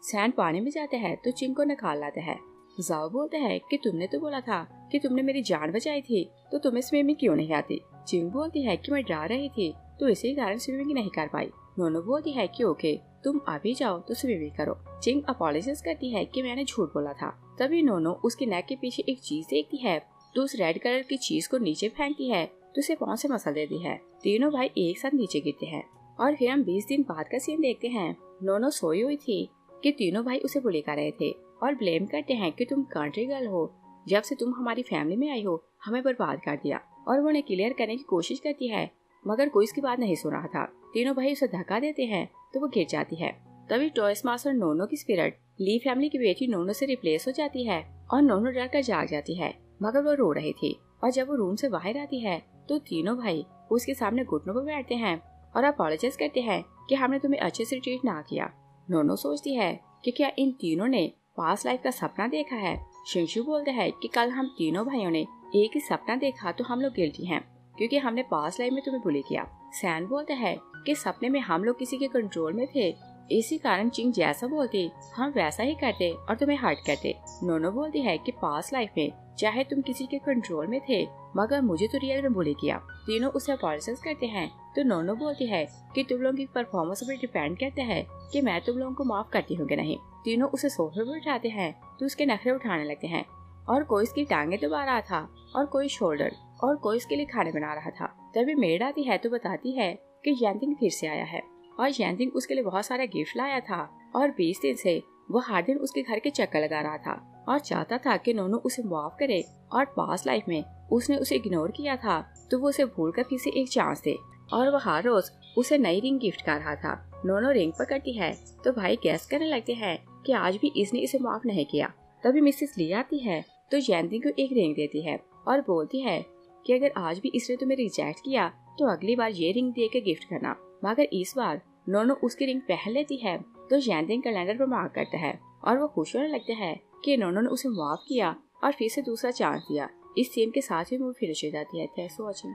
सैंड पानी में जाते हैं तो चिंग को निकाल लाते हैं। जाओ बोलते हैं कि तुमने तो बोला था कि तुमने मेरी जान बचाई थी तो तुम्हें स्विमिंग क्यों नहीं आती। चिंग बोलती है कि मैं डर रही थी तो इसी कारण स्विमिंग नहीं कर पाई। नोनो बोलती है कि ओके तुम अभी जाओ तो स्विमिंग करो। चिंग अपॉलोजाइज करती है कि मैंने झूठ बोला था। तभी नोनो उसके नेक के पीछे एक चीज देखती है तो उस रेड कलर की चीज को नीचे फेंकती है तो उसे पांव से मसल देती है। तीनों भाई एक साथ नीचे गिरते हैं और फिर हम 20 दिन बाद का सीन देखते हैं। नोनो सोई हुई थी कि तीनों भाई उसे बुली कर रहे थे और ब्लेम करते हैं कि तुम कंट्री गर्ल हो, जब से तुम हमारी फैमिली में आई हो हमें बर्बाद कर दिया, और वो उन्हें क्लियर करने की कोशिश करती है मगर कोई इसकी बात नहीं सुन रहा था। तीनों भाई उसे धक्का देते हैं तो वो गिर जाती है। तभी टॉयस मास्टर नोनो की स्पिरिट ली फैमिली की बेटी नोनो से रिप्लेस हो जाती है और नोनो डर कर जाग जाती है, मगर वो रो रही थी। और जब वो रूम से बाहर आती है तो तीनों भाई उसके सामने घुटनों पर बैठते हैं और अपॉलोजाइज करते हैं कि हमने तुम्हें अच्छे से ट्रीट ना किया। नोनो सोचती है कि क्या इन तीनों ने पास्ट लाइफ का सपना देखा है। शिंशु बोलते हैं कि कल हम तीनों भाइयों ने एक ही सपना देखा तो हम लोग गिल्टी हैं क्योंकि हमने पास्ट लाइफ में तुम्हें बुली किया। सैन बोलते हैं कि सपने में हम लोग किसी के कंट्रोल में थे, इसी कारण चिंग जैसा बोलती हम वैसा ही करते और तुम्हें हर्ट करते। नोनो बोलती है कि पास्ट लाइफ में चाहे तुम किसी के कंट्रोल में थे मगर मुझे तो रियल में बुली किया। तीनों उसे अपॉलोजाइज करते हैं तो नोनो बोलती है कि तुम लोगों की परफॉर्मेंस पर डिपेंड करता है कि मैं तुम लोगों को माफ करती हूँ कि नहीं। तीनों उसे सोफे पर उठाते हैं तो उसके नखरे उठाने लगते हैं और कोई इसकी टांगे दबा रहा था और कोई शोल्डर और कोई इसके लिए खाने बना रहा था। तभी मेड आती है तो बताती है कि यानदिंग फिर से आया है और यानदिंग उसके लिए बहुत सारा गिफ्ट लाया था और 20 दिन से वो हर दिन उसके घर के चक्कर लगा रहा था और चाहता था कि नोनो उसे माफ करे, और पास्ट लाइफ में उसने उसे इग्नोर किया था तो वो उसे भूल कर फिर से एक चांस दे, और वो हर रोज उसे नई रिंग गिफ्ट कर रहा था। नोनो रिंग पकड़ती है तो भाई गैस करने लगते हैं कि आज भी इसने इसे माफ नहीं किया। तभी मिसेस ली आती है तो यानदिंग को एक रिंग देती है और बोलती है कि अगर आज भी इसने तुम्हें रिजेक्ट किया तो अगली बार ये रिंग दे के गिफ्ट करना। मगर इस बार नोनो उसकी रिंग पहन लेती है तो यानदिंग कैलेंडर पर मार्क करता है और वो खुश होने लगता है कि नोनो ने उसे माफ किया और फिर से दूसरा चांस दिया। इस सीन के साथ ही मूवी फिनिश हो जाती है। Thanks for watching.